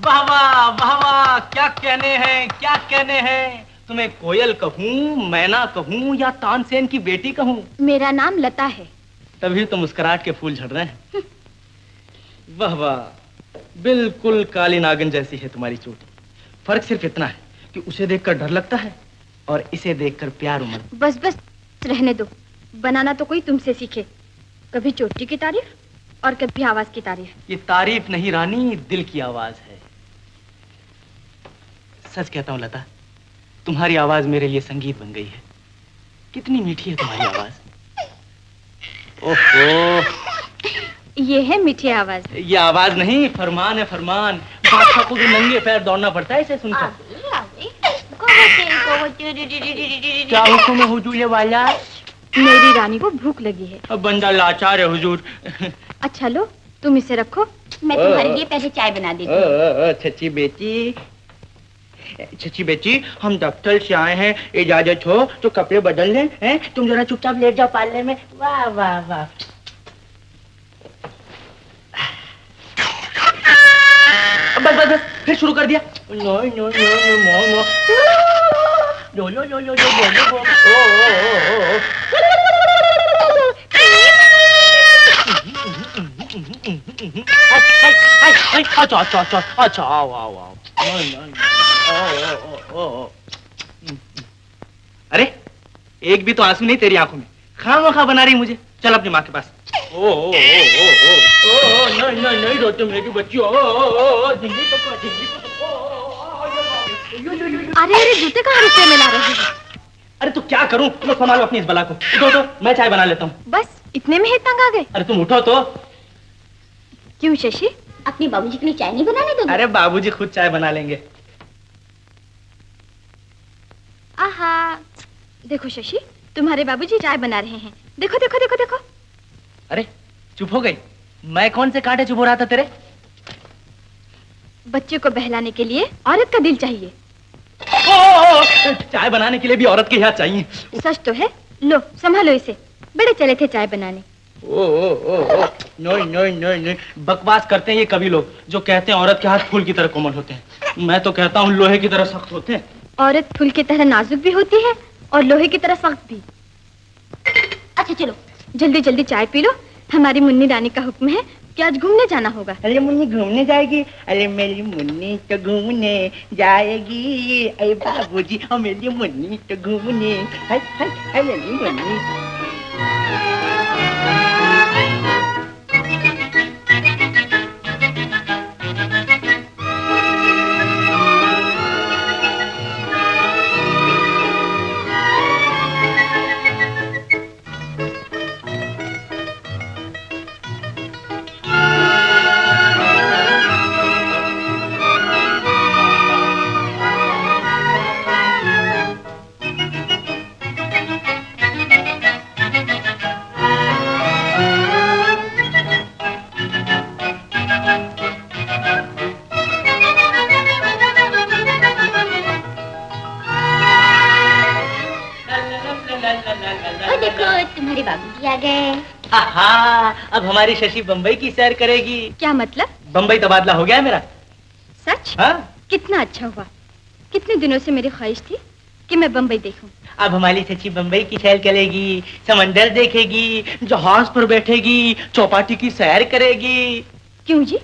वाह वाह वाह वाह, क्या कहने हैं, क्या कहने हैं। तुम्हें कोयल कहूँ, मैना कहूँ या तानसेन की बेटी कहूँ? मेरा नाम लता है। तभी तो मुस्कुराहट के फूल झड़ रहे हैं। वाह वाह, बिल्कुल काली नागिन जैसी है तुम्हारी चोटी। फर्क सिर्फ इतना है कि उसे देखकर डर लगता है और इसे देखकर प्यार उमड़। बस बस रहने दो, बनाना तो कोई तुमसे सीखे। कभी चोटी की तारीफ और कभी आवाज की तारीफ। ये तारीफ नहीं रानी, दिल की आवाज है। सच कहता हूँ लता, तुम्हारी आवाज मेरे लिए संगीत बन गई है। कितनी मीठी है तुम्हारी आवाज। ओहो, ये है मीठी आवाज। ये आवाज नहीं, फरमान है फरमान। बादशाह को भी नंगे पैर दौड़ना पड़ता है इसे सुनकर। क्या हुक्म है हुजूर वाला? मेरी रानी को भूख लगी है। अब बंदा लाचार है हुजूर। अच्छा लो, तुम इसे रखो, मैं तुम्हारे लिए पहले चाय बना देती हूँ। छची बेटी, छची बेटी, हम दफ्तर से आए हैं, इजाजत हो तो कपड़े बदल लें। हैं? तुम जरा चुपचाप लेट जाओ पार्ले में। वाह वाह वाह। बस बस बस, फिर शुरू कर दिया। No no no no no no no no no no no. अच्छा अच्छा अच्छा अच्छा, आओ आओ आओ। अरे एक भी तो आंसू नहीं तेरी आंखों में, खामखा बना रही मुझे। चल अपनी माँ के पास। ओ ओ ओ ओ ओ, नहीं नहीं नहीं रोते मेरी बच्ची। ओ ओ झिंगी पकड़ो, झिंगी पकड़ो। अरे अरे, जूते कहाँ रुपये में ला रहे हो? अरे तो क्या करूं, तुम संभालो अपनी इस बला को। उठो तो मैं चाय बना लेता हूँ। बस इतने में ही तंग आ गए? अरे तुम उठो तो। क्यों शशि, अपनी बाबूजी के लिए चाय नहीं बनाने दोगे? अरे बाबूजी खुद चाय बना लेंगे। आहा, देखो शशि, तुम्हारे बाबूजी चाय बना रहे हैं। देखो देखो देखो देखो। अरे चुप हो गई, मैं कौन से कांटे चुप हो रहा था तेरे? बच्चे को बहलाने के लिए औरत का दिल चाहिए। चाय बनाने के लिए भी औरत के हाथ चाहिए। सच तो है। लो संभालो इसे, बड़े चले थे चाय बनाने। ओ नहीं नहीं नहीं नहीं, बकवास करते हैं ये कभी लोग जो कहते हैं औरत के हाथ फूल की तरह कोमल होते हैं। मैं तो कहता हूँ लोहे की तरह सख्त होते हैं। औरत फूल की तरह नाजुक भी होती है और लोहे की तरह सख्त भी। अच्छा चलो जल्दी जल्दी चाय पी लो, हमारी मुन्नी रानी का हुक्म है कि आज घूमने जाना होगा। अरे मुन्नी घूमने जाएगी? अरे मेरी मुन्नी तो घूमने जाएगी। अरे बाबूजी, और मेरी मुन्नी तो घूमने। हाय हाय हाय मेरी मुन्नी। तुम्हारे बाबूजी आ गए। अब हमारी शशि बम्बई की सैर करेगी। क्या मतलब? बम्बई तबादला हो गया है मेरा। सच? हाँ? कितना अच्छा हुआ। कितने दिनों से मेरी ख्वाहिश थी कि मैं बम्बई देखूं। अब हमारी शशि बम्बई की सैर करेगी, समंदर देखेगी, जहाज पर बैठेगी, चौपाटी की सैर करेगी। क्यों जी,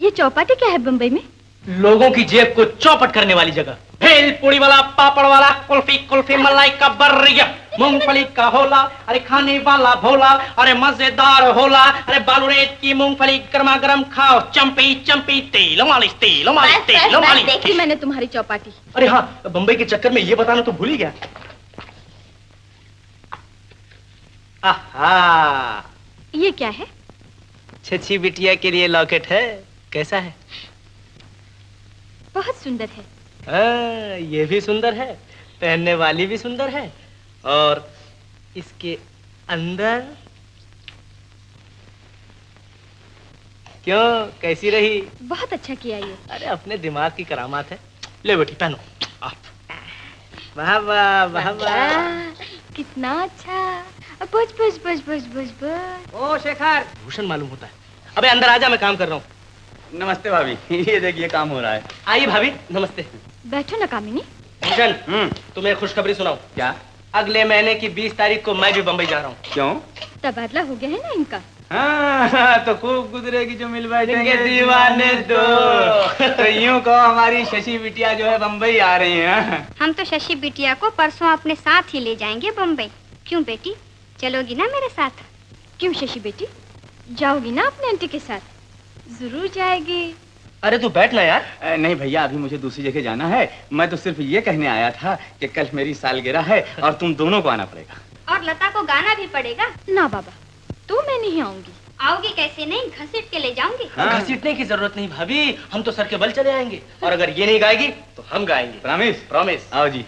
ये चौपाटी क्या है बम्बई में? लोगों की जेब को चौपट करने वाली जगह। भेल पूरी वाला, पापड़ वाला, कुल्फी कुल्फी, मलाई का बर्रिया, मूंगफली का होला, अरे खाने वाला भोला, अरे मजेदार होला, अरे बालूरेत की मूंगफली गर्मा गर्म खाओ, चंपी चंपी, तेल मालिश तेल मालिश तेल मालिश। देखी मैंने तुम्हारी चौपाटी। अरे हाँ, बम्बई के चक्कर में ये बताना तो भूल ही गया। आहा, ये क्या है? छछी बिटिया के लिए लॉकेट है। कैसा है? बहुत सुंदर है। ये भी सुंदर है, पहनने वाली भी सुंदर है, और इसके अंदर क्यों, कैसी रही? बहुत अच्छा किया ये। अरे अपने दिमाग की करामात है। ले बेटी पहनो। वाह वाह वाह वाह, कितना अच्छा। बस बस बस बस बस बस। ओ शेखर, भूषण मालूम होता है। अबे अंदर आजा, मैं काम कर रहा हूँ। नमस्ते भाभी। ये देखिए काम हो रहा है। आइए भाभी, नमस्ते। बैठो ना कामिनी। भूषण, तुम्हें खुशखबरी सुनाऊं? क्या? अगले महीने की 20 तारीख को मैं भी बम्बई जा रहा हूँ। क्यों? तबादला हो गया है ना इनका। हाँ, तो खूब गुजरेगी जो मिल बैठेंगे दीवाने दो। तो यूं कहो हमारी शशि बिटिया जो है बम्बई आ रही है। हम तो शशि बिटिया को परसों अपने साथ ही ले जाएंगे बम्बई। क्यों बेटी, चलोगी ना मेरे साथ? क्यों शशि बेटी, जाओगी ना अपने आंटी के साथ? जरूर जाएगी। अरे तू बैठ ना यार। नहीं भैया, अभी मुझे दूसरी जगह जाना है। मैं तो सिर्फ ये कहने आया था कि कल मेरी सालगिरह है और तुम दोनों को आना पड़ेगा। और लता को गाना भी पड़ेगा। ना बाबा, तो मैं नहीं आऊंगी। आओगी कैसे नहीं, घसीट के ले जाऊंगी। हाँ। घसीटने की जरूरत नहीं भाभी, हम तो सर के बल चले आएंगे। और अगर ये नहीं गाएगी तो हम गाएंगे। प्रॉमिस? प्रॉमिस। आओ जी।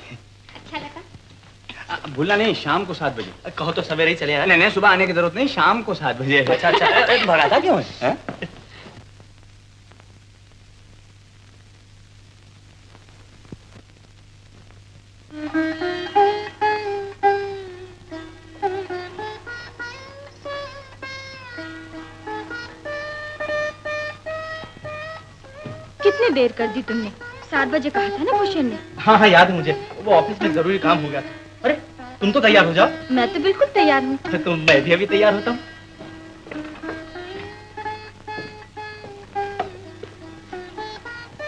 अच्छा लगा। भूलना नहीं, शाम को 7 बजे। कहो तो सवेरे ही चले आए। नहीं, सुबह आने की जरूरत नहीं, शाम को 7 बजे। अच्छा अच्छा, भगाता क्यों है? कितनी देर कर दी तुमने? 7 बजे कहा था ना भूषण ने। हाँ हाँ, याद है मुझे, वो ऑफिस में जरूरी काम हो गया था। अरे तुम तो तैयार हो जाओ। मैं तो बिल्कुल तैयार हूँ। तो मैं भी अभी तैयार होता हूँ।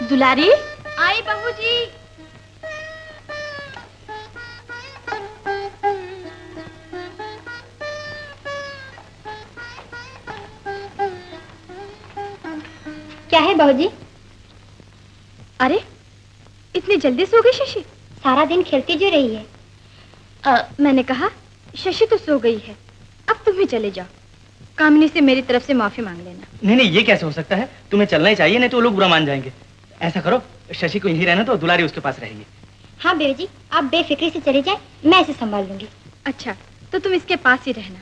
दुलारी, आई बहू जी। क्या है बहू जी? अरे इतनी जल्दी सो गई शशि? सारा दिन खेलती जो रही है। मैंने कहा शशि तो सो गई है, अब तुम ही चले जाओ। कामिनी से मेरी तरफ से माफी मांग लेना। नहीं नहीं, ये कैसे हो सकता है? तुम्हें चलना ही चाहिए, नहीं तो वो लोग बुरा मान जाएंगे। ऐसा करो, शशि को यहीं रहना, तो दुलारी उसके पास रहेगी। हाँ बेबी जी, आप बेफिक्री से चले जाए, मैं इसे संभाल लूंगी। अच्छा, तो तुम इसके पास ही रहना।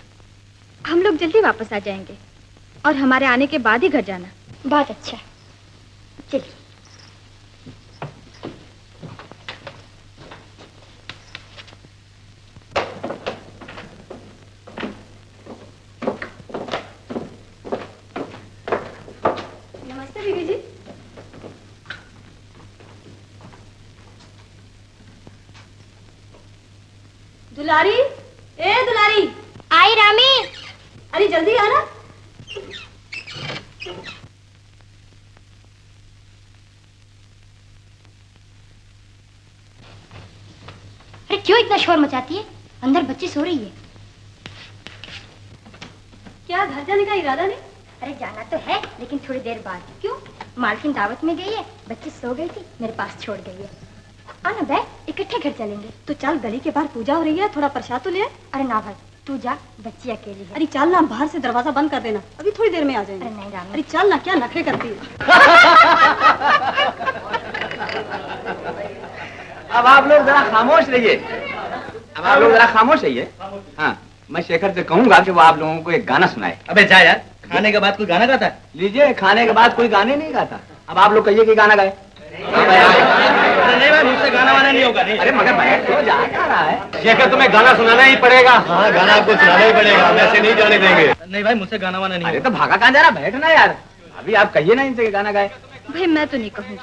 हम लोग जल्दी वापस आ जाएंगे और हमारे आने के बाद ही घर जाना। बहुत अच्छा, चलिए। नमस्ते बीबी जी। दुलारी, ए दुलारी। आई रामी। अरे जल्दी आना। अरे क्यों इतना शोर मचाती है? अंदर बच्ची सो रही है। क्या घर जाने का इरादा नहीं? अरे जाना तो है, लेकिन थोड़ी देर बाद। क्यों? मालकिन दावत में गई है, बच्ची सो गई थी, मेरे पास छोड़ गई है। आना बैठ, इकट्ठे घर चलेंगे। तो चल, गली के बाहर पूजा हो रही है, थोड़ा प्रसाद तो ले। अरे ना भाई, तू जा, बच्ची अकेली है। अरे चल ना, बाहर से दरवाजा बंद कर देना, अभी थोड़ी देर में आ जाएंगे। अरे नहीं रामी। अरे चल ना, क्या नखरे करती है? अब आप लोग जरा खामोश रहिए। अब आप लोग जरा खामोश रहिए। हाँ, मैं शेखर से कहूंगा कि वो आप लोगों को एक गाना सुनाए। अबे जा यार, खाने के बाद कोई गाना गाता है? लीजिए, खाने के बाद कोई गाने नहीं गाता। अब आप लोग कहिए कि गाना गाए। अरे नहीं भाई, मुझसे गाना वाना नहीं होगा। नहीं। अरे मगर बैठ तो जा क्या रहा है? शेखर, तुम्हें गाना सुनाना ही पड़ेगा। हाँ, गाना आपको सुनाना ही पड़ेगा, वैसे नहीं जाने देंगे। नहीं भाई, मुझसे गाना वाना नहीं अरे होगा। तो भागा कहाँ जा रहा? बैठना यार। अभी आप कहिए ना इनसे कि गाना गाए। भाई मैं तो नहीं कहूंगी,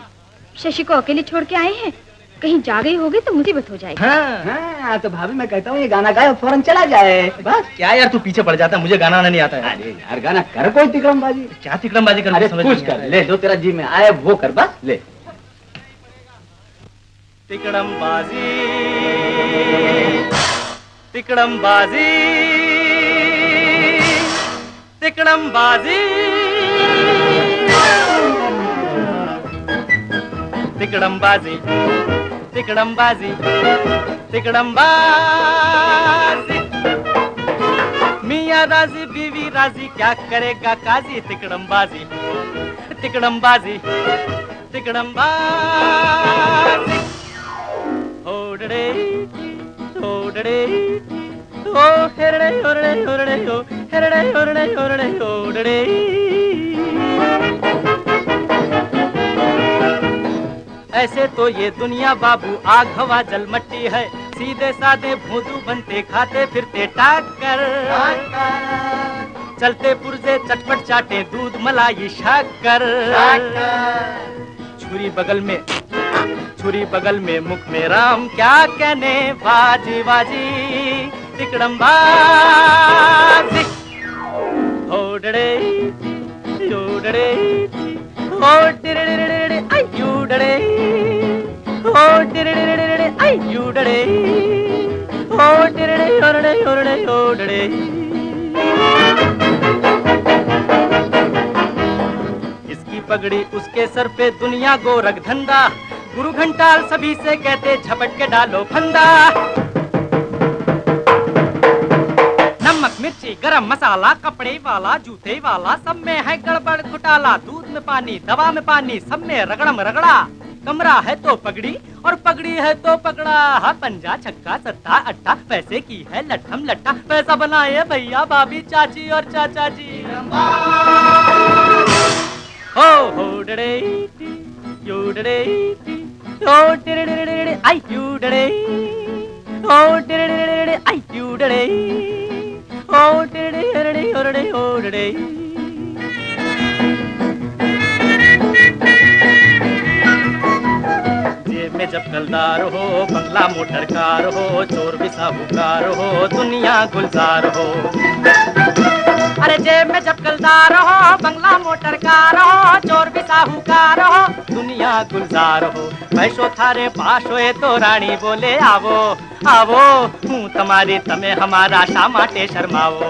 शशि को अकेले छोड़ के आए हैं, कहीं जा गई होगी तो मुसीबत हो जाएगी। हाँ। हाँ, तो भाभी मैं कहता हूँ ये गाना गाए और फौरन चला जाए। बस। क्या यार, तू पीछे पड़ जाता है, मुझे गाना वाना नहीं आता है। अरे यार, गाना कर कोई तिकड़मबाजी। क्या तिकड़मबाजी कर? अरे कुछ कर ले, जो तेरा जी में आए वो कर, बस ले। तिकड़मबाजी, तिकड़मबाजी, तिकड़मबाजी, तिकड़मबाजी, तिकड़मबाजी, तिकड़मबाजी। मियाँ राजी बीवी राजी, क्या करेगा काजी? तिकड़मबाजी, तिकड़मबाजी, तिकड़मबाजी। ओडड़े ओडड़े ओ हेरड़े ओरड़े ओरड़े ओ हेरड़े ओरड़े ओरड़े ओडड़े। ऐसे तो ये दुनिया बाबू आग हवा जल मट्टी है, सीधे साधे भोंदू बनते खाते फिरते टाकर। चलते पुरजे चटपट चाटे दूध मलाई शक्कर, छुरी बगल में मुख में राम, क्या कहने बाजी बाजी तिकड़म बाजी। हो डड़े यो डड़े हो डिड़े आई यू डड़े हो डिड़े आई यू डड़े हो डिड़े हो डड़े। इसकी पगड़ी उसके सर पे दुनिया गोरख धंधा, गुरु घंटाल सभी से कहते झपट के डालो फंदा। नमक मिर्ची गरम मसाला कपड़े वाला जूते वाला सब में है गड़बड़ घोटाला, दूध में पानी दवा में पानी सब में रगड़म रगड़ा। कमरा है तो पगड़ी और पगड़ी है तो पकड़ा, हाँ पंजा छक्का सट्टा अट्टा पैसे की है लट्ठम लट्टा, पैसा बनाए भैया भाभी चाची और चाचा जी। हो डड़े यू डड़े हो डिड़े आई यू डड़े हो डिड़े आई यू डड़े हो डिड़े हो डड़े। जेब में जब कलदार हो बंगला मोटर कार हो, चोर भी साहूकार हो दुनिया गुलजार हो। अरे जेब में जब कलदार हो बंगला मोटर कार हो, चोर भी साहूकार हो दुनिया गुलजार हो। पैसो थारे पास होए तो रानी बोले आवो आवो, हूँ तुम्हारी तमे हमारा शा माटे शर्मावो।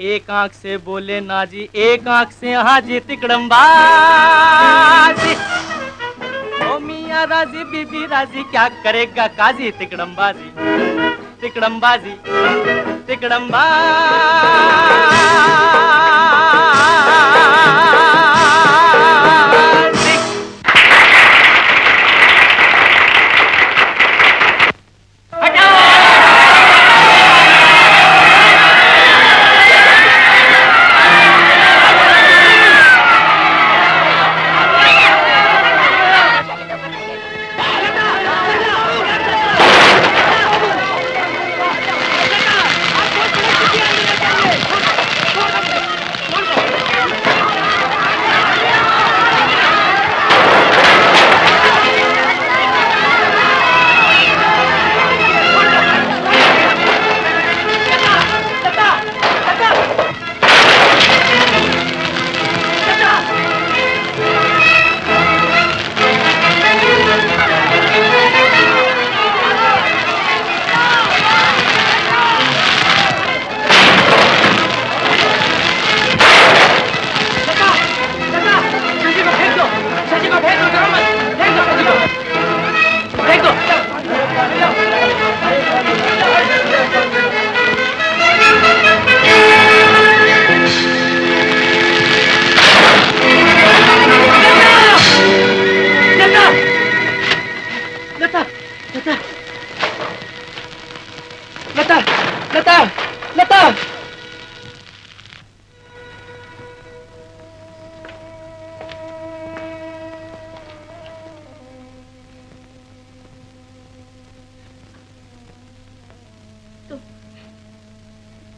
एक आंख से बोले ना जी एक आंख से हाँ जी तिकड़म बाजी। ओ मियाँ राजी बीबी राजी क्या करेगा काजी तिकड़म बाजी तिकड़म बाजी तिकड़म बाजी।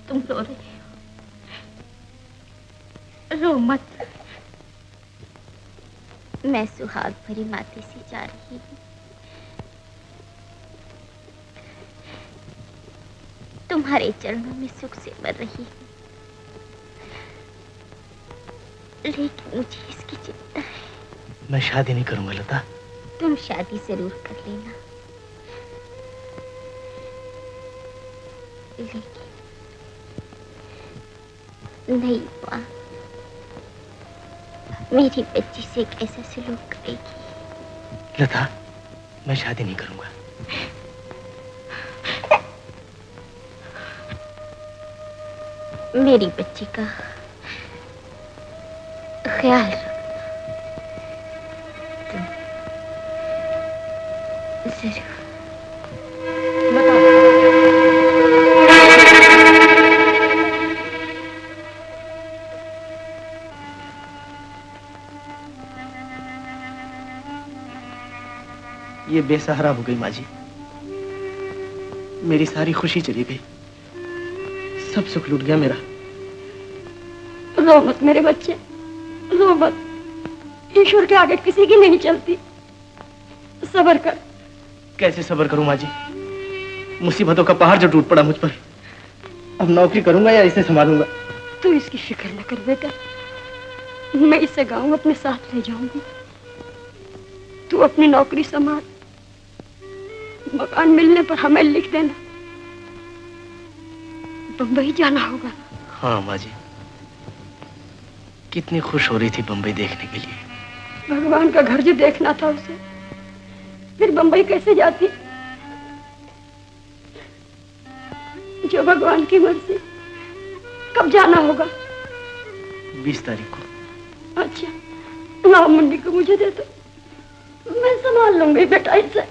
तुम रो रहे हो, रो मत। मैं सुहाग भरी माथे से जा रही हूँ, तुम्हारे चरणों में सुख से मर रही हूँ, लेकिन मुझे इसकी चिंता है। मैं शादी नहीं करूंगा लता। तुम शादी जरूर कर लेना, लेकिन नहीं माँ, मेरी बच्ची से कैसा सलूक करेगी? लता, मैं शादी नहीं करूंगा। मेरी बच्ची का ख्याल रखना तुम जरूर। ये बेसहारा हो गई माँ जी। मेरी सारी खुशी चली गई, सब सुख लूट गया मेरा। रो मत मेरे बच्चे, रो मत। ईश्वर के आगे किसी की नहीं चलती। सब्र कर। कैसे सब्र करूं माँ जी? मुसीबतों का पहाड़ जो टूट पड़ा मुझ पर। अब नौकरी करूंगा या इसे संभालूंगा? तू इसकी फिक्र न कर बेटा, मैं इसे गांव अपने साथ ले जाऊंगी। तू अपनी नौकरी संभाल, मकान मिलने पर हमें लिख देना। बंबई जाना होगा। हाँ माँ जी, कितनी खुश हो रही थी बंबई देखने के लिए। भगवान का घर जो देखना था उसे, फिर बंबई कैसे जाती? जो भगवान की मर्जी। कब जाना होगा? 20 तारीख को। अच्छा, लाओ मुन्नी को मुझे दे दो, मैं संभाल लूंगी बेटा इसे।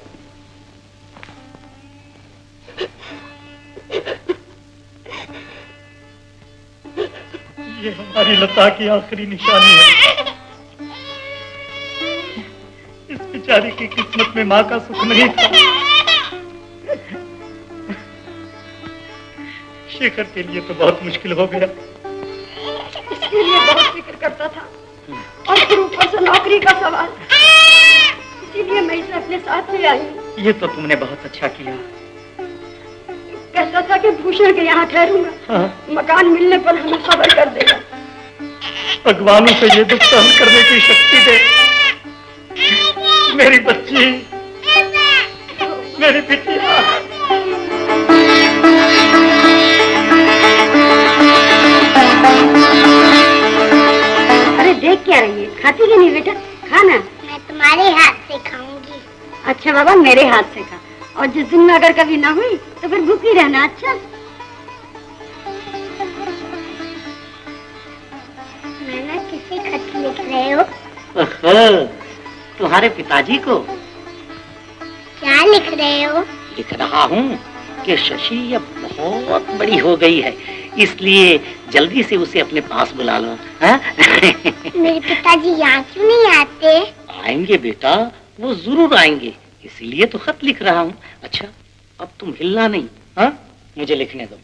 ये हमारी लता की आखिरी निशानी है। इस बेचारी की किस्मत में माँ का सुख नहीं था। शेखर के लिए तो बहुत मुश्किल हो गया। इसके लिए बहुत फिक्र करता था, और फिर ऊपर से नौकरी का सवाल, इसीलिए मैं इसे अपने साथ ले आई। ये तो तुमने बहुत अच्छा किया। कहता था कि भूषण के यहाँ ठहरूंगा। हाँ। मकान मिलने पर हमें खबर कर देगा। भगवान उसे ये दुख सहन करने की शक्ति दे। मेरी बच्ची, मेरी बिटिया। अरे देख क्या रही है, खाती कि नहीं बेटा? खाना। मैं तुम्हारे हाथ से खाऊंगी। अच्छा बाबा, मेरे हाथ से खा, और जिस दिन में अगर कभी ना हुई तो फिर भूखी रहना। अच्छा? नाना किसे खत लिख रहे हो? तुम्हारे पिताजी को क्या लिख रहे हो? लिख रहा हूँ कि शशि अब बहुत बड़ी हो गई है, इसलिए जल्दी से उसे अपने पास बुला लो। मेरे पिताजी यहाँ क्यों नहीं आते? आएंगे बेटा, वो जरूर आएंगे, इसीलिए तो खत लिख रहा हूँ। अच्छा, अब तुम हिलना नहीं, हाँ? मुझे लिखने दो।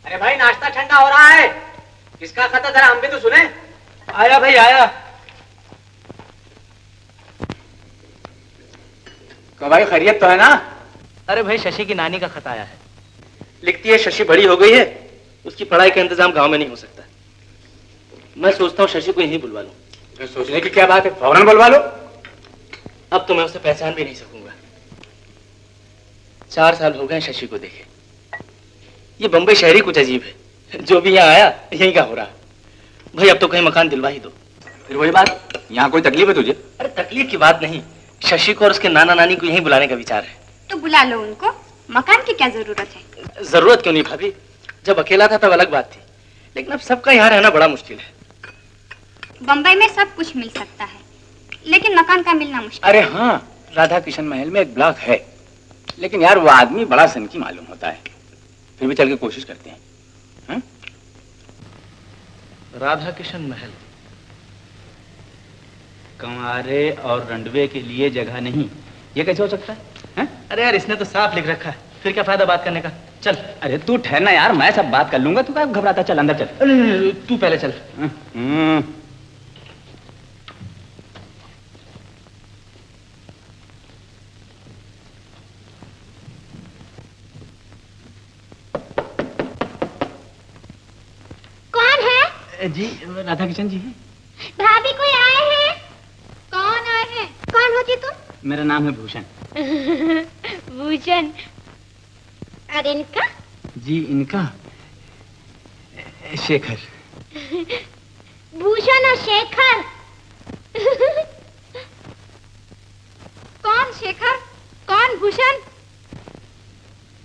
अरे भाई, नाश्ता ठंडा हो रहा है। किसका खत है, जरा हम भी तो सुने। आया भाई आया। तो भाई खैरियत तो है ना? अरे भाई, शशि की नानी का खत आया है। लिखती है शशि बड़ी हो गई है, उसकी पढ़ाई का इंतजाम गांव में नहीं हो सकता। मैं सोचता हूँ शशि को यहीं बुलवा लूं। सोचने की क्या बात है, फौरन बुलवा लो। अब तो मैं उसे पहचान भी नहीं सकूंगा। 4 साल हो गए शशि को देखे। ये बंबई शहरी कुछ अजीब है, जो भी यहाँ आया यहीं का हो रहा। भाई अब तो कहीं मकान दिलवा ही दो। फिर वही बात, यहाँ कोई तकलीफ है तुझे? अरे तकलीफ की बात नहीं, शशि को और उसके नाना नानी को यहीं बुलाने का विचार है। तो बुला लो उनको, मकान की क्या जरूरत है? जरूरत क्यों नहीं भाभी, जब अकेला था तब अलग बात थी, लेकिन अब सबका यहाँ रहना बड़ा मुश्किल है। बंबई में सब कुछ मिल सकता है, लेकिन मकान का मिलना मुश्किल। अरे हाँ, राधा किशन महल में एक ब्लॉक है, लेकिन यार वो आदमी बड़ा सनकी मालूम होता है। फिर भी चल के कोशिश करते हैं। हा? राधा किशन महल। कंवारे और रंडवे के लिए जगह नहीं, ये कैसे हो सकता है? हा? अरे यार, इसने तो साफ लिख रखा है, फिर क्या फायदा बात करने का। चल। अरे तू ठहरना यार, मैं सब बात कर लूंगा, तू क्या घबराता? चल अंदर चल। अरे तू पहले चल। कौन है? जी राधा किशन जी। भाभी कोई आए हैं? कौन आए हैं? कौन होती तुम? मेरा नाम है भूषण। भूषण। और इनका? जी इनका शेखर। भूषण और शेखर। कौन शेखर, कौन भूषण,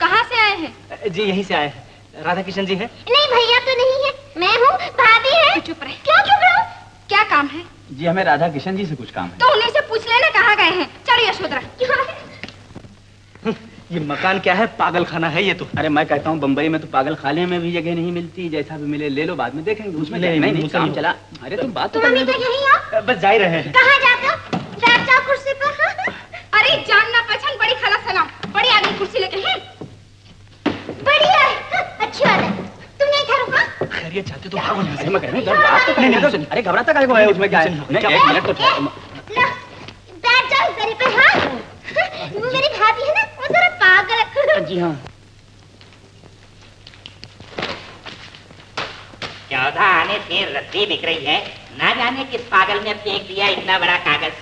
कहाँ से आए हैं? जी यहीं से आए हैं। राधा किशन जी है? नहीं भैया तो नहीं है, मैं हूँ, भाभी है। चुप रहे। क्यों चुप रहो? क्या काम है? जी हमें राधा किशन जी से कुछ काम है। तो उन्हीं से पूछ लेना कहाँ गए हैं। चलो यशोधरा। ये मकान क्या है, पागल खाना है ये तो। अरे मैं कहता हूँ बम्बई में तो पागल खाने में भी जगह नहीं मिलती, जैसा भी मिले ले लो, बाद में देखेंगे उसमें। नहीं काम चला। अरे तुम बात तो तुम अभी तक यहीं हो? बस जा ही रहे हैं। कहाँ जाते हो? बैठ जाओ कुर्सी पर। अरे जानना पहचान, बड़ी खाला सलाम, बड़ी आ गई कुर्सी लेके। बढ़िया, अच्छी बात है। तुम नहीं था रुका? खैरियत चाहते तो भागो यहाँ से। मैं कह रहा हूँ बात तो करने दो। अरे घबराता काहे को है, उसमें क्या है? नहीं, एक मिनट तो लो, बैठ जाओ जरी पे। हाँ मेरी भाभी है ना, वो जरा पागल है। जी हाँ। 14 आने से रद्दी बिक रही है, ना जाने किस पागल ने फेंक दिया इतना बड़ा कागज।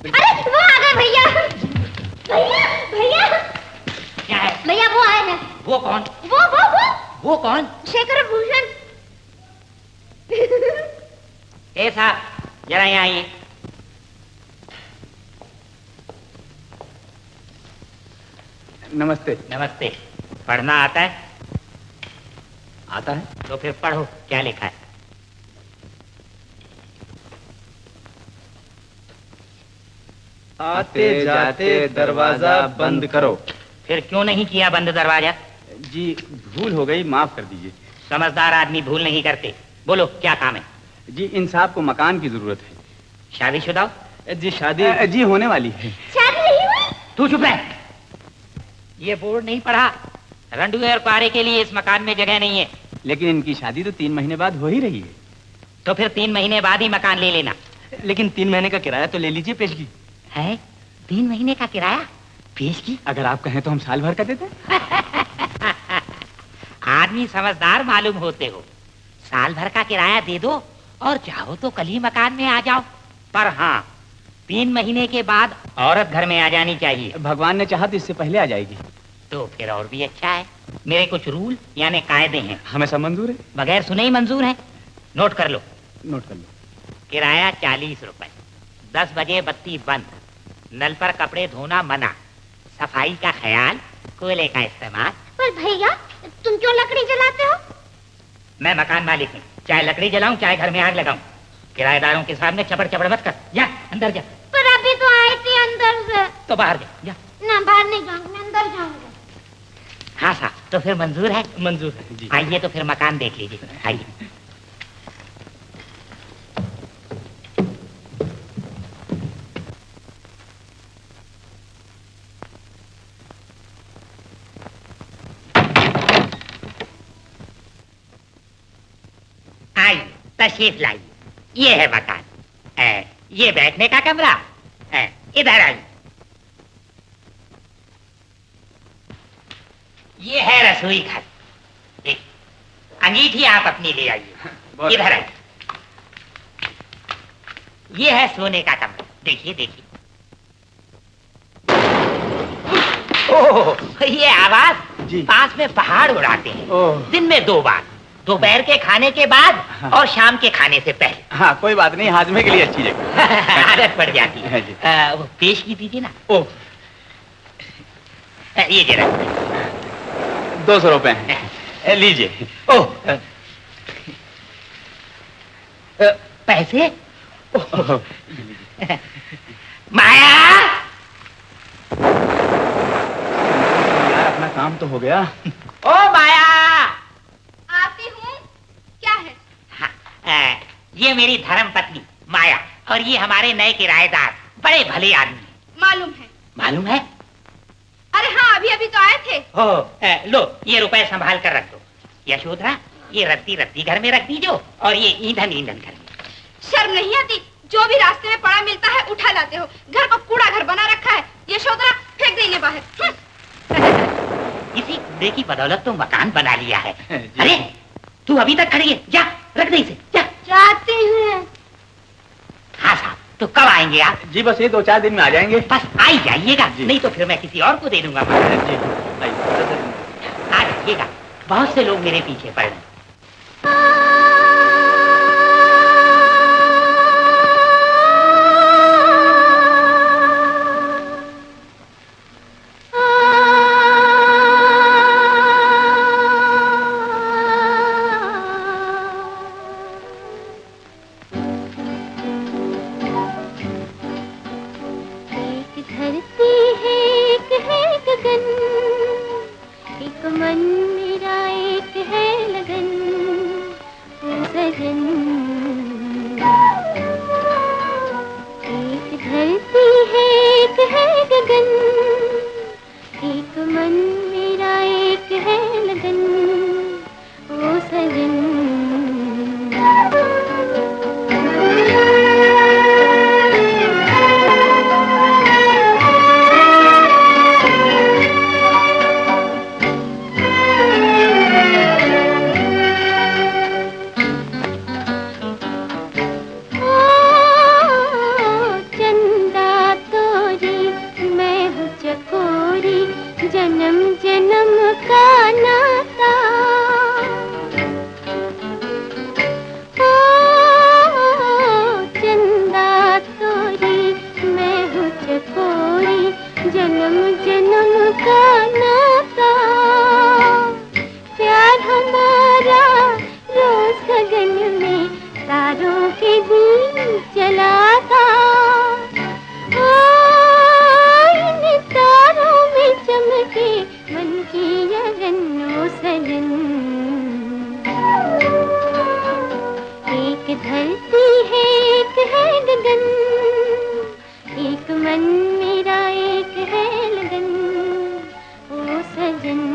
अरे वो आ गए भैया। भैया भैया क्या है? भैया वो आए हैं। वो कौन? वो कौन? शेखर भूषण। ए साहब जरा यहाँ आइए। नमस्ते। नमस्ते। पढ़ना आता है? आता है। तो फिर पढ़ो, क्या लिखा है? आते जाते दरवाजा बंद करो। फिर क्यों नहीं किया बंद दरवाजा? जी भूल हो गई, माफ कर दीजिए। समझदार आदमी भूल नहीं करते। बोलो क्या काम है? जी इन साहब को मकान की जरूरत है। शादीशुदा हो? जी शादी जी होने वाली है। शादी नहीं हुई? तू चुप रह। ये बोर्ड नहीं पढ़ा, रंडुए और पारे के लिए इस मकान में जगह नहीं है। लेकिन इनकी शादी तो 3 महीने बाद हो ही रही है। तो फिर 3 महीने बाद ही मकान ले लेना। लेकिन 3 महीने का किराया तो ले लीजिए पेशगी। है 3 महीने का किराया पेशगी? अगर आप कहें तो हम साल भर का देते। आदमी समझदार मालूम होते हो। साल भर का किराया दे दो और चाहो तो कल ही मकान में आ जाओ। पर हाँ 3 महीने के बाद औरत घर में आ जानी चाहिए। भगवान ने चाहा तो इससे पहले आ जाएगी। तो फिर और भी अच्छा है। मेरे कुछ रूल यानी कायदे हैं, हमें सब मंजूर है। बगैर सुने ही मंजूर है। नोट कर लो। नोट कर लो। किराया 40 रुपए, 10 बजे बत्ती बंद, नल पर कपड़े धोना मना, सफाई का ख्याल, कोयले का इस्तेमाल। पर भैया तुम क्यों लकड़ी जलाते हो? मैं मकान मालिक हूँ, चाहे लकड़ी जलाऊं चाहे घर में आग लगाऊं। किराएदारों के सामने चपड़ चपड़ मत कर। जा अंदर जा। पर अभी तो आए थे अंदर से। तो बाहर जा। ना बाहर नहीं जाऊंगी, मैं अंदर जाऊंगी। हाँ साहब, तो फिर मंजूर है? मंजूर है जी। आइए तो फिर मकान देख लीजिए। आइए। आइए, तशरीफ लाइए। ये है मकान। ये बैठने का कमरा। इधर आइए। ये है रसोई घर। अंगीठी आप अपनी ले आइए। इधर आइए। ये है सोने का कमरा। देखिए देखिए। ओह, ये आवाज जी। पास में पहाड़ उड़ाते हैं। ओह। दिन में 2 बार, दोपहर के खाने के बाद और शाम के खाने से पहले। हाँ कोई बात नहीं, हाजमे के लिए अच्छी जगह। आदत पड़ जाती है। जी। वो पेश की दीजिए ना। ओह ये जरा 200 रुपए हैं। लीजिए। ओह पैसे। माया, यार अपना काम तो हो गया। ओ माया। आती हूँ। क्या है? हाँ, ये मेरी धर्म पत्नी माया और ये हमारे नए किराएदार, बड़े भले आदमी। मालूम है। मालूम है? अरे हाँ, अभी अभी तो आए थे। लो ये रुपए संभाल कर रख दो। यशोधरा, ये रत्ती रत्ती घर में रख दीजो और ये ईंधन ईंधन घर में। शर्म नहीं आती? जो भी रास्ते में पड़ा मिलता है उठा लाते हो। घर को कूड़ा घर बना रखा है। यशोधरा फेंक देंगे बाहर। इसी कूड़े की बदौलत तो मकान बना लिया है। अरे तू अभी तक खड़ी है, जा रख दे इसे, जा। जाती हूँ। हाँ साहब, तो कब आएंगे आप? जी बस ये 2-4 दिन में आ जाएंगे। बस आ ही जाइएगा, जी। नहीं तो फिर मैं किसी और को दे दूंगा। जी आ जाइएगा, बहुत से लोग मेरे पीछे पड़ रहे हैं। एक धरती है, एक है गगन। लगन, एक मन मेरा एक है लगन, ओ सजन। जन्म जन्म का नाता, ओ चंदा तोरी मैं हूँ चकोरी, जन्म जन्म का नाता। प्यार हमारा रोज गगन में तारों के दिन जलाता, चमके मन की अगन, ओ सजन। एक धरती है एक है गगन, एक मन मेरा एक है लगन, ओ सजन।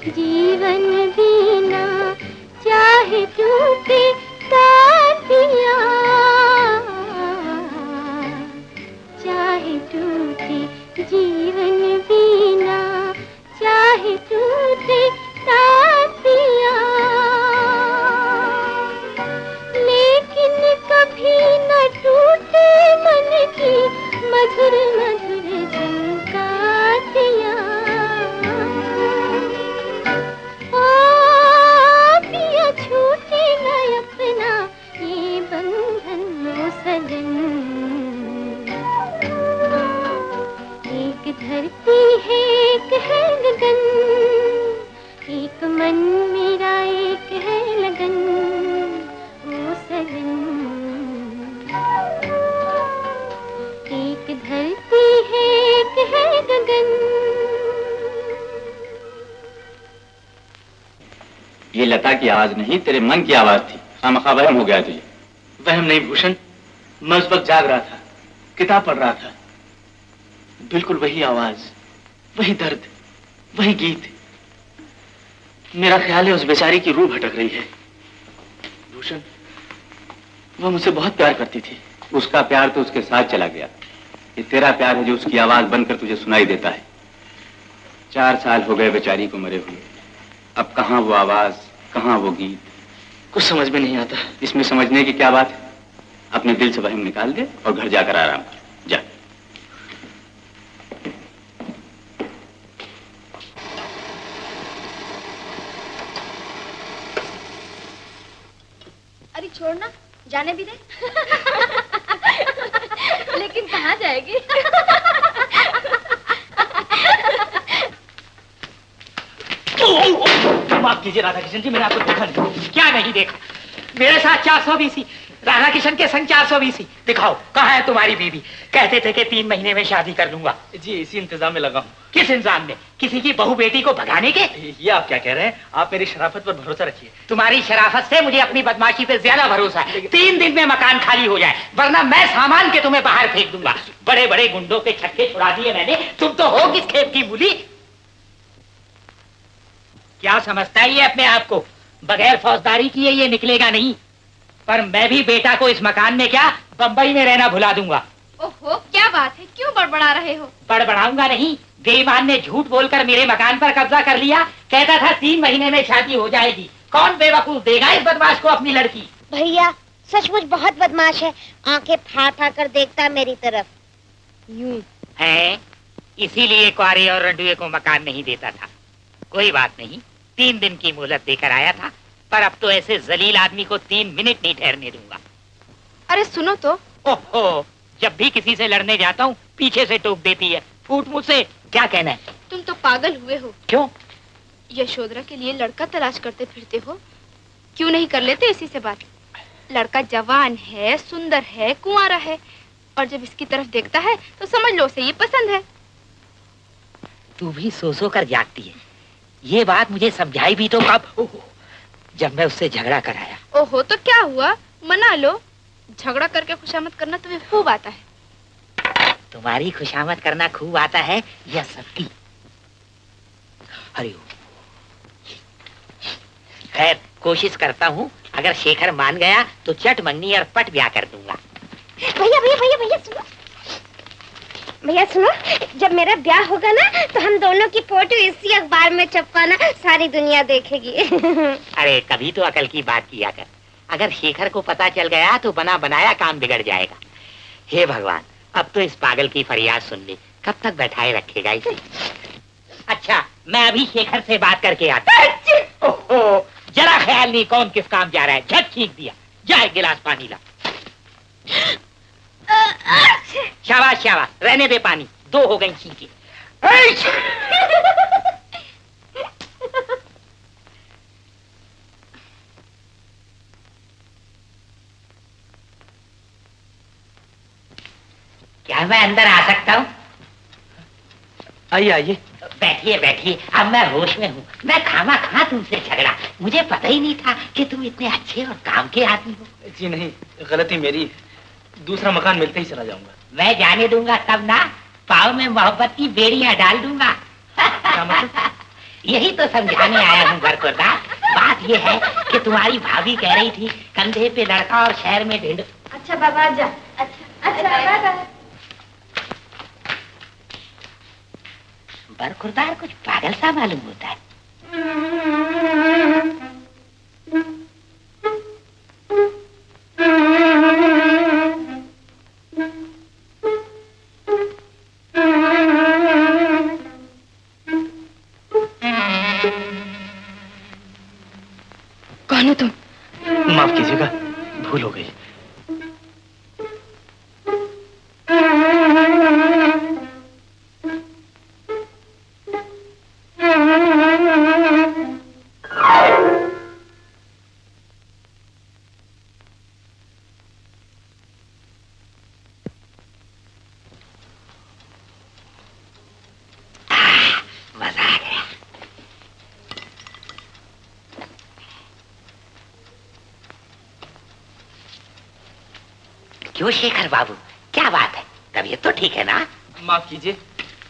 जीवन बीना चाहे टूटे तार पिया, चाहे टूटे जीवन बीना चाहे टूटे तार पिया, लेकिन कभी न टूटे मन की मधुर मधुर झंकारियाँ। छूटे न अपना ये बंधन, ओ सजन। एक धरती है एक है गगन, एक मन मेरा एक है लगन, ओ सजन। एक धरती है एक है गगन। ये लता की आवाज नहीं, तेरे मन की आवाज थी। खामखा वहम हो गया तुझे। वहम नहीं भूषण, मैं उस वक्त जाग रहा था, किताब पढ़ रहा था। बिल्कुल वही आवाज, वही दर्द, वही गीत। मेरा ख्याल है उस बेचारी की रूह भटक रही है। भूषण, वह मुझसे बहुत प्यार करती थी। उसका प्यार तो उसके साथ चला गया। ये तेरा प्यार है जो उसकी आवाज बनकर तुझे सुनाई देता है। 4 साल हो गए बेचारी को मरे हुए। अब कहाँ वो आवाज, कहाँ वो गीत, कुछ समझ में नहीं आता। इसमें समझने की क्या बात है? अपने दिल से वहम निकाल दे और घर जाकर आराम कर। जा। अरे छोड़ना, जाने भी दे। लेकिन कहाँ जाएगी? माफ कीजिए राधा किशन जी, मैंने आपको देखा नहीं। क्या नहीं देखा? मेरे साथ 420 राधा किशन के संग 420। दिखाओ कहाँ है तुम्हारी बीवी? कहते थे कि 3 महीने में शादी कर लूंगा। जी इसी इंतजाम में लगा हूँ। किस इंतजाम में? किसी की बहू बेटी को भगाने के? ये आप क्या कह रहे हैं? आप मेरी शराफत पर भरोसा रखिए। तुम्हारी शराफत से मुझे अपनी बदमाशी पे ज्यादा भरोसा है। 3 दिन में मकान खाली हो जाए, वरना मैं सामान के तुम्हें बाहर फेंक दूंगा। बड़े बड़े गुंडों के छक्के छुड़ा दिए मैंने। तुम तो हो किस खेत की मूली? क्या समझता है ये अपने आप को? बगैर फौजदारी किए ये निकलेगा नहीं। पर मैं भी बेटा को इस मकान में क्या, बंबई में रहना भुला दूंगा। ओहो, क्या बात है, क्यों बड़बड़ा रहे हो? बड़बड़ाऊंगा नहीं। बेईमान ने झूठ बोलकर मेरे मकान पर कब्जा कर लिया। कहता था 3 महीने में शादी हो जाएगी। कौन बेवकूफ देगा इस बदमाश को अपनी लड़की? भैया सचमुच बहुत बदमाश है। आंखें फाड़ फाड़ कर देखता मेरी तरफ यूं है। इसीलिए कुआरे और रंडुए को मकान नहीं देता था। कोई बात नहीं, 3 दिन की मोहलत देकर आया था, पर अब तो ऐसे जलील आदमी को 3 मिनट नहीं ठहरने दूंगा। अरे सुनो तो। ओहो, जब भी किसी से लड़ने जाता हूँ पीछे से टोक देती है। फूट मुंह से। क्या कहना है? तुम तो पागल हुए हो। क्यों? यशोधरा के लिए लड़का तलाश करते फिरते हो, क्यों नहीं कर लेते इसी से बात? लड़का जवान है, सुंदर है, कुंवारा है, और जब इसकी तरफ देखता है तो समझ लो उसे ये पसंद है। तू भी सो कर जागती है। ये बात मुझे समझाई भी तो कब, जब मैं उससे झगड़ा कराया। ओहो, तो क्या हुआ, मना लो। झगड़ा करके खुशामद करना तुम्हें खूब आता है। तुम्हारी खुशामद करना खूब आता है या सबकी? हरिओम। खैर, कोशिश करता हूँ, अगर शेखर मान गया तो चट मंगनी और पट ब्याह कर दूंगा। भैया भैया भैया भैया सुनो, भैया सुनो, जब मेरा ब्याह होगा ना तो हम दोनों की फोटो इसी अखबार में छपवाना, सारी दुनिया देखेगी। अरे कभी तो अकल की बात किया कर। अगर शेखर को पता चल गया तो बना बनाया काम बिगड़ जाएगा। हे भगवान, अब तो इस पागल की फरियाद सुन ले, कब तक बैठाए रखेगा इसे। अच्छा, मैं अभी शेखर से बात करके आता। ओहो, जरा ख्याल नहीं कौन किस काम जा रहा है, झट छींक दिया। जा एक गिलास पानी ला। शाबाश शाबाश, रहने दे पानी, 2 हो गई छींके। क्या मैं अंदर आ सकता हूँ? आइए आइए। बैठिए बैठिए, अब मैं होश में हूँ। मैं खामा खा तुमसे झगड़ा, मुझे पता ही नहीं था कि तुम इतने अच्छे और काम के आदमी हो। जी नहीं, गलती मेरी, दूसरा मकान मिलते ही चला जाऊंगा। मैं जाने दूंगा तब ना, पाँव में मोहब्बत की बेड़ियां डाल दूंगा। क्या मतलब? यही तो समझाने आया हूँ बरखुरदार। बात ये है कि तुम्हारी भाभी कह रही थी कंधे पे लड़का और शहर में ढिंड। अच्छा बाबा जा। अच्छा बाबा। बरखुरदार कुछ पागल सा मालूम होता है। कौन हो तुम? माफ कीजिएगा, भूल हो गई। मजा आ गया। क्यों शेखर बाबू, क्या बात है? तबीयत तो ठीक है ना? माफ कीजिए,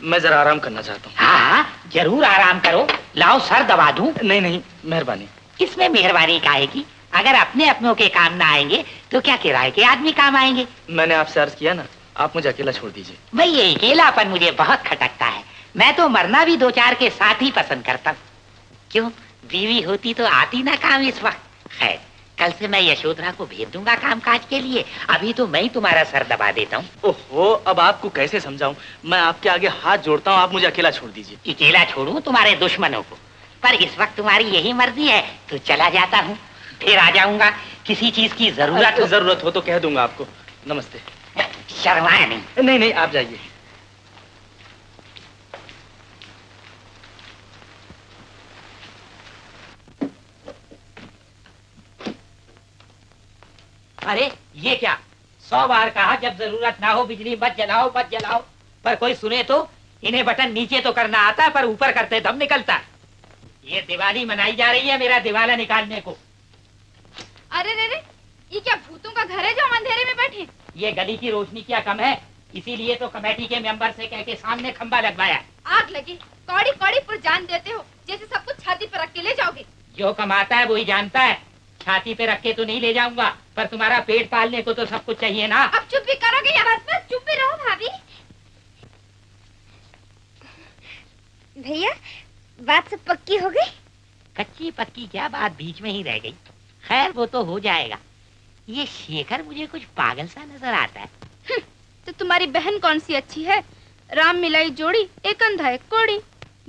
मैं जरा आराम करना चाहता हूँ। हाँ, जरूर आराम करो। लाओ सर दबा दूं। नहीं नहीं, मेहरबानी। इसमें मेहरबानी काहे की? अगर अपने अपनों के काम ना आएंगे तो क्या किराए के आदमी काम आएंगे? मैंने आपसे अर्ज किया ना, आप मुझे अकेला छोड़ दीजिए। भाई ये अकेलापन मुझे बहुत खटकता है। मैं तो मरना भी 2-4 के साथ ही पसंद करता हूँ। क्यों, बीवी होती तो आती ना काम इस वक्त। खैर, कल से मैं यशोधरा को भेज दूंगा कामकाज के लिए। अभी तो मैं ही तुम्हारा सर दबा देता हूँ। ओहो, अब आपको कैसे समझाऊं? मैं आपके आगे हाथ जोड़ता हूँ, आप मुझे अकेला छोड़ दीजिए। अकेला छोड़ूं तुम्हारे दुश्मनों को? पर इस वक्त तुम्हारी यही मर्जी है तो चला जाता हूँ, फिर आ जाऊंगा। किसी चीज की जरूरत हो तो कह दूंगा आपको। नमस्ते। शर्माया नहीं। नहीं नहीं, आप जाइए। अरे ये क्या, 100 बार कहा जब जरूरत ना हो बिजली मत जलाओ मत जलाओ, पर कोई सुने तो? इन्हें बटन नीचे तो करना आता है पर ऊपर करते दम निकलता है। ये दिवाली मनाई जा रही है मेरा दिवाला निकालने को। अरे रे रे, ये क्या भूतों का घर है जो हम अंधेरे में बैठे? ये गली की रोशनी क्या कम है? इसीलिए तो कमेटी के मेंबर से कह के सामने खंबा लगवाया। आग लगी, कौड़ी कौड़ी पर जान देते हो, जैसे सब कुछ छाती पर रख के ले जाओगे। जो कमाता है वही जानता है। छाती पे रख के तो नहीं ले जाऊंगा, पर तुम्हारा पेट पालने को तो सब कुछ चाहिए ना। अब चुप भी करोगे या बस चुप भी रहो भाभी? भैया, बात सब पक्की हो गई? कच्ची पक्की क्या बात बीच में ही रह गई। खैर वो तो हो जाएगा। ये शेखर मुझे कुछ पागल सा नजर आता है। तो तुम्हारी बहन कौन सी अच्छी है? राम मिलाई जोड़ी, एक अंधा एक कोड़ी।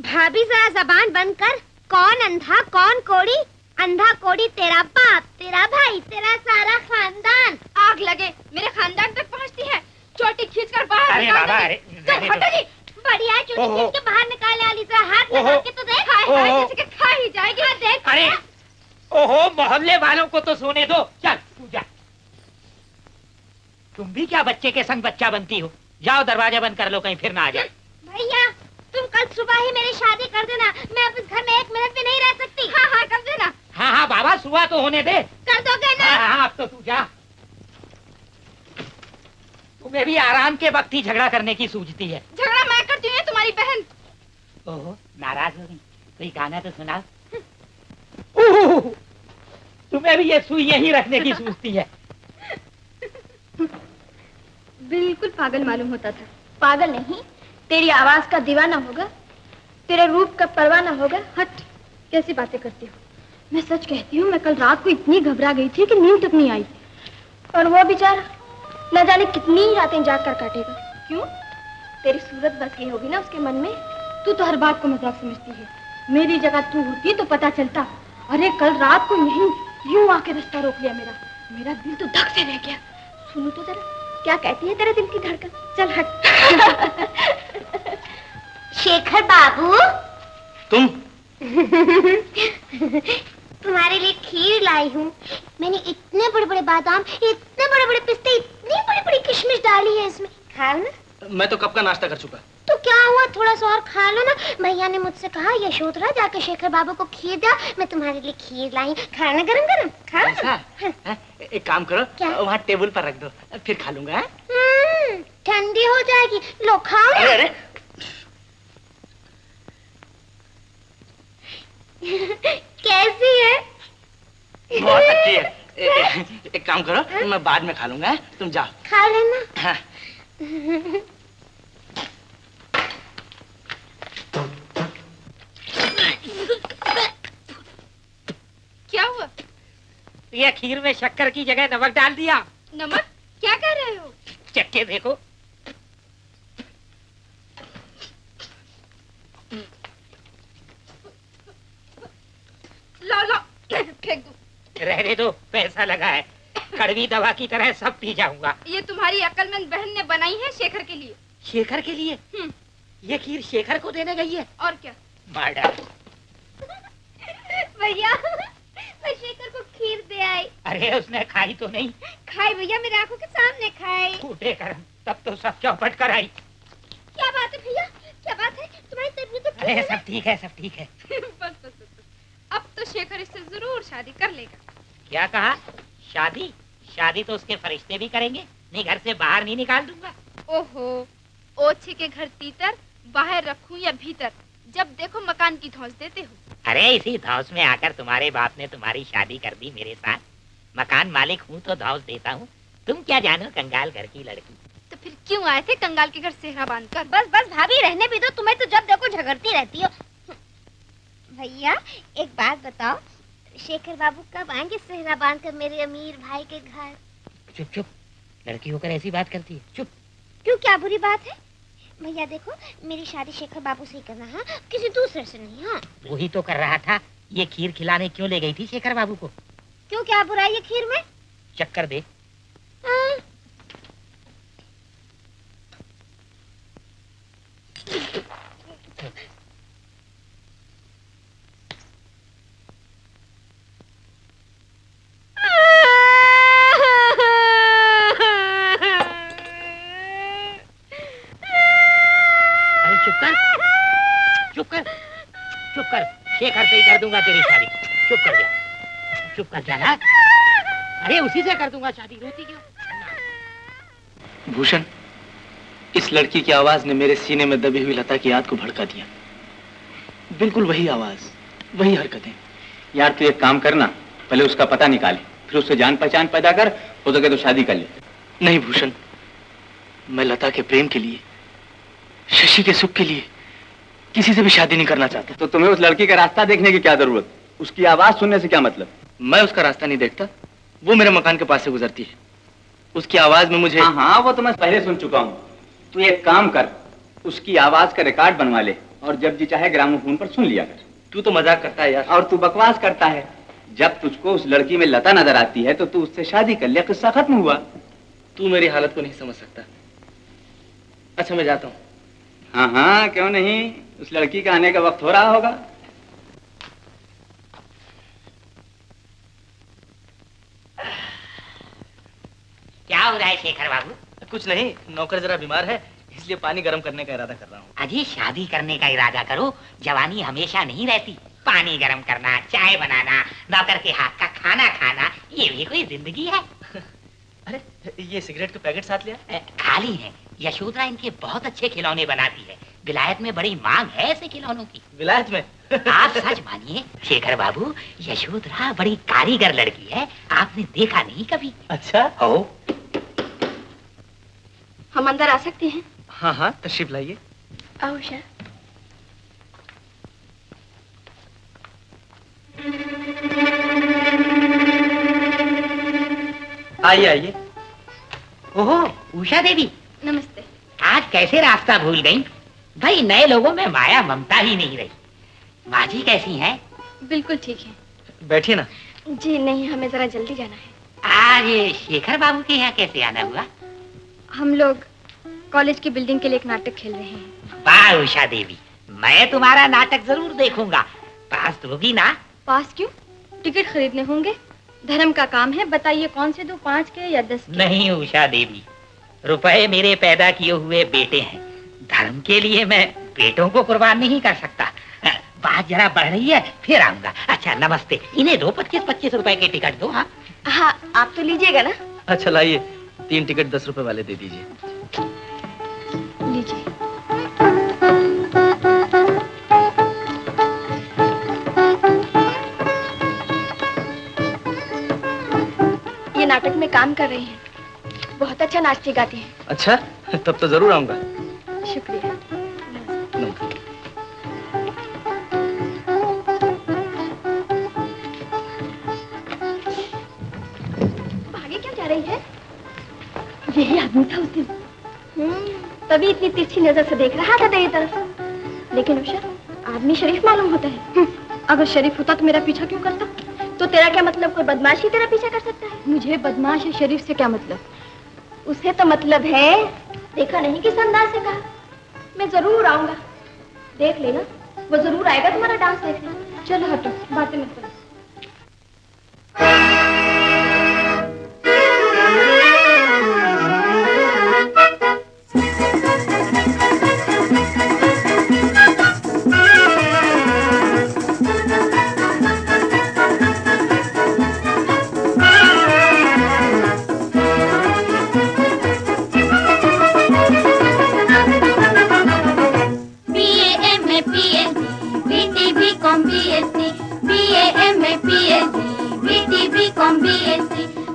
भाभी जरा जबान बंद कर। कौन अंधा कौन कोड़ी? अंधा कोड़ी तेरा बाप, तेरा भाई, तेरा सारा खानदान। आग लगे, मेरे खानदान तक पहुंचती है। चोटी खींचकर बाहर अरे निकाल बाबा, देगी। तो हटो जी। बढ़िया, चोटी खींच के बाहर निकाल आली, जरा हाथ लगा के तो देख। हाय हाय, जैसे कि खा ही जाएगी। देख। अरे ओहो, मोहल्ले वालों को तो सोने दो। चल तू जा। तुम भी क्या बच्चे के संग बच्चा बनती हो? जाओ दरवाजा बंद कर लो, कहीं फिर ना आ जाए। भैया तुम कल सुबह ही मेरी शादी कर देना, मैं अब इस घर में 1 मिनट भी नहीं रह सकती। हाँ हाँ कर देना। हाँ हाँ बाबा, सुबह तो होने दे। कर दोगे ना? हाँ हाँ, अब तो तू जा। तुम्हें भी आराम के वक्त ही झगड़ा करने की सूझती है। झगड़ा मैं करती हूँ, तुम्हारी बहन। ओहो, नाराज हो गई? कोई गाना तो सुनाओ। ओह, तुम्हें भी ये सुई यहीं रखने की सूझती है। बिल्कुल पागल मालूम होता था। पागल नहीं, तेरी आवाज का दीवाना होगा, तेरे रूप का परवाना होगा। हट, कैसी बातें करती हो? मैं सच कहती हूँ, मैं कल रात को इतनी घबरा गई थी कि नींद तक नहीं आई। और वो बेचारा न जाने कितनी रातें जाग कर काटेगा। क्यों? तेरी सूरत बस गई होगी ना उसके मन में। तू तो हर बात को मजाक समझती है। मेरी जगह तू होती तो पता चलता। अरे कल रात को यहीं यूं आके रास्ता रोक लिया मेरा दिल तो धक से रह गया। सुनो तो जरा, क्या कहती है तेरे दिल की धड़कन? चल हट। शेखर बाबू, तुम? तुम्हारे लिए खीर लाई हूँ। मैंने इतने बड़े बड़े बादाम, इतने बड़े बड़े पिस्ते, इतनी बड़ी बड़ी किशमिश डाली है इसमें। खा लो ना। मैं तो कब का नाश्ता कर चुका। तो क्या हुआ, थोड़ा सा और खा लो ना। भैया ने मुझसे कहा यशोधरा जाकर शेखर बाबू को खीर दो, मैं तुम्हारे लिए खीर लाई। खाना गरम गरम खा। ऐसा? एक काम करो, वहाँ टेबल पर रख दो, फिर खा लूंगा। ठंडी हो जाएगी, लो खाओ। अरे अरे कैसी है? बहुत अच्छी है। एक काम करो, मैं बाद में खा लूंगा, तुम जाओ। खा लेना। हाँ। क्या हुआ? ये खीर में शक्कर की जगह नमक डाल दिया। नमक? क्या कह रहे हो? चख के देखो। लो लो, फेंक दो। रहने दो, पैसा लगा है। कड़वी दवा की तरह सब पी जाऊंगा। ये तुम्हारी अक्लमंद बहन ने बनाई है शेखर के लिए। शेखर के लिए? ये खीर शेखर को देने गई है? और क्या? मार डाल। भैया मैं शेखर को खीर दे आई। अरे उसने खाई तो नहीं? खाई भैया, मेरी आंखों के सामने खाई। फूटे करम, तब तो सब चौपट कर आई। क्या बात है भैया, क्या बात है? तुम्हारी तबीयत तो अरे सब ठीक है, सब ठीक है। बस बस बस, अब तो शेखर इससे जरूर शादी कर लेगा। क्या कहा? शादी? शादी तो उसके फरिश्ते भी करेंगे, नहीं घर से बाहर नहीं निकाल दूंगा। ओहो, ओछे के घर तीतर, बाहर रखूं या भीतर, जब देखो मकान की धौंस देते हो। अरे इसी धौस में आकर तुम्हारे बाप ने तुम्हारी शादी कर दी मेरे साथ। मकान मालिक हूँ तो धौस देता हूँ। तुम क्या जानो कंगाल घर की लड़की। तो फिर क्यों आए थे कंगाल के घर सेहरा बांधकर? बस बस भाभी, रहने भी दो, तुम्हें तो जब देखो झगड़ती रहती हो। भैया एक बात बताओ, शेखर बाबू कब आएंगे सेहरा बांधकर मेरे अमीर भाई के घर? चुप चुप, लड़की होकर ऐसी बात करती है, चुप। क्यों, क्या बुरी बात है? भैया देखो, मेरी शादी शेखर बाबू से ही करना है, किसी दूसरे से नहीं। हाँ वही तो कर रहा था। ये खीर खिलाने क्यों ले गई थी शेखर बाबू को? क्यों, क्या बुराई है खीर में? चक्कर दे। हाँ। चुप कर, शेखर से ही कर दूंगा तेरी शादी। चुप कर जा, चुप कर जाना। अरे उसी से कर दूंगा शादी, रोती क्यों? भूषण, इस लड़की की आवाज ने मेरे सीने में दबी हुई लता की याद को भड़का दिया। बिल्कुल वही आवाज, वही हरकतें। यार तू एक काम करना, पहले उसका पता निकाले, फिर उससे जान पहचान पैदा कर, हो सके तो शादी कर ले। नहीं भूषण, मैं लता के प्रेम के लिए, शशि के सुख के लिए किसी से भी शादी नहीं करना चाहता। तो तुम्हें उस लड़की का रास्ता देखने की क्या जरूरत? उसकी आवाज सुनने से क्या मतलब? मैं उसका रास्ता नहीं देखता, वो मेरे मकान के पास से गुजरती है। उसकी आवाज में मुझे... हाँ, वो तो मैं पहले सुन चुका हूँ। तू एक काम कर, उसकी आवाज का रिकॉर्ड बनवा ले और जब जी चाहे ग्रामोफोन पर सुन लिया कर। तू तो मजाक करता है यार। और तू बकवास करता है। जब तुझको उस लड़की में लता नजर आती है तो तू उससे शादी कर ले, किस्सा खत्म हुआ। तू मेरी हालत को नहीं समझ सकता। अच्छा मैं जाता हूँ। हाँ हाँ, क्यों नहीं, उस लड़की का आने का वक्त हो रहा होगा। क्या हो रहा है शेखर बाबू? कुछ नहीं, नौकर जरा बीमार है, इसलिए पानी गर्म करने का इरादा कर रहा हूँ। अजी शादी करने का इरादा करो, जवानी हमेशा नहीं रहती। पानी गर्म करना, चाय बनाना, नौकर के हाथ का खाना खाना, ये भी कोई जिंदगी है? अरे ये सिगरेट के पैकेट साथ लिया? खाली है। यशोधरा इनके बहुत अच्छे खिलौने बनाती है। विलायत में बड़ी मांग है ऐसे खिलौनों की। विलायत में? आप सच मानिए शेखर बाबू, यशोधरा बड़ी कारीगर लड़की है, आपने देखा नहीं कभी। अच्छा हो? हम अंदर आ सकते हैं? हाँ हाँ, तशरीफ लाइए। आओ उषा। आइए आइए। ओहो उषा देवी, नमस्ते। आज कैसे रास्ता भूल गई? भाई नए लोगों में माया ममता ही नहीं रही। माँ जी कैसी हैं? बिल्कुल ठीक है। बैठिए ना। जी नहीं, हमें जरा जल्दी जाना है। आज शेखर बाबू के यहाँ कैसे आना हुआ? हम लोग कॉलेज की बिल्डिंग के लिए एक नाटक खेल रहे हैं। वाह उषा देवी, मैं तुम्हारा नाटक जरूर देखूंगा। पास दोगी ना? पास क्यों? टिकट खरीदने होंगे। धर्म का काम है, बताइए कौन से दूं, 5 के या 10 के? नहीं उषा देवी, रुपए मेरे पैदा किए हुए बेटे हैं। धर्म के लिए मैं बेटों को कुर्बान नहीं कर सकता। बात जरा बढ़ रही है, फिर आऊंगा। अच्छा नमस्ते, इन्हें दो 25-25 रुपए के टिकट दो। हाँ हाँ, आप तो लीजिएगा ना? अच्छा लाइए, 3 टिकट 10 रुपए वाले दे दीजिए। लीजिए। ये नाटक में काम कर रहे हैं, बहुत अच्छा नाचते गाते हैं। अच्छा, तब तो जरूर आऊंगा। शुक्रिया। नमस्ते। भागे क्यों जा रही है? यही आदमी था उस दिन। तभी इतनी तिरछी नजर से देख रहा था तेरी तरफ। लेकिन उषा, आदमी शरीफ मालूम होता है। अगर शरीफ होता तो मेरा पीछा क्यों करता? तो तेरा क्या मतलब, कोई बदमाश ही तेरा पीछा कर सकता है? मुझे बदमाश या शरीफ से क्या मतलब? उसे तो मतलब है, देखा नहीं किस अंदाज से कहा। मैं जरूर आऊंगा, देख लेना, वो जरूर आएगा तुम्हारा डांस देखने। चलो हटो, बातें मत करो।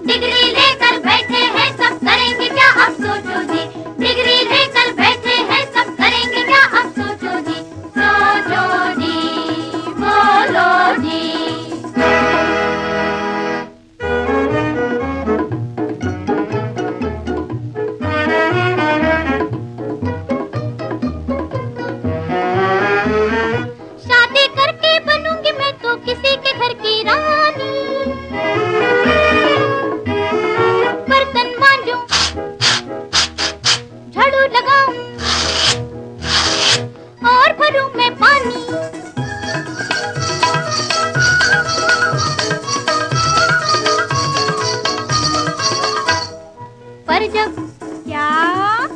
डिग्री लेकर बैठे हैं सब, करेंगे क्या अब सोचो जी। डिग्री लेकर बैठे हैं सब, करेंगे क्या अब सोचो जी। सोचो जी, बोलो जी। शादी करके बनूंगी मैं तो किसी के घर की रानी। बर्तन मांजूं, झाड़ू लगाऊं और भरूं मैं पानी।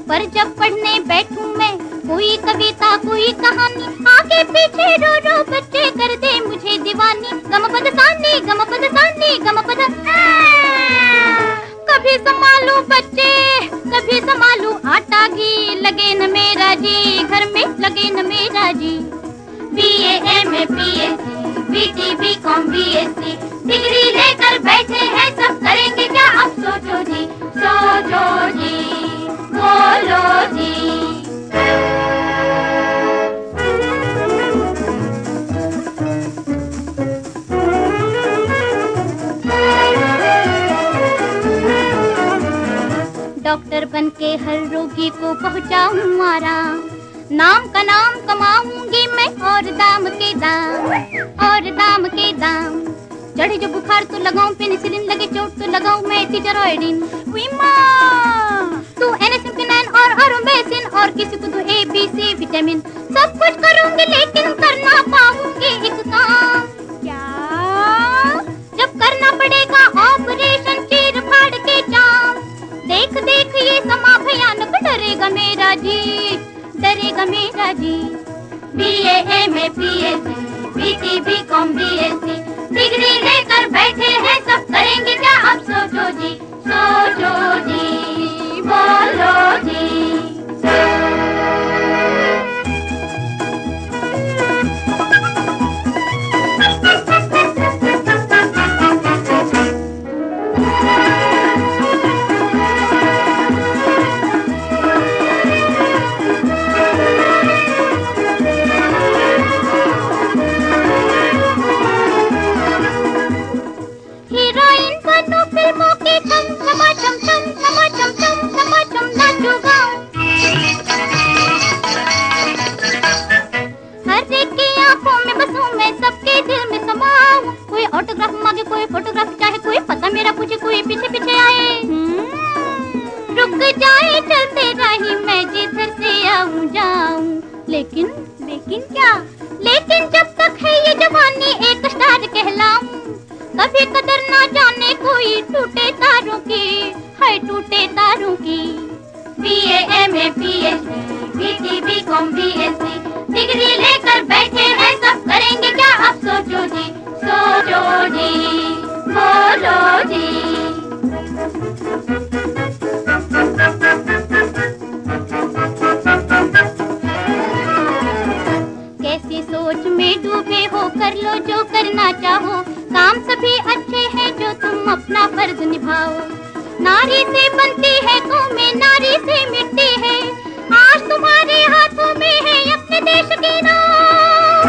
पर जब पढ़ने बैठूं मैं कोई कविता कोई कहानी, आगे पीछे रो रो बच्चे कर दे मुझे दीवानी। गम पद सानी, गम पद सानी, गम पद। कभी संभालूं बच्चे, कभी संभालूं आटा घी, लगे न मेरा जी घर में, लगे न मेरा जी। BA MA PhD BT BCom BSc, degree लेकर बैठे हैं सब, करेंगे क्या अब सोचो जी। सोचो जी, बोलो जी। डॉक्टर बनके हर रोगी को पहुंचाऊं आराम, नाम का नाम कमाऊंगी मैं और दाम के दाम, और दाम के दाम। चढ़े जो बुखार तो लगाऊं पेनिसिलिन, लगे चोट तो लगाऊं मैं स्टेरॉइडिन। तू एनासिम्पिनाइन और अरोमेसिन, और किसी को तो ABC विटामिन। सब कुछ करूंगी लेकिन करना पाऊंगी एक काम। क्या? जब करना पड़ेगा ऑपरेशन चीर फाड़ के जाम। देख फोटोग्राफी चाहे कोई, पता मेरा पूछे कोई, पीछे पीछे आए। रुक जाए चलते राही, मैं जिधर से आऊं जाऊं, लेकिन लेकिन क्या, लेकिन जब तक है ये जवानी एक स्टार कहलाऊं। कभी कदर ना जाने कोई टूटे तारों की, है टूटे तारों की। BA MA PhD BT BCom BSc degree लेकर बैठे हैं सब, करेंगे क्या अब सोचो जी, सोचो जी, बोलो जी। कैसी सोच में डूबे हो, कर लो जो करना चाहो, काम सभी अच्छे हैं जो तुम अपना फर्ज निभाओ। नारी से बनती है कौमें, नारी से मिटती है, आज तुम्हारे हाथों में है अपने देश की नाव।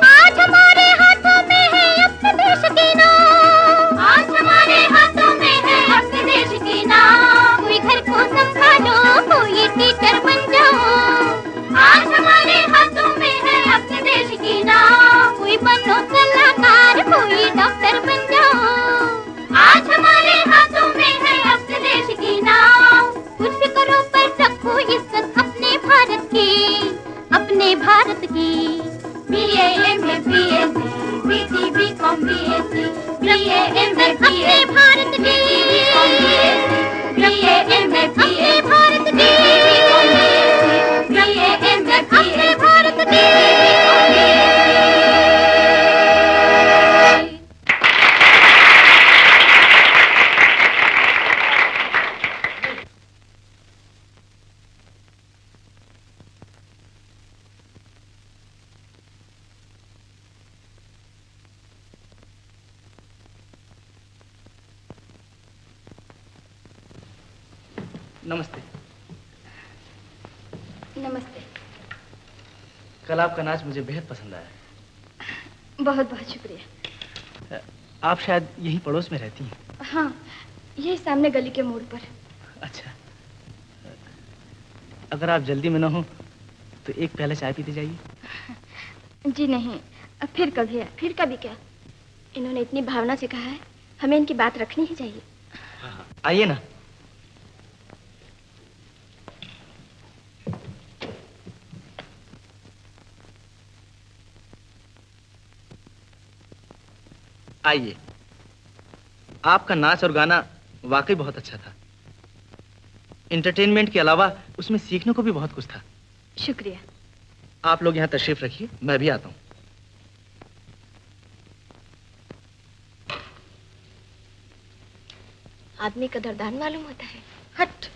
आज हमारे हाथों में है अपने देश की नाव, आज हमारे हाथों में है अपने देश की नाव। कोई घर को संभालो, कोई टीचर बन जाओ, आज हमारे हाथों में है अपने देश की नाव। कोई बनो कलाकार, कोई डॉक्टर बन जाओ, आज हमारे हाथों में है अपने देश की नाव। कुछ भी करो पर रखो इज्जत अपने भारत की, अपने भारत की। BA MA PhD BT BCom BSc BA MA अपने भारत की, BA MA अपने भारत की, BA MA अपने भारत की। नमस्ते। नमस्ते। कल आपका नाच मुझे बेहद पसंद आया। बहुत बहुत शुक्रिया। आप शायद यहीं पड़ोस में रहती हैं? हाँ, यही सामने गली के मोड़ पर। अच्छा, अगर आप जल्दी में न हो तो एक प्याला चाय पीते जाइए। जी नहीं, अब फिर कभी है, फिर कभी क्या। इन्होंने इतनी भावना से कहा है, हमें इनकी बात रखनी ही चाहिए। हाँ, आइए ना। आइए। आपका नाच और गाना वाकई बहुत अच्छा था। एंटरटेनमेंट के अलावा उसमें सीखने को भी बहुत कुछ था। शुक्रिया। आप लोग यहाँ तशरीफ रखिए, मैं भी आता हूँ। आदमी कदरदान मालूम होता है। हट,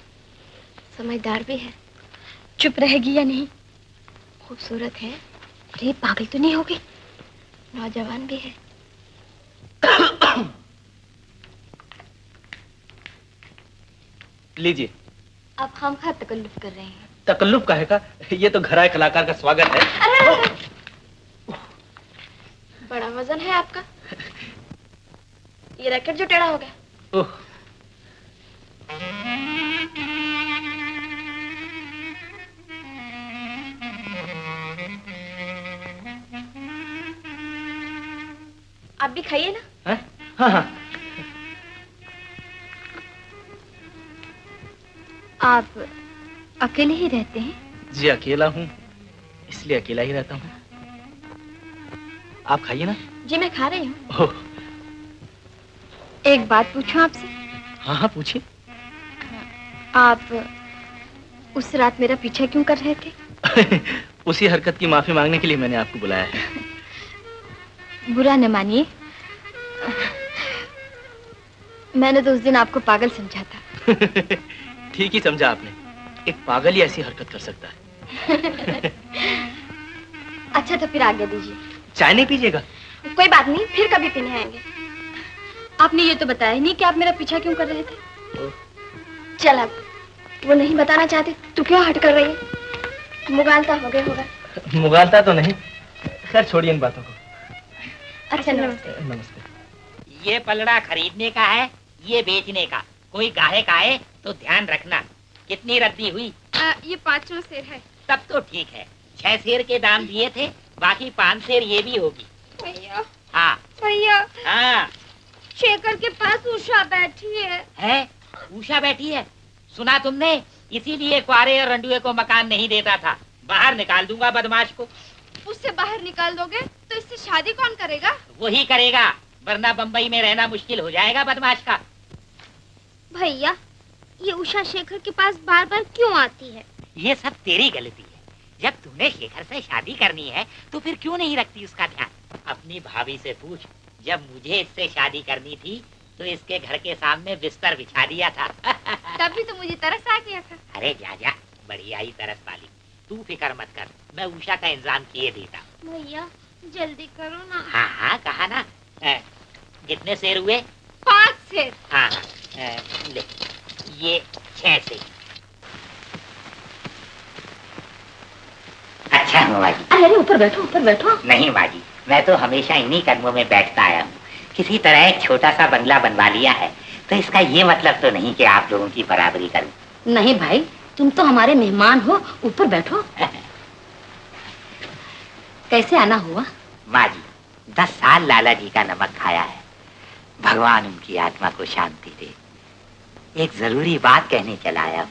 समझदार भी है। चुप रहेगी या नहीं? खूबसूरत है। अरे पागल तो नहीं होगी? नौजवान भी है। लीजिए। आप खामखा तकल्लुफ कर रहे हैं। तकल्लुफ का है का? ये तो घराए कलाकार का स्वागत है। अरे बड़ा वजन है आपका। ये रैकेट जो टेढ़ा हो गया। ओह, आप भी खाइए ना। है? हाँ हाँ। आप अकेले ही रहते हैं? जी अकेला हूँ, इसलिए अकेला ही रहता हूँ। आप खाइए ना। जी मैं खा रही हूँ। ओह, एक बात पूछूं आपसे? हाँ हाँ पूछिए। आप उस रात मेरा पीछा क्यों कर रहे थे? उसी हरकत की माफी मांगने के लिए मैंने आपको बुलाया है। बुरा न मानिए, मैंने तो उस दिन आपको पागल समझा था। ठीक ही समझा आपने। एक पागल ही ऐसी हरकत कर सकता है। अच्छा तो फिर आगे दीजिए। चाय नहीं पीजिएगा? कोई बात नहीं, फिर कभी पीने आएंगे। आपने ये तो बताया ही नहीं कि आप मेरा पीछा क्यों कर रहे थे। चल अब वो नहीं बताना चाहते तो क्यों हट कर रही है? मुगालता हो गया होगा। मुगालता तो नहीं, खैर छोड़िए इन बातों को। अच्छा नमस्ते। नमस्ते। ये पलड़ा खरीदने का है, ये बेचने का। कोई गाहक आए तो ध्यान रखना। कितनी रद्दी हुई? ये 5वां शेर है। तब तो ठीक है। 6 शेर के दाम दिए थे, बाकी 5 शेर ये भी होगी। भैया हाँ भैया हाँ। शेखर के पास उषा बैठी है। उषा बैठी है? सुना तुमने? इसीलिए क्वारे और रंडुए को मकान नहीं देता था। बाहर निकाल दूंगा बदमाश को। उससे बाहर निकाल दोगे तो इससे शादी कौन करेगा? वही करेगा, वरना बंबई में रहना मुश्किल हो जाएगा बदमाश का। भैया ये उषा शेखर के पास बार बार क्यों आती है? ये सब तेरी गलती है। जब तूने शेखर से शादी करनी है तो फिर क्यों नहीं रखती उसका ध्यान? अपनी भाभी से पूछ, जब मुझे इससे शादी करनी थी तो इसके घर के सामने बिस्तर बिछा दिया था। तभी तो मुझे तरस आ गया था। अरे जा, बढ़िया ही तरस वाली। तू फिक्र मत कर, मैं उषा का इंतजाम किए देता। भैया जल्दी करो ना। हाँ कहा ना। कितने शेर हुए? 5 शेर। हाँ ले, ये 6 शेर। अच्छा हुआ माँ जी। अरे ऊपर बैठो ऊपर बैठो। नहीं माँ जी, मैं तो हमेशा इन्हीं कदमों में बैठता आया हूँ। किसी तरह एक छोटा सा बंगला बनवा लिया है, तो इसका ये मतलब तो नहीं कि आप लोगों की बराबरी करूं। नहीं भाई, तुम तो हमारे मेहमान हो, ऊपर बैठो। कैसे आना हुआ? माँ जी, 10 साल लाला जी का नमक खाया है। भगवान उनकी आत्मा को शांति दे। एक जरूरी बात कहने चला आया हूँ।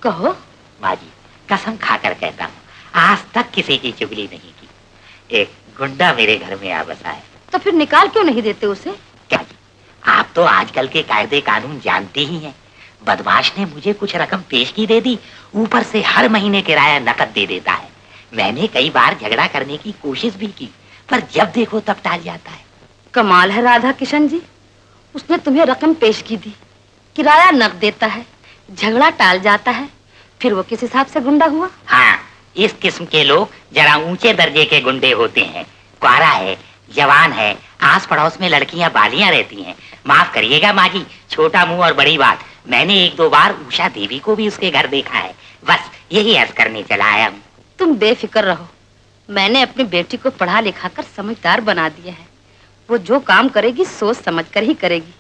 कहो। माँ जी, कसम खाकर कहता हूँ, आज तक किसी की चुगली नहीं की। एक गुंडा मेरे घर में आ बसा है। तो फिर निकाल क्यों नहीं देते उसे? क्या जी, आप तो आजकल के कायदे कानून जानते ही हैं। बदमाश ने मुझे कुछ रकम पेश की दे दी, ऊपर से हर महीने किराया नकद दे देता है। मैंने कई बार झगड़ा करने की कोशिश भी की, पर जब देखो तब टाल जाता है। कमाल है राधा किशन जी, उसने तुम्हें रकम पेश की दी, किराया नकद देता है, झगड़ा टाल जाता है, फिर वो किस हिसाब से गुंडा हुआ? हाँ, इस किस्म के लोग जरा ऊंचे दर्जे के गुंडे होते हैं। क्वारा है, जवान है, आस पड़ोस में लड़कियां बालियां रहती हैं। माफ करिएगा माँ जी, छोटा मुंह और बड़ी बात। मैंने 1-2 बार उषा देवी को भी उसके घर देखा है। बस यही अर्ज करने चला आया हूँ। तुम बेफिक्र रहो, मैंने अपनी बेटी को पढ़ा लिखा कर समझदार बना दिया है। वो जो काम करेगी सोच समझ कर ही करेगी।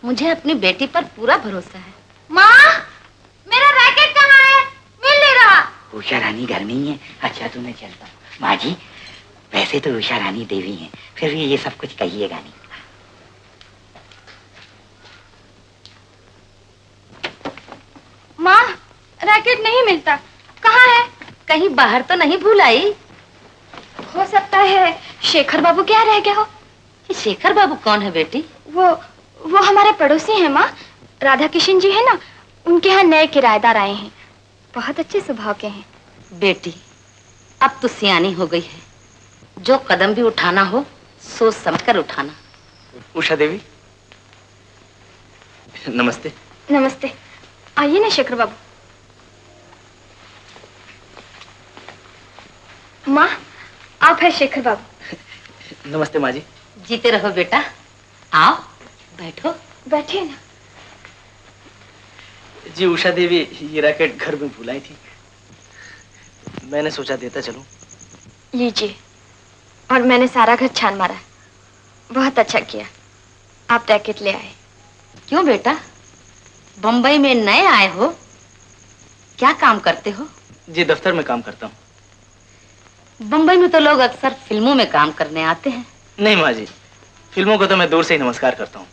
मुझे अपनी बेटी पर पूरा भरोसा है। माँ, मेरा रैकेट कहाँ है? मिल नहीं रहा। उषा रानी घर में ही है। अच्छा तो मैं चलता हूँ। माँ जी, वैसे तो उषा रानी देवी हैं, फिर भी ये सब कुछ कहिएगा नहीं। माँ, रैकेट नहीं मिलता, कहाँ है? कहीं बाहर तो नहीं भूल आई? हो सकता है शेखर बाबू क्या रह गया हो। ये शेखर बाबू कौन है बेटी? वो हमारे पड़ोसी हैं माँ, राधा किशन जी है ना, उनके यहाँ नए किराएदार आए हैं। बहुत अच्छे स्वभाव के हैं। बेटी, अब तो सियानी हो गई है, जो कदम भी उठाना हो सोच समझकर उठाना। उषा देवी, नमस्ते। नमस्ते, आइए ना शेखर बाबू। माँ, आप है शेखर बाबू। नमस्ते माँ जी। जीते रहो बेटा, आओ बैठो। बैठिए ना। जी उषा देवी, ये रैकेट घर में भुलाई थी, मैंने सोचा देता चलूं। लीजिए, और मैंने सारा घर छान मारा। बहुत अच्छा किया, आप रैकेट ले आए। क्यों बेटा, बंबई में नए आए हो, क्या काम करते हो? जी दफ्तर में काम करता हूँ। बंबई में तो लोग अक्सर फिल्मों में काम करने आते हैं। नहीं माँ जी, फिल्मों को तो मैं दूर से ही नमस्कार करता हूँ।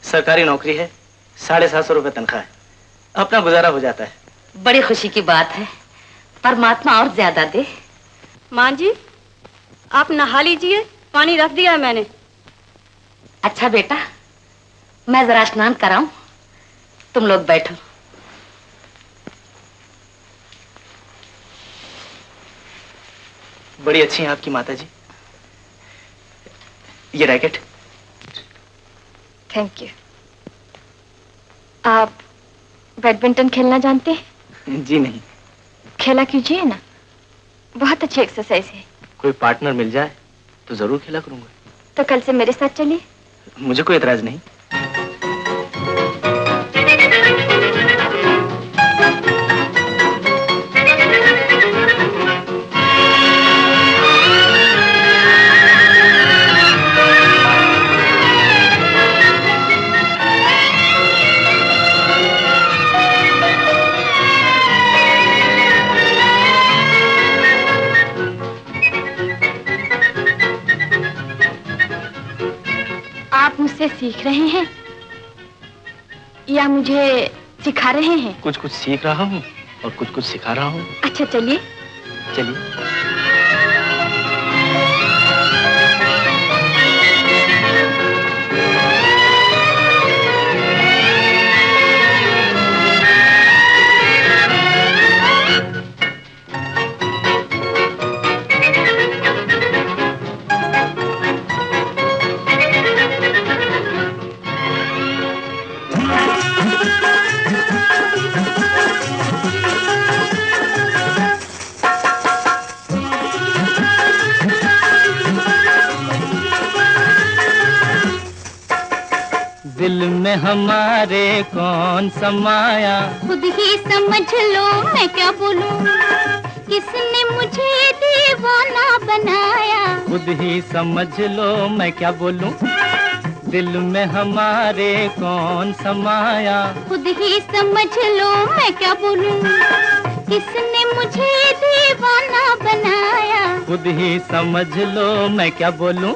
सरकारी नौकरी है, 750 रुपए तनख्वाह है, अपना गुजारा हो जाता है। बड़ी खुशी की बात है, परमात्मा और ज्यादा दे। माँ जी, आप नहा लीजिए, पानी रख दिया है मैंने। अच्छा बेटा, मैं जरा स्नान कराऊं, तुम लोग बैठो। बड़ी अच्छी हैं आपकी माता जी। ये रैकेट। Thank you. आप बैडमिंटन खेलना जानते हैं? जी नहीं। खेला कीजिए ना, बहुत अच्छी एक्सरसाइज है। कोई पार्टनर मिल जाए तो जरूर खेला करूंगा। तो कल से मेरे साथ चलिए। मुझे कोई एतराज नहीं। आप मुझसे सीख रहे हैं या मुझे सिखा रहे हैं? कुछ कुछ सीख रहा हूँ और कुछ कुछ सिखा रहा हूँ। अच्छा चलिए। चलिए। दिल में हमारे कौन समाया, खुद ही समझ लो मैं क्या बोलूं, किसने मुझे दीवाना बनाया। खुद ही समझ लो मैं क्या बोलूं, दिल में हमारे कौन समाया। खुद ही समझ लो मैं क्या बोलूं, किसने मुझे दीवाना बनाया। खुद ही समझ लो मैं क्या बोलूं।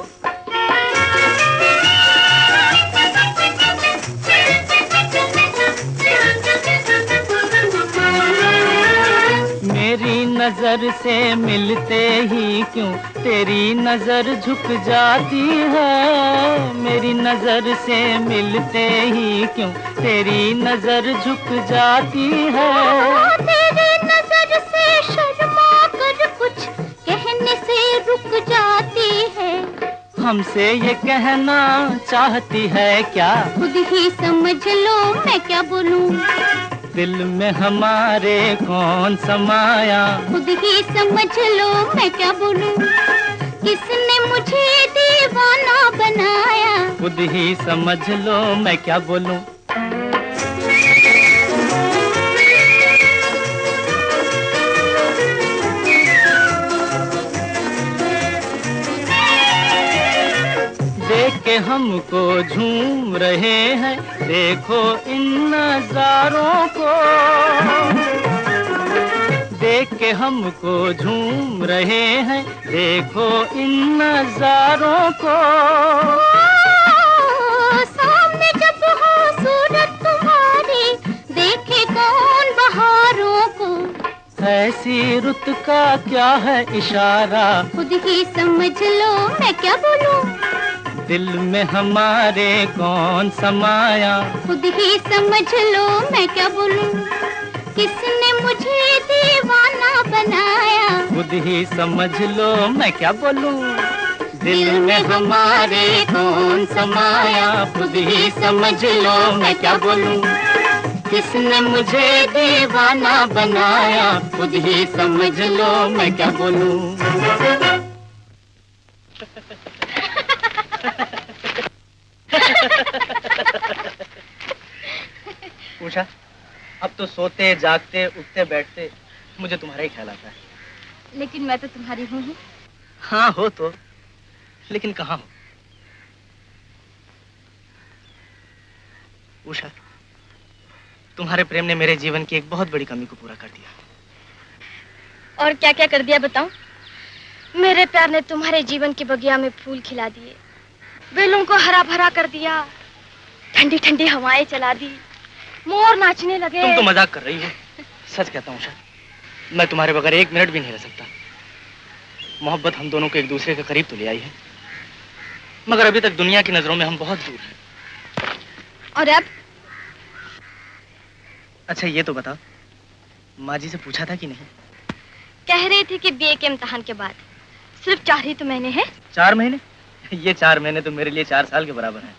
मेरी नजर से मिलते ही क्यों तेरी नजर झुक जाती है। मेरी नजर से मिलते ही क्यों तेरी नजर झुक जाती है। तेरी नजर से शर्मा कर कुछ कहने से रुक जाती है। हमसे ये कहना चाहती है क्या, खुद ही समझ लो मैं क्या बोलूं। दिल में हमारे कौन समाया। खुद ही समझ लो मैं क्या बोलूं, किसने मुझे दीवाना बनाया। खुद ही समझ लो मैं क्या बोलूं। देख के हमको झूम रहे हैं, देखो इन नजारों को। देख के हमको झूम रहे हैं, देखो इन नजारों को। सामने जब हो सूरत तुम्हारी, देखे कौन बहारों को। ऐसी रुत का क्या है इशारा, खुद ही समझ लो मैं क्या बोलूं। दिल में हमारे कौन समाया। खुद ही समझ लो मैं क्या बोलूं, किसने मुझे दीवाना बनाया। खुद ही समझ लो मैं क्या बोलूं। दिल में हमारे कौन समाया। खुद ही समझ लो मैं क्या बोलूं। किसने मुझे दीवाना बनाया। खुद ही समझ लो मैं क्या बोलूं। उषा, अब तो सोते जागते उठते बैठते मुझे तुम्हारा ही ख्याल आता है। लेकिन मैं तो तुम्हारी हूँ। हाँ हो तो, लेकिन कहाँ हो। उषा, तुम्हारे प्रेम ने मेरे जीवन की एक बहुत बड़ी कमी को पूरा कर दिया। और क्या क्या कर दिया बताऊं? मेरे प्यार ने तुम्हारे जीवन के बगिया में फूल खिला दिए, बेलों को हरा भरा कर दिया, ठंडी ठंडी हवाएं चला दी, मोर नाचने लगे। तुम तो मजाक कर रही हो। सच कहता हूँ उषा, मैं तुम्हारे बगैर एक मिनट भी नहीं रह सकता। मोहब्बत हम दोनों को एक दूसरे के करीब तो ले आई है, मगर अभी तक दुनिया की नजरों में हम बहुत दूर हैं। और अब? अच्छा ये तो बता, माँ जी से पूछा था कि नहीं? कह रहे थे कि बीए के इम्तिहान के बाद। सिर्फ 4 ही तो महीने हैं। 4 महीने? ये 4 महीने तो मेरे लिए 4 साल के बराबर हैं।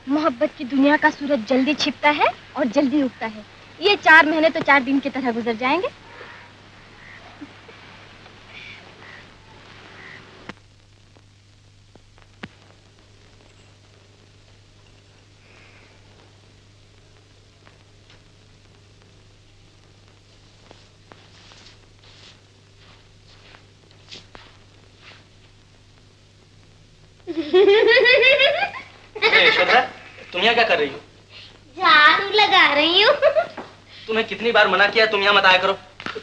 मोहब्बत की दुनिया का सूरज जल्दी छिपता है और जल्दी उगता है। ये 4 महीने तो 4 दिन की तरह गुजर जाएंगे। यशोधरा, तुम यहाँ क्या कर रही हो? झाड़ू लगा रही हूँ। तुम्हें कितनी बार मना किया तुम यहाँ मत आया करो,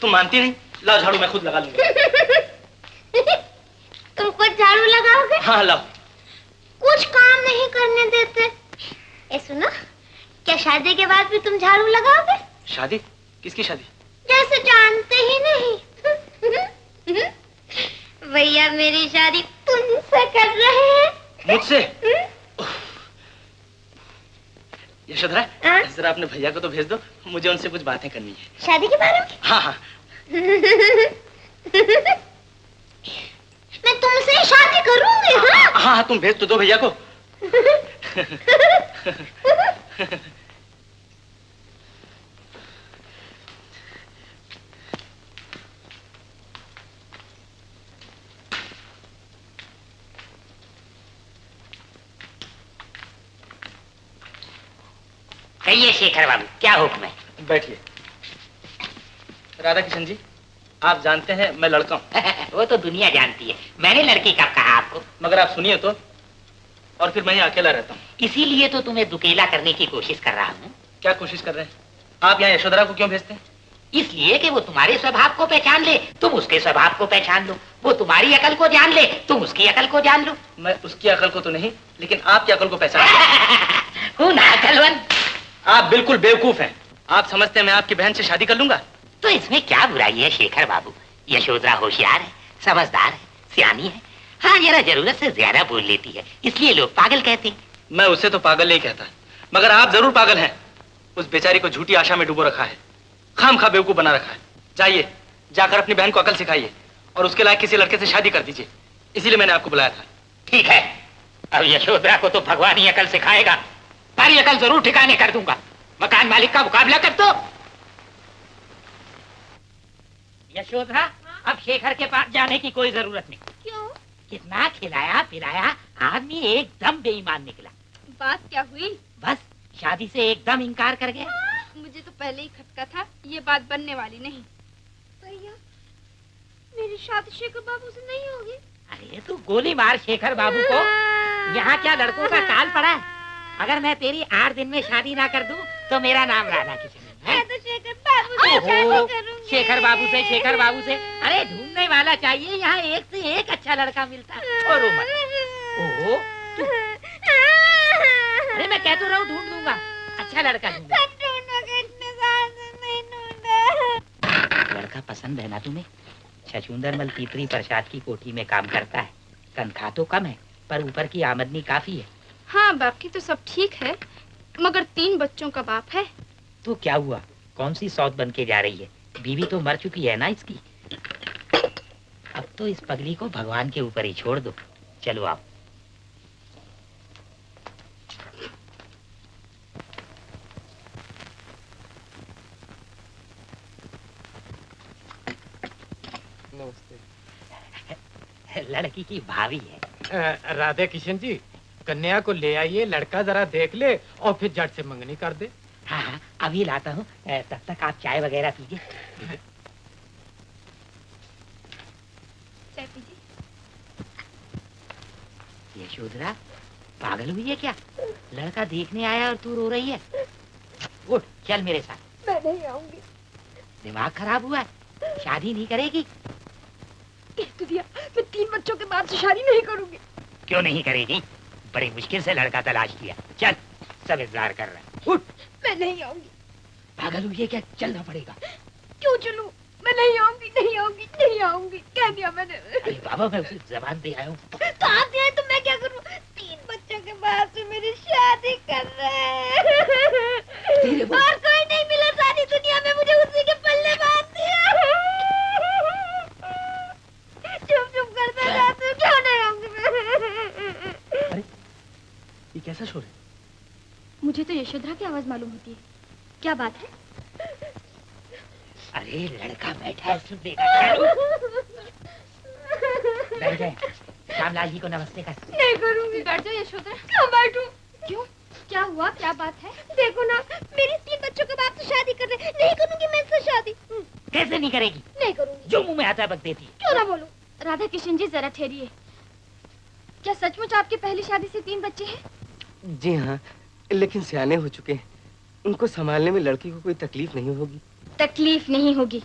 तुम मानती नहीं। लाओ झाड़ू, मैं खुद लगा लूंगा। तुम खुद झाड़ू लगाओगे? हाँ लाओ। कुछ काम नहीं करने देते। ए सुनो, क्या शादी के बाद भी तुम झाड़ू लगाओगे? शादी? किसकी शादी? जैसे जानते ही नहीं। भैया मेरी शादी तुमसे कर रहे हैं। मुझसे? यशोधरा, हाँ? जरा अपने भैया को तो भेज दो, मुझे उनसे कुछ बातें करनी है। शादी के बारे में? हाँ हाँ। मैं तुमसे शादी करूंगी। हाँ हाँ हाँ, तुम भेज तो दो भैया को। कहिए शेखर बाबू, क्या हुक्म है? बैठिए। राधा किशन जी, आप जानते हैं मैं लड़का हूँ। वो तो दुनिया जानती है, मैंने लड़की कब कहा आपको? मगर आप सुनिए तो, और फिर मैं यहाँ अकेला रहता हूँ। इसीलिए तो तुम्हें दुकेला करने की कोशिश कर रहा हूँ। क्या कोशिश कर रहे हैं? आप यहाँ यशोधरा को क्यों भेजते हैं? इसलिए कि वो तुम्हारे स्वभाव को पहचान ले, तुम उसके स्वभाव को पहचान लो। वो तुम्हारी अकल को जान ले, तुम उसकी अकल को जान लो। मैं उसकी अकल को तो नहीं, लेकिन आपकी अकल को पहचान हूँ ना अकलवंत। आप बिल्कुल बेवकूफ हैं। आप समझते हैं मैं आपकी बहन से शादी कर लूंगा? तो इसमें क्या बुराई है शेखर बाबू? यशोधरा होशियार है, समझदार है, सियानी है। हाँ, जरा जरूरत से ज्यादा बोल लेती है, इसलिए लोग पागल कहते हैं। मैं उसे तो पागल नहीं कहता, मगर आप जरूर पागल हैं। उस बेचारी को झूठी आशा में डुबो रखा है, खामखा बेवकूफ बना रखा है। जाइए, जाकर अपनी बहन को अकल सिखाइए और उसके लायक किसी लड़के से शादी कर दीजिए। इसीलिए मैंने आपको बुलाया था। ठीक है, अब यशोधरा को तो भगवान ही अकल सिखाएगा। सारी अकल जरूर ठिकाने कर दूंगा। मकान मालिक का मुकाबला कर दो। यशोधरा, अब शेखर के पास जाने की कोई जरूरत नहीं। क्यों? कितना खिलाया पिलाया, आदमी एकदम बेईमान निकला। बात क्या हुई? बस शादी से एकदम इनकार कर गया। मुझे तो पहले ही खटका था, ये बात बनने वाली नहीं। भैया, मेरी शादी शेखर बाबू से नहीं होगी। अरे तू गोली मार शेखर बाबू को। यहाँ क्या लड़कों का काल पड़ा है? अगर मैं तेरी 8 दिन में शादी ना कर दूं, तो मेरा नाम राधा किशन है। मैं तो शेखर बाबू से शादी करूंगी। शेखर बाबू से, शेखर बाबू से। अरे ढूंढने वाला चाहिए, यहाँ एक से एक अच्छा लड़का मिलता है। और ओहो, अरे मैं कह तो रहा हूँ ढूंढ दूंगा, अच्छा लड़का ढूंढूंगा। लड़का पसंद है ना तुम्हें? छछूंदर मल तीतरी प्रसाद की कोठी में काम करता है। तनख्वाह तो कम है, पर ऊपर की आमदनी काफी है। हाँ, बाकी तो सब ठीक है, मगर 3 बच्चों का बाप है। तो क्या हुआ? कौन सी सौत बन के जा रही है? बीवी तो मर चुकी है ना इसकी। अब तो इस पगली को भगवान के ऊपर ही छोड़ दो। चलो आप। लड़की की भाभी है। राधे किशन जी, कन्या को ले आइए, लड़का जरा देख ले और फिर झट से मंगनी कर दे। हाँ हाँ, अभी लाता हूँ। तब तक आप चाय वगैरह पीजिए। चाय पीजिए। यशोधरा, पागल हुई है क्या? लड़का देखने आया और तू रो रही है। उठ, चल मेरे साथ। मैं नहीं आऊंगी। दिमाग खराब हुआ है? शादी नहीं करेगी? कह दिया, मैं 3 बच्चों के बाद से शादी नहीं करूंगी। क्यों नहीं करेगी? बड़ी मुश्किल से लड़का तलाश किया। चल, सब इंतजार कर रहा है। उठ। मैं नहीं आऊंगी। पागल हुई है क्या? चलना पड़ेगा। क्यों चलूं? मैं नहीं आऊंगी, नहीं आऊंगी, नहीं आऊंगी, कह दिया मैंने। अरे बाबा, मैं उसे जबान दे आया हूँ। तो आप दिया तो मैं क्या करूं? 3 बच्चों के बाद से मेरी शादी कर रहे हैं। और कोई नहीं मिला सारी दुनिया में, मुझे उसी के पल्ले बांध दिया। चुप चुप करते जाते, क्यों नहीं आऊंगी मैं? अरे, ये कैसा शोर है? मुझे तो यशोधरा की आवाज मालूम होती है। क्या बात है? अरे लड़का बैठा है, सुन लेगा। बैठ जाए। श्यामलाल जी को नमस्ते कर। नहीं करूंगी। बैठ जाओ यशोधरा। क्यों बैठूं? क्यों? क्या हुआ? क्या बात है? देखो ना, मेरी 3 बच्चों के बाप से शादी कर रहे, नहीं करूंगी मैं इससे शादी। कैसे नहीं करेगी? नहीं करूंगी। जो मुंह में आता बक देती है। क्यों ना बोलूं? राधा किशन जी, जरा ठहरिए। क्या सचमुच आपकी पहली शादी से 3 बच्चे हैं? जी हाँ, लेकिन सियाने हो चुके हैं। उनको संभालने में लड़की को कोई तकलीफ नहीं होगी। तकलीफ नहीं होगी?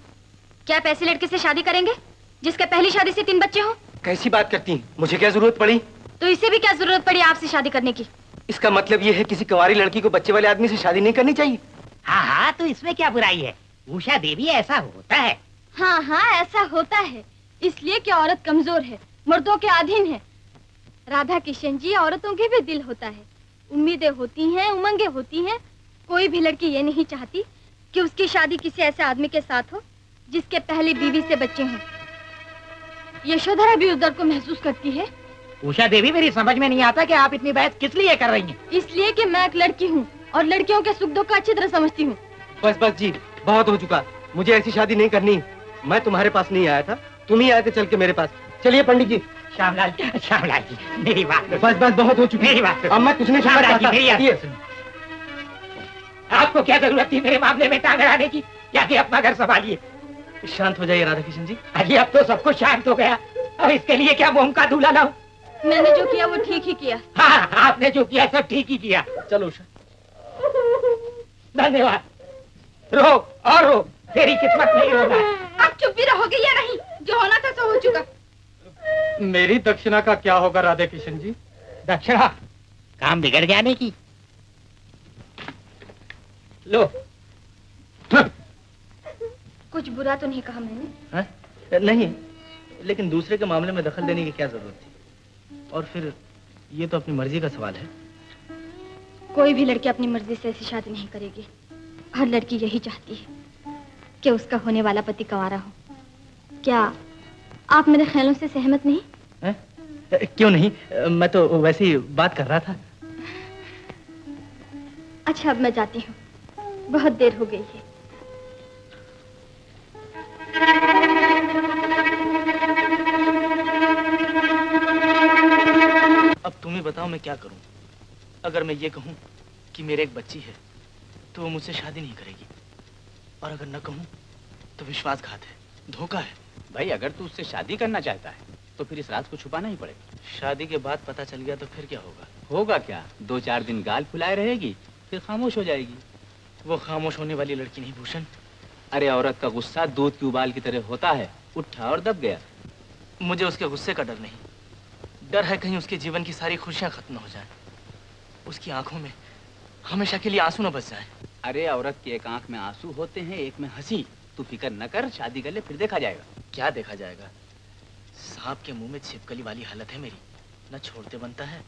क्या आप ऐसे लड़के से शादी करेंगे जिसके पहली शादी से 3 बच्चे हों? कैसी बात करती हैं? मुझे क्या जरूरत पड़ी? तो इसे भी क्या जरूरत पड़ी आपसे शादी करने की? इसका मतलब ये है किसी कुंवारी लड़की को बच्चे वाले आदमी से शादी नहीं करनी चाहिए? हाँ हाँ, तो इसमें क्या बुराई है उषा देवी, ऐसा होता है। हाँ हाँ, ऐसा होता है, इसलिए कि औरत कमजोर है, मर्दों के अधीन है। राधा किशन जी, औरतों के भी दिल होता है, उम्मीदें होती हैं, उमंगें होती हैं। कोई भी लड़की ये नहीं चाहती कि उसकी शादी किसी ऐसे आदमी के साथ हो जिसके पहले बीवी से बच्चे हों। यशोधरा भी उस दर्द को महसूस करती है। उषा देवी, मेरी समझ में नहीं आता कि आप इतनी बहस किस लिए कर रही हैं? इसलिए कि मैं एक लड़की हूँ और लड़कियों के सुख दुख को अच्छी तरह समझती हूँ। बस बस जी, बहुत हो चुका। मुझे ऐसी शादी नहीं करनी। मैं तुम्हारे पास नहीं आया था, तुम ही आए थे चल के मेरे पास। चलिए पंडित जी। श्यामलाल जी, मेरी बात बस बस बहुत हो चुकी। मेरी बात अब मैं कुछ नहीं सुनना श्यामलाल जी, मेरी बात चाहता। सुनिए। आपको क्या जरूरत थी मेरे मामले में टांग अड़ाने की? या कि अपना घर संभालिए। शांत हो जाइए राधा किशन जी। अरे अब तो सब कुछ शांत हो गया, अब इसके लिए क्या मोम का दूल्हा लाऊं? मैंने जो किया वो ठीक ही किया। हाँ, आपने जो किया सब ठीक ही किया। चलो उषा। धन्यवाद। रो और रो, तेरी किस्मत नहीं होगा। आप चुप भी रहोगे या नहीं? जो होना था सो हो चुका। मेरी दक्षिणा का क्या होगा राधे किशन जी? दक्षिणा काम बिगड़ जाने की। लो। कुछ बुरा तो नहीं कहा मैंने? हाँ? नहीं, लेकिन दूसरे के मामले में दखल देने की क्या जरूरत थी? और फिर ये तो अपनी मर्जी का सवाल है। कोई भी लड़की अपनी मर्जी से ऐसी शादी नहीं करेगी। हर लड़की यही चाहती है कि उसका होने वाला पति कंवारा हो। क्या आप मेरे ख्यालों से सहमत नहीं? है? क्यों नहीं, मैं तो वैसे ही बात कर रहा था। अच्छा, अब मैं जाती हूँ, बहुत देर हो गई है। अब तुम ही बताओ मैं क्या करूं। अगर मैं ये कहूं कि मेरे एक बच्ची है तो वो मुझसे शादी नहीं करेगी, और अगर न कहूं तो विश्वासघात है, धोखा है। भाई अगर तू उससे शादी करना चाहता है तो फिर इस राज को छुपाना ही पड़ेगा। शादी के बाद पता चल गया तो फिर क्या होगा? होगा क्या, 2-4 दिन गाल फुलाए रहेगी, फिर खामोश हो जाएगी। वो खामोश होने वाली लड़की नहीं भूषण। अरे औरत का गुस्सा दूध की उबाल की तरह होता है, उठा और दब गया। मुझे उसके गुस्से का डर नहीं, डर है कहीं उसके जीवन की सारी खुशियां खत्म न हो जाएं, उसकी आंखों में हमेशा के लिए आंसू न बच जाएं। अरे औरत की एक आंख में आंसू होते हैं, एक में हंसी। तू फिक्र न कर, शादी कर ले, फिर देखा जाएगा। क्या देखा जाएगा? सांप के मुंह में छिपकली वाली हालत है मेरी, न छोड़ते बनता है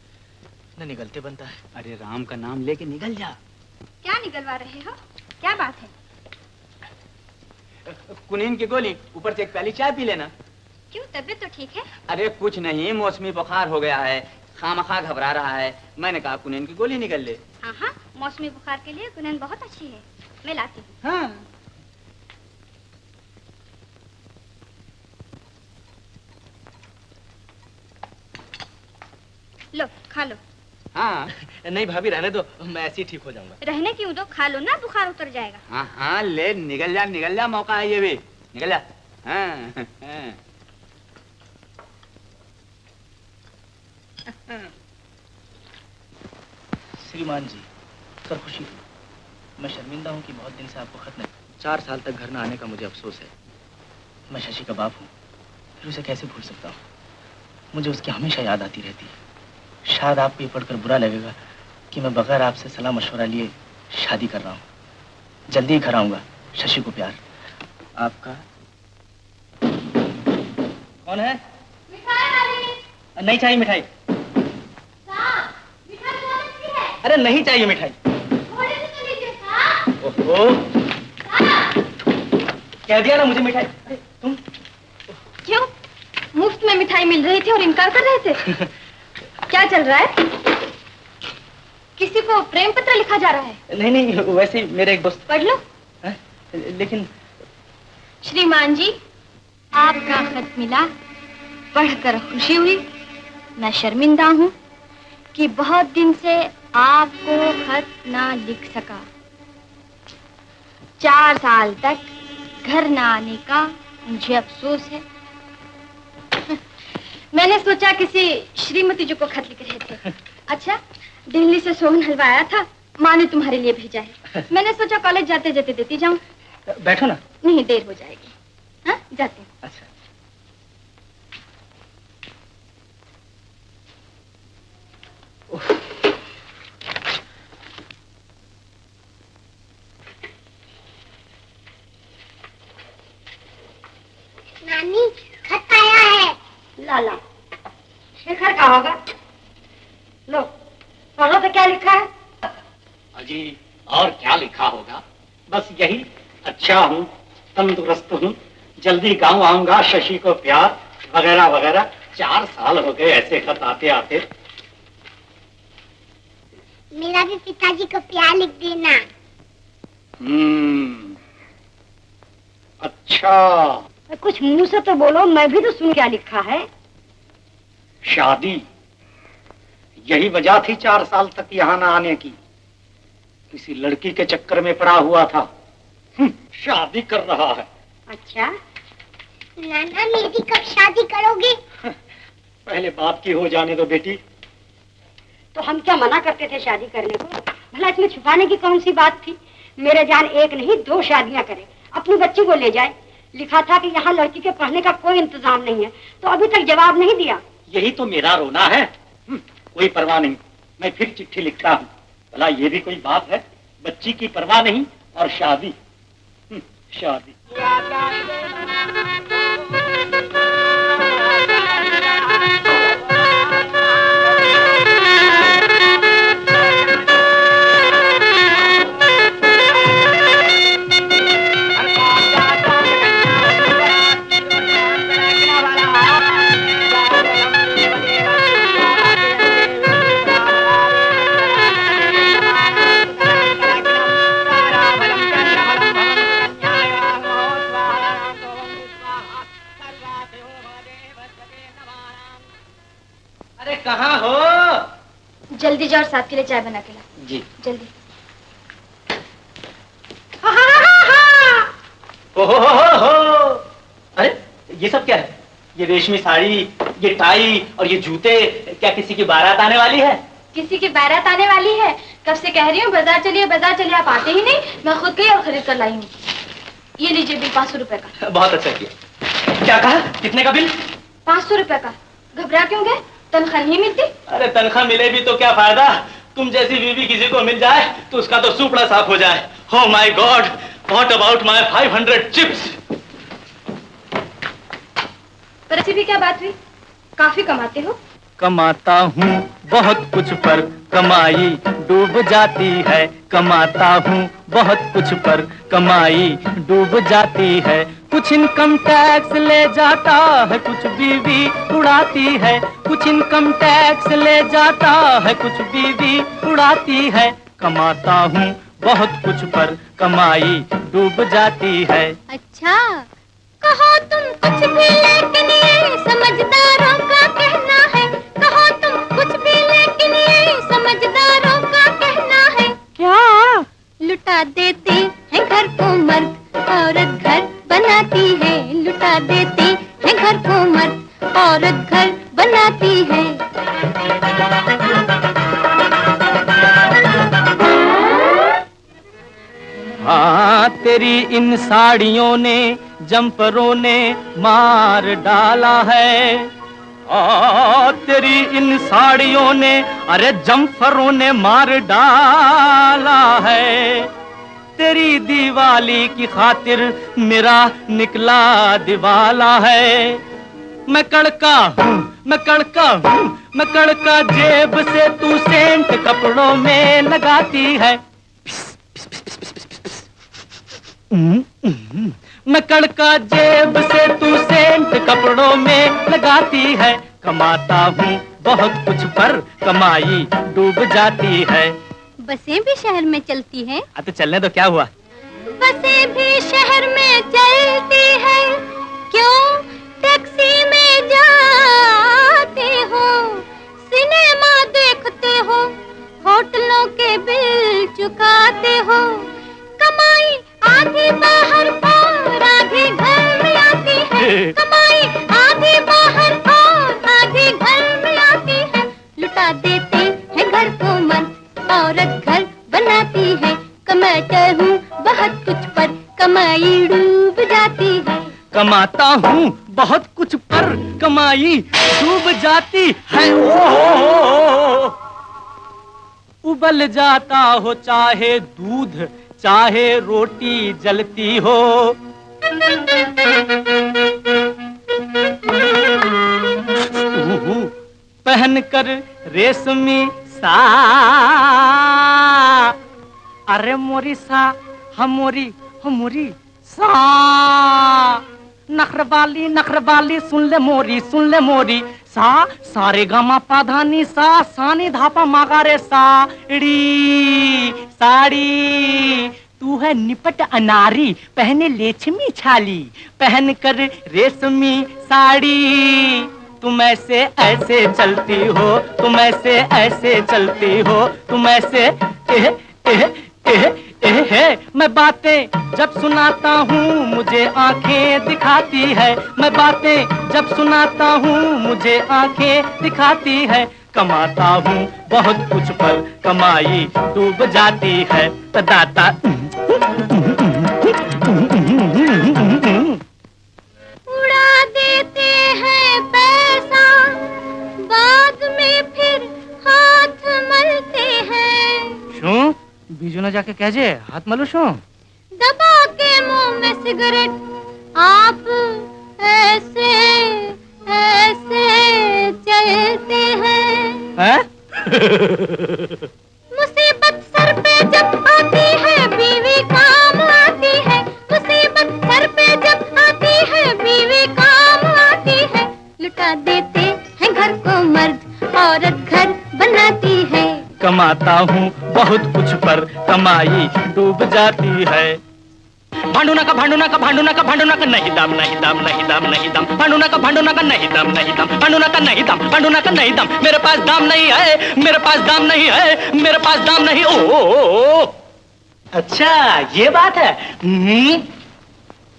न निगलते बनता है। अरे राम का नाम लेके निकल जा। क्या निकलवा रहे हो? क्या बात है? कुनीन की गोली, ऊपर से एक प्याली चाय पी लेना। क्यों, तबीयत तो ठीक है? अरे कुछ नहीं, मौसमी बुखार हो गया है, खामखा घबरा रहा है। मैंने कहा कुनीन की गोली निकल ले। हाँ हाँ, मौसमी बुखार के लिए कुनीन बहुत अच्छी है, मैं लाती हूँ। हाँ। लो, खा लो। हाँ नहीं भाभी, रहने दो, मैं ऐसे ही ठीक हो जाऊंगा। रहने क्यों दो, खा लो ना, बुखार उतर जाएगा। हाँ हाँ, ले निकल जा, मौका है ये भी, निकल जा। हाँ, हाँ। श्रीमान जी, सर खुशी, मैं शर्मिंदा हूँ कि बहुत दिन से आपको खत नहीं। 4 साल तक घर न आने का मुझे अफसोस है। मैं शशि का बाप हूँ, फिर उसे कैसे भूल सकता हूँ? मुझे उसकी हमेशा याद आती रहती है। शायद आपको ये पढ़कर बुरा लगेगा कि मैं बगैर आपसे सलाह मशवरा लिए शादी कर रहा हूँ। जल्दी ही घर आऊंगा। शशि को प्यार, आपका। कौन है? मिठाई नहीं चाहिए मिठाई। मिठाई बहुत अच्छी है। अरे नहीं चाहिए मिठाई। थोड़ी सी तो लीजिए साहब। ओहो, कह दिया ना मुझे मिठाई। अरे तुम क्यों? मुफ्त में मिठाई मिल रही थी और इनकार कर रहे थे? क्या चल रहा है? किसी को प्रेम पत्र लिखा जा रहा है? नहीं नहीं, वैसे ही मेरे एक दोस्त। पढ़ लो। है? लेकिन श्रीमान जी, आपका खत मिला, पढ़कर खुशी हुई। मैं शर्मिंदा हूँ कि बहुत दिन से आपको खत ना लिख सका। 4 साल तक घर ना आने का मुझे अफसोस है। मैंने सोचा किसी श्रीमती जी को खत लिख रहे थे। अच्छा, दिल्ली से सोहन हलवा आया था, माँ ने तुम्हारे लिए भेजा है। मैंने सोचा कॉलेज जाते जाते देती जाऊं। बैठो ना। नहीं, देर हो जाएगी। हाँ, जाते हैं। अच्छा। माशाल्लाह। शेखर का होगा। लो पढ़ो तो क्या लिखा है? अजी और क्या लिखा होगा, बस यही अच्छा हूँ, तंदुरुस्त हूँ, जल्दी गाँव आऊंगा, शशि को प्यार वगैरह वगैरह। 4 साल हो गए ऐसे खत आते आते। मेरा भी पिताजी को प्यार लिख देना। अच्छा कुछ मुंह से तो बोलो, मैं भी तो सुन क्या लिखा है। शादी, यही वजह थी 4 साल तक यहाँ न आने की। किसी लड़की के चक्कर में पड़ा हुआ था। शादी कर रहा है। अच्छा नाना मेरी कब शादी करोगे? पहले बाप की हो जाने दो बेटी। तो हम क्या मना करते थे शादी करने को? भला इसमें छुपाने की कौन सी बात थी? मेरे जान एक नहीं 2 शादियां करे, अपनी बच्ची को ले जाए। लिखा था कि यहाँ लड़की के पढ़ने का कोई इंतजाम नहीं है, तो अभी तक जवाब नहीं दिया। यही तो मेरा रोना है। कोई परवाह नहीं, मैं फिर चिट्ठी लिखता हूँ। भला ये भी कोई बात है, बच्ची की परवाह नहीं और शादी। शादी कहाँ हो? जल्दी जाओ और साथ के लिए चाय बना के ला। जी जल्दी। हो। अरे ये सब क्या है? ये रेशमी साड़ी, ये टाई और ये जूते, क्या किसी की बारात आने वाली है? किसी की बारात आने वाली है? कब से कह रही हूँ बाजार चलिए, आप आते ही नहीं। मैं खुद गई और खरीद कर लाई हूँ। ये लीजिए बिल 500 रुपए का। बहुत अच्छा किया। क्या कहा? कितने का बिल? 500 रुपए का। घबरा क्यों गए? तनख्वाह नहीं मिलती? अरे तनख्वाह मिले भी तो क्या फायदा, तुम जैसी बीवी किसी को मिल जाए तो उसका तो सुपड़ा साफ हो जाए। Oh my God, what about my 500 chips? पर ऐसी भी क्या बात हुई? काफी कमाते हो? कमाता हूँ बहुत कुछ पर कमाई डूब जाती है। कमाता हूँ बहुत कुछ पर कमाई डूब जाती है। कुछ इनकम टैक्स ले जाता है, कुछ बीवी उड़ाती है। कुछ इनकम टैक्स ले जाता है, कुछ बीवी उड़ाती है। कमाता हूँ बहुत कुछ पर कमाई डूब जाती है। अच्छा कहो तुम कुछ भी, लेकिन ये समझदारों का कहना है। कहो तुम कुछ भी, लेकिन ये समझदारों का कहना है। क्या? लुटा देते हैं घर को मर्द, औरत घर बनाती है। लुटा देते हैं घर को मर्द, औरत घर बनाती है। हाँ तेरी इन साड़ियों ने जंपरों ने मार डाला है। तेरी इन साड़ियों ने अरे जंफरों ने मार डाला है। तेरी दिवाली की खातिर मेरा निकला दिवाला है। मैं कड़का हूँ, मैं कड़का हूँ, मैं कड़का जेब से तू सेंट कपड़ों में लगाती है। मैं कड़का जेब से तू सेंट कपड़ों में लगाती है। कमाता हूँ बहुत कुछ पर कमाई डूब जाती है। बसें भी शहर में चलती हैं। तो चलने तो क्या हुआ? बसें भी शहर में चलती है, क्यों टैक्सी में जाते हो, सिनेमा देखते हो, होटलों के बिल चुकाते हो। कमाई आधी बाहर और आधी घर में आती है। कमाई आधी बाहर और आधी घर में आती है। लुटा देते हैं घर को मर्द, औरत घर बनाती है। कमाता हूँ बहुत कुछ पर कमाई डूब जाती है। कमाता हूँ बहुत कुछ पर कमाई डूब जाती है। उबल जाता हो चाहे दूध, चाहे रोटी जलती हो। पहनकर रेशमी सा, अरे मोरी सा, हम मोरी सा, नखरबाली सुन ले मोरी सा, सारे गामा पाधानी सा, सानी धापा मागारे साड़ी, तू है निपट अनारी, पहने लेछमी छाली, पहन कर रेशमी साड़ी, तुम ऐसे चलती हो, तुम ऐसे चलती हो, तुम ऐसे मैं बातें जब सुनाता हूँ मुझे आंखें दिखाती है, मैं बातें जब सुनाता हूँ मुझे आंखें दिखाती है, कमाता हूँ बहुत कुछ पर कमाई डूब जाती है, दाता उड़ा देते हैं पैसा, बाद में फिर हाथ मलते हैं। शू बीजू न जाके कहजे हाथ मलो शू, दबा के मुंह में सिगरेट आप ऐसे चलते हैं। मुसीबत सर पे जब आती है बीवी काम आती है, मुसीबत सर पे जब आती है बीवी काम आती है, लुटा देते हैं घर को मर्द, औरत घर बनाती है, कमाता हूँ बहुत कुछ पर कमाई डूब जाती है। भांडू का नहीं दाम, भांडू का नहीं दाम, मेरे पास दाम नहीं है, मेरे पास दाम नहीं। ओ अच्छा ये बात है।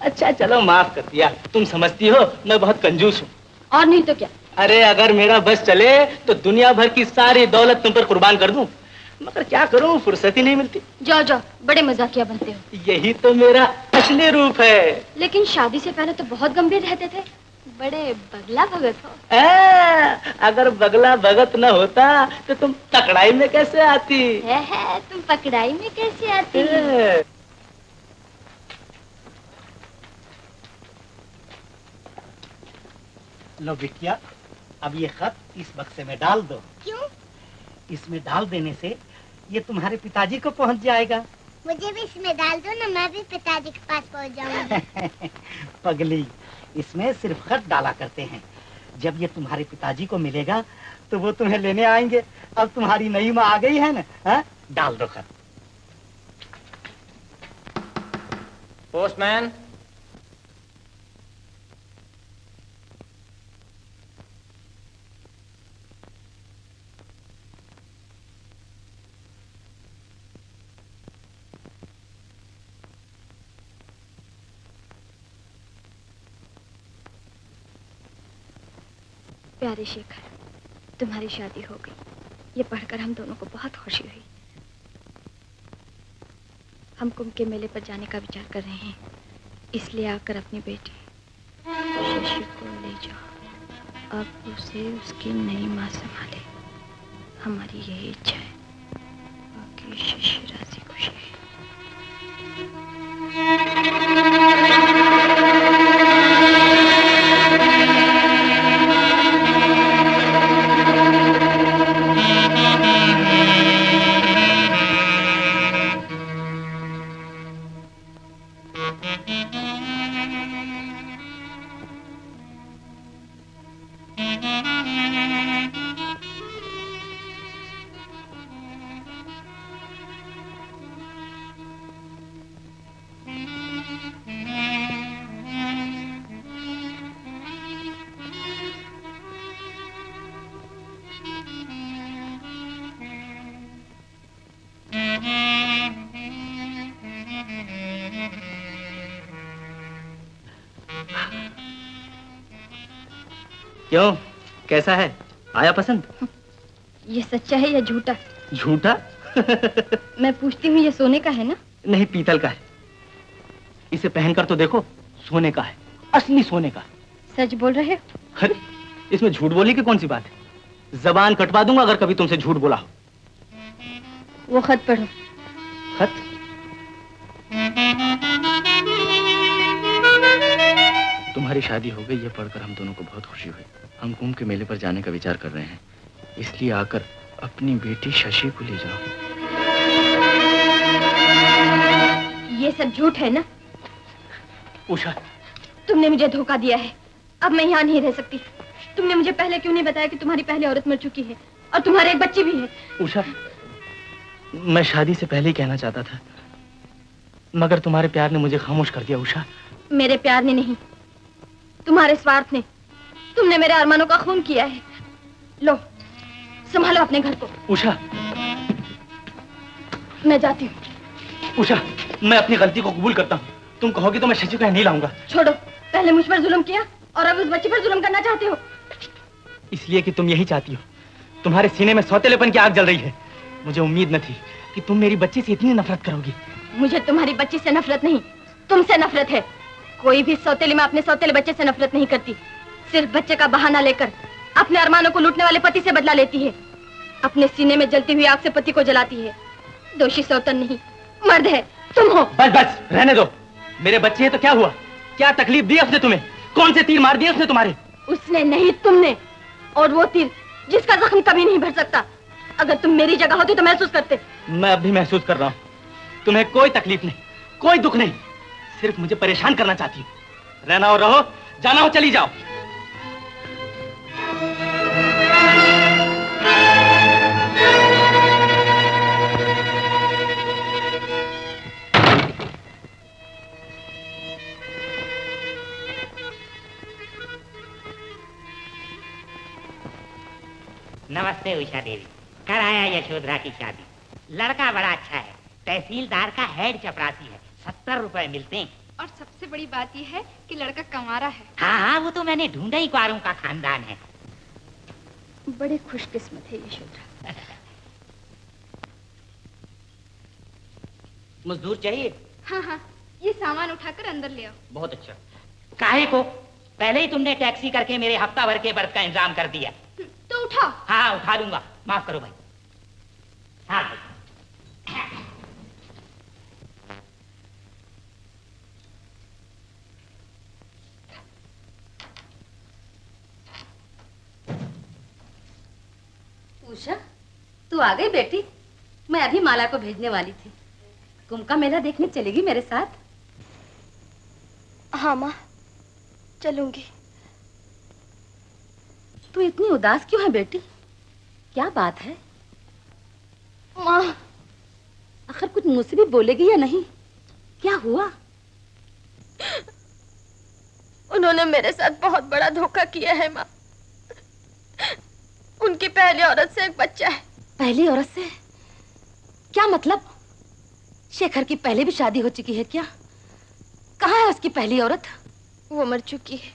अच्छा चलो माफ कर दिया, तुम समझती हो मैं बहुत कंजूस हूँ। और नहीं तो क्या। अरे अगर मेरा बस चले तो दुनिया भर की सारी दौलत तुम पर कुर्बान कर दूं, मगर क्या करूं फुर्सत ही नहीं मिलती। जाओ बड़े मजाकिया बनते हो। यही तो मेरा असली रूप है। लेकिन शादी से पहले तो बहुत गंभीर रहते थे, बड़े बगला भगत हो। अगर बगला भगत न होता तो तुम तकड़ाई में कैसे आती? है तुम पकड़ाई में कैसे आती? लो बिटिया, अब ये खत इस बक्से में डाल दो। क्यों? इसमें डाल देने से ये तुम्हारे पिताजी को पहुंच जाएगा। मुझे भी इसमें डाल दो ना, मैं भी पिताजी के पास पहुंच जाऊंगी। पगली, इसमें सिर्फ खत डाला करते हैं, जब ये तुम्हारे पिताजी को मिलेगा तो वो तुम्हें लेने आएंगे। अब तुम्हारी नई माँ आ गई है ना, हा? डाल दो खत। पोस्टमैन। प्यारे शेखर, तुम्हारी शादी हो गई, ये पढ़कर हम दोनों को बहुत खुशी हुई। हम कुंभ के मेले पर जाने का विचार कर रहे हैं, इसलिए आकर अपनी बेटी शशि को ले जाओ, अब उसे उसकी नई माँ संभाले। हमारी यही इच्छा है, बाकी शशि राजी खुशी है। क्यों, कैसा है, आया पसंद? ये सच्चा है या झूठा? झूठा? मैं पूछती हूँ, ये सोने का है ना? नहीं, पीतल का है। इसे पहनकर तो देखो, सोने का है, असली सोने का। सच बोल रहे हो? अरे इसमें झूठ बोलने की कौन सी बात है? जबान कटवा दूंगा अगर कभी तुमसे झूठ बोला हो। वो खत पढ़ो। खत? तुम्हारी शादी हो गई, ये पढ़कर हम दोनों को बहुत खुशी हुई। हम कुंभ के मेले पर जाने का विचार कर रहे हैं, इसलिए आकर अपनी बेटी शशि को ले जाओ। ये सब झूठ है ना? उषा, तुमने मुझे धोखा दिया है। अब मैं यहाँ नहीं रह सकती। तुमने मुझे पहले क्यों नहीं बताया कि तुम्हारी पहली औरत मर चुकी है और तुम्हारे एक बच्चे भी है? उषा, मैं शादी से पहले ही कहना चाहता था, मगर तुम्हारे प्यार ने मुझे खामोश कर दिया। उषा, मेरे प्यार ने नहीं, तुम्हारे स्वार्थ ने। तुमने मेरे अरमानों का खून किया है। लो, संभालो अपने घर को। उषा, मैं जाती हूँ। उषा, मैं अपनी गलती को कबूल करता हूँ। तुम कहोगी तो मैं शशि को यहाँ नहीं लाऊंगा। छोड़ो, पहले मुझ पर जुल्म किया और अब उस बच्चे पर जुल्म करना चाहते हो। इसलिए कि तुम यही चाहती हो। तुम्हारे सीने में सौतेलेपन की आग जल रही है। मुझे उम्मीद न थी कि तुम मेरी बच्ची से इतनी नफरत करोगी। मुझे तुम्हारी बच्ची से नफरत नहीं, तुमसे नफरत है। कोई भी सौतेली में अपने सौतेले बच्चे से नफरत नहीं करती। सिर्फ बच्चे का बहाना लेकर अपने अरमानों को लूटने वाले पति से बदला लेती है। अपने सीने में जलती हुई आग से पति को जलाती है। दोषी सौतन नहीं, मर्द है, तुम हो। बस बस, रहने दो। मेरे बच्चे हैं तो क्या हुआ? क्या तकलीफ दी उसने तुम्हें? कौन से तीर मार दिए उसने तुम्हारे? उसने नहीं, तुमने। और वो तीर जिसका जख्म कभी नहीं भर सकता। अगर तुम मेरी जगह होती तो महसूस करते। मैं अब भी महसूस कर रहा हूँ। तुम्हें कोई तकलीफ नहीं, कोई दुख नहीं, सिर्फ मुझे परेशान करना चाहती हो। रहना हो रहो, जाना हो चली जाओ। नमस्ते उषा देवी। कर आया यशोधरा की शादी। लड़का बड़ा अच्छा है, तहसीलदार का हेड चपरासी है, 70 रुपए मिलते हैं। और सबसे बड़ी बात यह है कि लड़का कंवारा है। हाँ हाँ, वो तो मैंने ढूंढा ही, कुंवारों का खानदान है। बड़े खुशकिस्मत है यशोधरा। मजदूर चाहिए? हाँ हाँ, ये सामान उठाकर अंदर ले आओ। बहुत अच्छा। काहे को? पहले ही तुमने टैक्सी करके मेरे हफ्ता भर के बर्थ का इंतजाम कर दिया। तो उठाओ। हाँ, उठा लूंगा, माफ करो भाई। हाँ भाई। उषा, तू आ गई बेटी? मैं अभी माला को भेजने वाली थी। कुंभ का मेला देखने चलेगी मेरे साथ? हाँ माँ, चलूंगी। तू इतनी उदास क्यों है बेटी? क्या बात है? माँ, आखिर कुछ मुझसे भी बोलेगी या नहीं? क्या हुआ? उन्होंने मेरे साथ बहुत बड़ा धोखा किया है माँ। उनकी पहली औरत से एक बच्चा है। पहली औरत से? क्या मतलब? शेखर की पहले भी शादी हो चुकी है क्या? कहाँ है उसकी पहली औरत? वो मर चुकी है।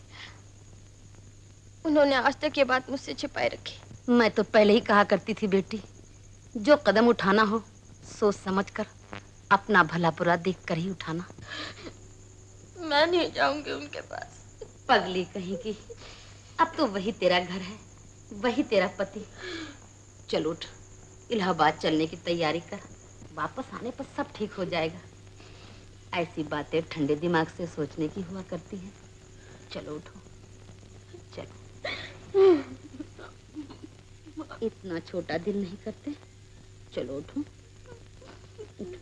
उन्होंने आज तक ये बात मुझसे छिपाए रखी। मैं तो पहले ही कहा करती थी बेटी, जो कदम उठाना हो सोच समझकर, अपना भला बुरा देख कर ही उठाना। मैं नहीं जाऊंगी उनके पास। पगली कहीं की, अब तो वही तेरा घर है, वही तेरा पति। चल उठ, इलाहाबाद चलने की तैयारी कर। वापस आने पर सब ठीक हो जाएगा। ऐसी बातें ठंडे दिमाग से सोचने की हुआ करती है। चलो उठो, चलो। इतना छोटा दिल नहीं करते। चलो उठो, उठो।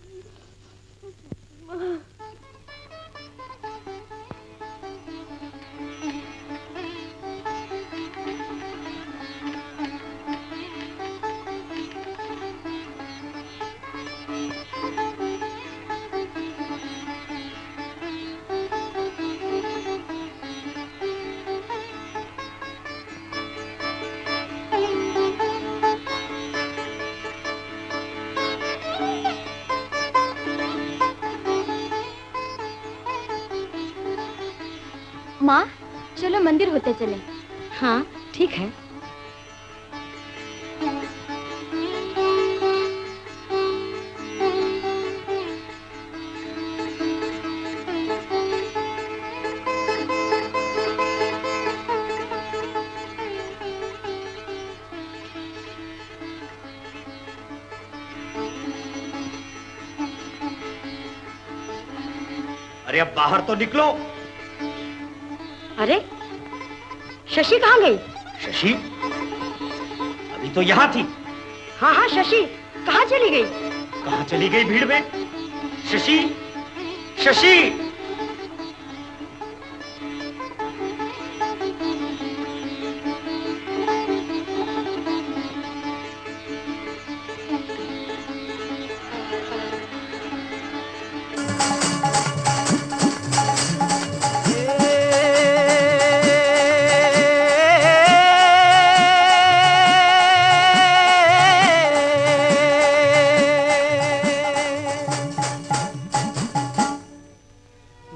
माँ, चलो मंदिर होते चले। हाँ ठीक है। अरे अब बाहर तो निकलो। अरे शशि कहाँ गई? शशि? अभी तो यहाँ थी। हाँ हाँ शशि, कहाँ चली गई? कहाँ चली गई भीड़ में? शशि, शशि!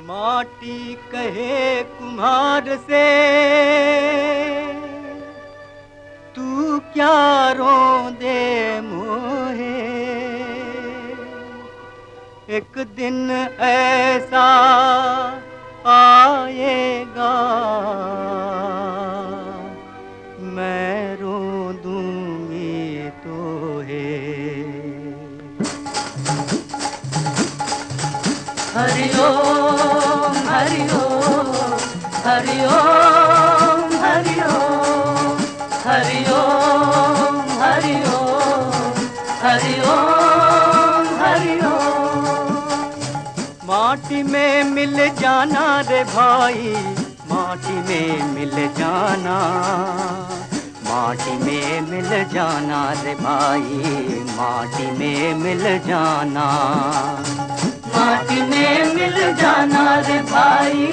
माटी कहे कुम्हार से तू क्या रोंदे मोहे, एक दिन ऐसा आएगा मैं रो दूंगी तोहे। हरि ओम हरि ओम हरि ओम हरि ओम हरि ओम हरि ओम हरि ओम हरि ओम। माटी में मिल जाना रे भाई, माटी में मिल जाना, माटी में मिल जाना रे भाई, माटी में मिल जाना, माटी में मिल जाना रे भाई,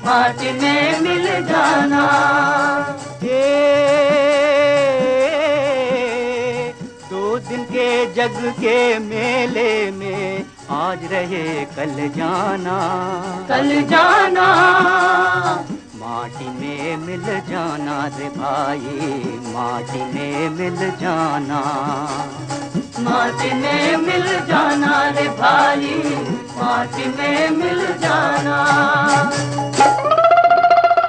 माटी में मिल जाना। दो दिन के जग के मेले में आज रहे कल जाना, कल जाना, माटी में मिल जाना रे भाई, माटी में मिल जाना, माटी में मिल जाना रे भाई, माटी में मिल जाना।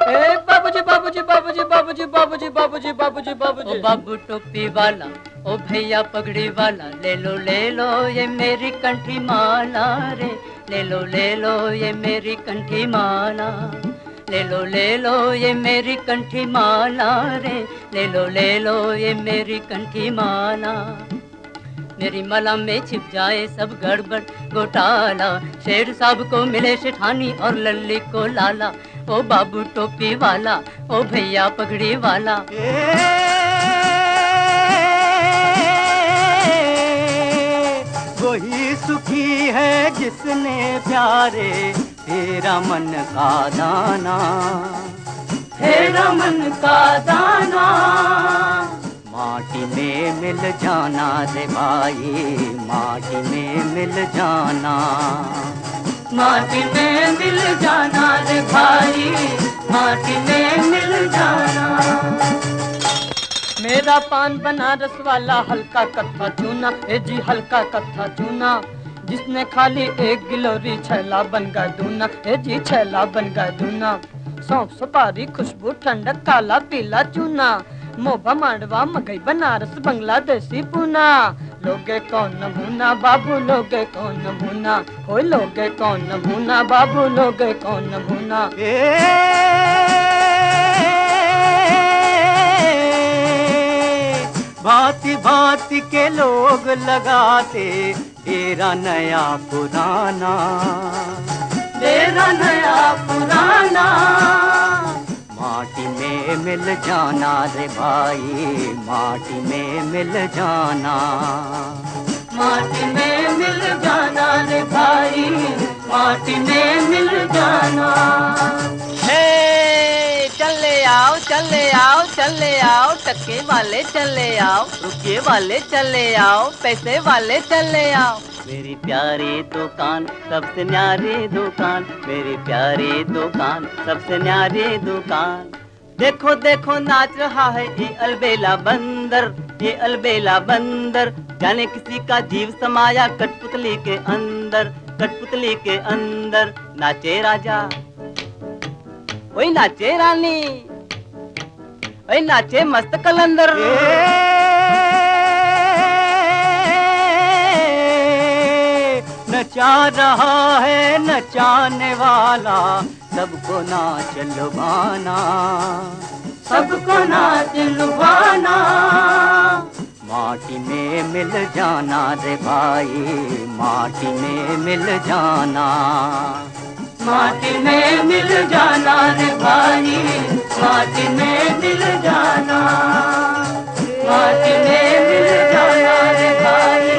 ए बाबूजी बाबूजी बाबूजी बाबूजी बाबूजी बाबूजी बाबूजी बाबूजी, बाबू टोपी वाला, ओ भैया पगड़ी वाला, ले लो ये मेरी कंठी माला रे, ले लो ये मेरी कंठी माला, ले लो ये मेरी कंठी माला रे, ले लो ये मेरी कंठी माला। मेरी माला में छिप जाए सब गड़बड़ घोटाला, शेर साहब को मिले शेठानी और लल्ली को लाला, ओ बाबू टोपी वाला, ओ भैया पगड़ी वाला। वही सुखी है जिसने प्यारे तेरा मन का दाना, तेरा मन का दाना, माटी में मिल जाना रे भाई, माटी में मिल जाना, माटी में मिल जाना रे भाई, माटी में मिल जाना। मेरा पान बनारस वाला हल्का कत्था चूना, ए जी हल्का कत्था चूना, जिसने खाली एक गिलोरी छैला बन गया दूना, ए जी छैला बन गया दूना। सौंफ सुपारी खुशबू ठंडक काला पीला चूना, मोबा मांडवा मगई बनारस बांग्लादेशी पूना, लोगे कौन भूना बाबू, लोगे कौन भूना, हो लोगे कौन भूना बाबू, लोगे कौन भूना। भांति भांति के लोग लगाते डेरा नया पुराना, डेरा नया पुराना, माटी में मिल जाना रे भाई, माटी में मिल जाना, माटी में मिल जाना रे भाई, माटी में मिल जाना। हे चले आओ चले आओ चले आओ, टक्के वाले चले आओ, रुपये वाले चले आओ, पैसे वाले चले आओ। मेरी प्यारी दुकान सबसे न्यारी दुकान, मेरी प्यारी दुकान सबसे न्यारी दुकान। देखो देखो नाच रहा है ये अलबेला बंदर, ये अलबेला बंदर, जाने किसी का जीव समाया कठपुतली के अंदर, कठपुतली के अंदर। नाचे राजा वही नाचे रानी, वही नाचे मस्त कलंदर। नचा रहा है नचाने वाला, सबको नाच लुभाना, सबको नाच लुभाना, माटी में मिल जाना रे भाई, माटी में मिल जाना, माटी में मिल जाना रे भाई, माटी में मिल जाना, माटी में मिल जाना रे भाई,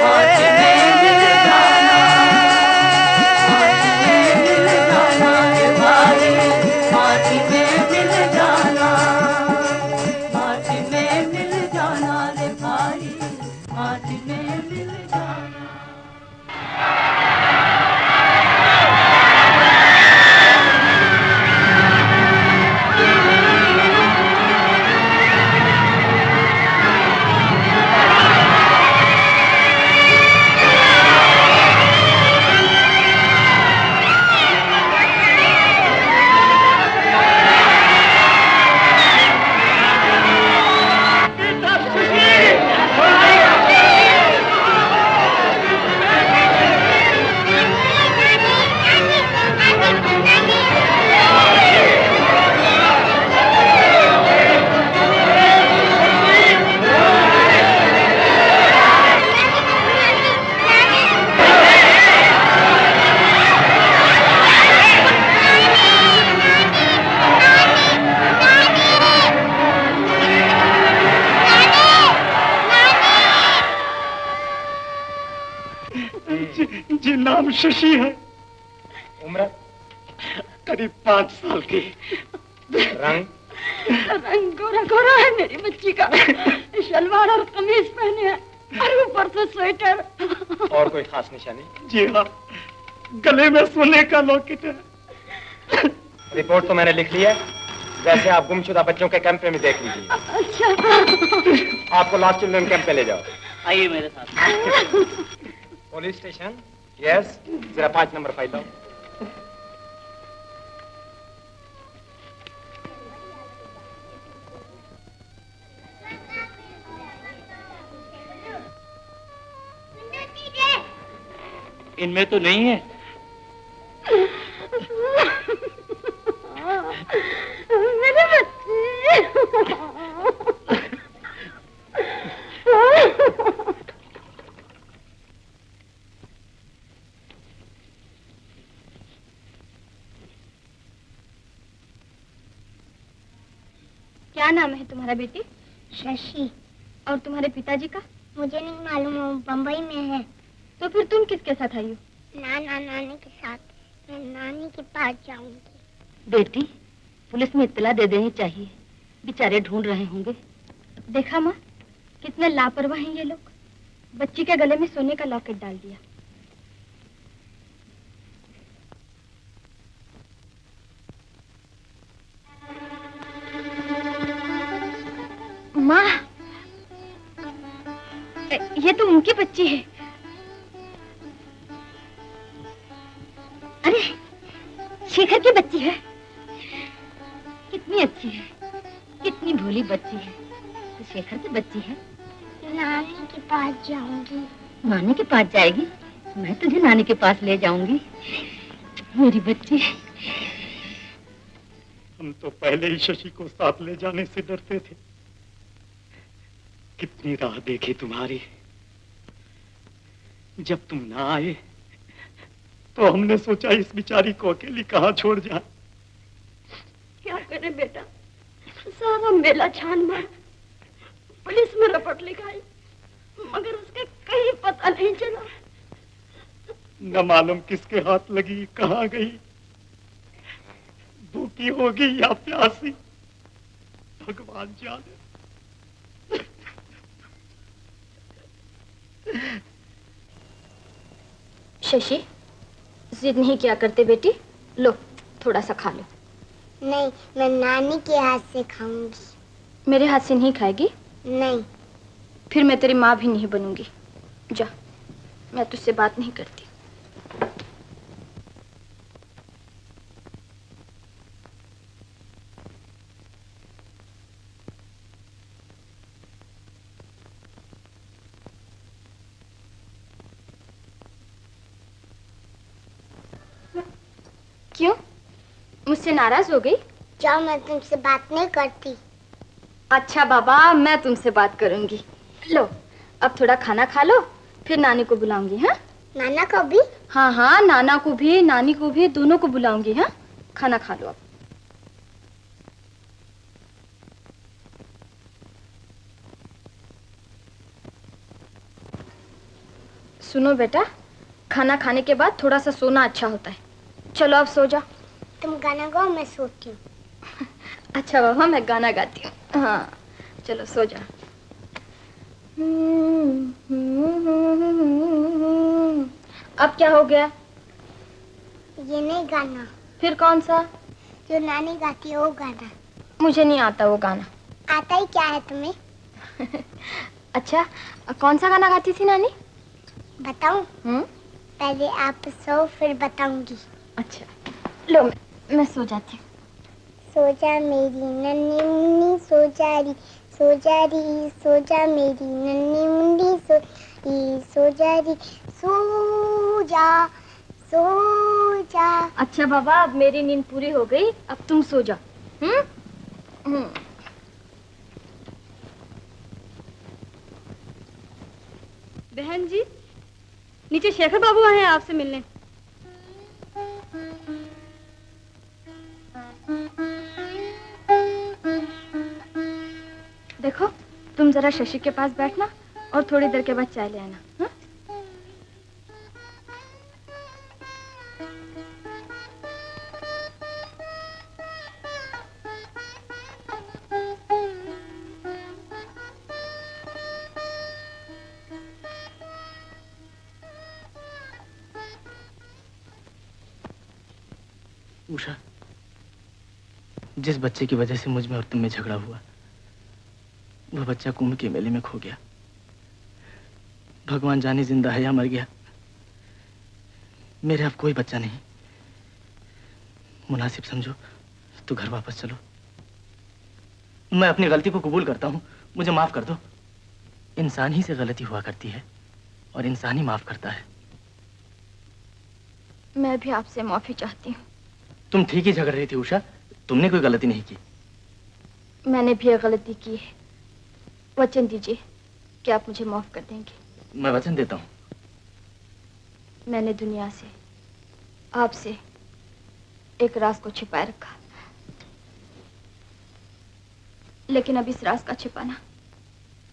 माटी में मिल जाना, माटी में मिल जाना रे भाई, माटी में मिल जाना, माटी में मिल जाना रे भाई, माटी में मिल जाना। जी नाम शशि है, उम्र करीब 5 साल की, रंग रंग गोरा गोरा है मेरी बच्ची का, शलवार और कमीज पहने है और ऊपर से स्वेटर। और कोई खास निशानी? जी हाँ, गले में सोने का लॉकेट है। रिपोर्ट तो मैंने लिख ली है, वैसे आप गुमशुदा बच्चों के कैंप में देख लीजिए। अच्छा, आपको लास्ट चिल्ड्रन कैंप पे ले जाओ। आइए मेरे साथ। पुलिस स्टेशन, यस, जरा 5 नंबर फाइल लाओ। इनमें तो नहीं है। मेरे बच्चे। क्या नाम है तुम्हारा बेटी? शशि। और तुम्हारे पिताजी का? मुझे नहीं मालूम, वो बम्बई में है। तो फिर तुम किसके साथ आई हो? नाना नानी के साथ। मैं नानी के पास जाऊंगी। बेटी, पुलिस में इत्तला दे देनी चाहिए, बेचारे ढूंढ रहे होंगे। देखा माँ, कितने लापरवाह हैं ये लोग। बच्ची के गले में सोने का लॉकेट डाल दिया। माँ, ये तो उनकी बच्ची है। अरे, शेखर की बच्ची है। कितनी अच्छी है, कितनी भोली बच्ची है। तो शेखर की बच्ची है। नानी के पास जाऊंगी। नानी के पास जाएगी? मैं तुझे नानी के पास ले जाऊंगी, मेरी बच्ची। हम तो पहले ही शशि को साथ ले जाने से डरते थे। कितनी राह देखी तुम्हारी, जब तुम ना आए तो हमने सोचा इस बिचारी को अकेली कहाँ छोड़ जाए। क्या करे बेटा, सारा मेला छान मार, पुलिस में रिपोर्ट लिखाई, मगर उसका कहीं पता नहीं चला। न मालूम किसके हाथ लगी, कहाँ गई, भूखी होगी या प्यासी, भगवान जाने। शशि, जिद नहीं किया करते बेटी। लो, थोड़ा सा खा लो। नहीं, मैं नानी के हाथ से खाऊंगी। मेरे हाथ से नहीं खाएगी? नहीं। फिर मैं तेरी माँ भी नहीं बनूंगी। जा, मैं तुझसे बात नहीं करती। क्यों? मुझसे नाराज हो गई? जाओ, मैं तुमसे बात नहीं करती। अच्छा बाबा, मैं तुमसे बात करूंगी। लो, अब थोड़ा खाना खा लो, फिर नानी को बुलाऊंगी। हाँ, नाना को भी? हाँ हाँ, नाना को भी नानी को भी, दोनों को बुलाऊंगी। हाँ, खाना खा लो अब। सुनो बेटा, खाना खाने के बाद थोड़ा सा सोना अच्छा होता है। चलो अब सो जाओ। तुम गाना गाओ, मैं सोती हूँ। अच्छा बाबा, मैं गाना गाती हूँ। हाँ, चलो सो जाओ। अब क्या हो गया? ये नहीं गाना। फिर कौन सा? जो नानी गाती है वो गाना। मुझे नहीं आता वो गाना। आता ही क्या है तुम्हें? अच्छा, कौन सा गाना गाती थी नानी? बताऊं? पहले आप सो, फिर बताऊंगी। अच्छा, लो मैं सो जाती हूँ। सो जा मेरी नन्ही मुन्नी सो जा री, सो जा री, सो जा मेरी नन्ही मुन्नी सो जा री, सो जा, सो जा। अच्छा बाबा, अब मेरी नींद पूरी हो गई, अब तुम सो जाओ। बहन जी, नीचे शेखर बाबू आए हैं आपसे मिलने। देखो, तुम जरा शशि के पास बैठना और थोड़ी देर के बाद चाय ले आना। हाँ? उषा, जिस बच्चे की वजह से मुझ में और तुम में झगड़ा हुआ, वो बच्चा कुंभ के मेले में खो गया। भगवान जाने जिंदा है या मर गया, मेरे अब कोई बच्चा नहीं। मुनासिब समझो तो घर वापस चलो। मैं अपनी गलती को कबूल करता हूँ, मुझे माफ कर दो। इंसान ही से गलती हुआ करती है और इंसान ही माफ करता है। मैं भी आपसे माफी चाहती हूँ। तुम ठीक ही झगड़ रही थी उषा, तुमने कोई गलती नहीं की। मैंने भी एक गलती की है। वचन दीजिए कि आप मुझे माफ कर देंगे। मैं वचन देता हूँ। मैंने दुनिया से, आपसे एक राज को छिपाए रखा, लेकिन अब इस राज का छिपाना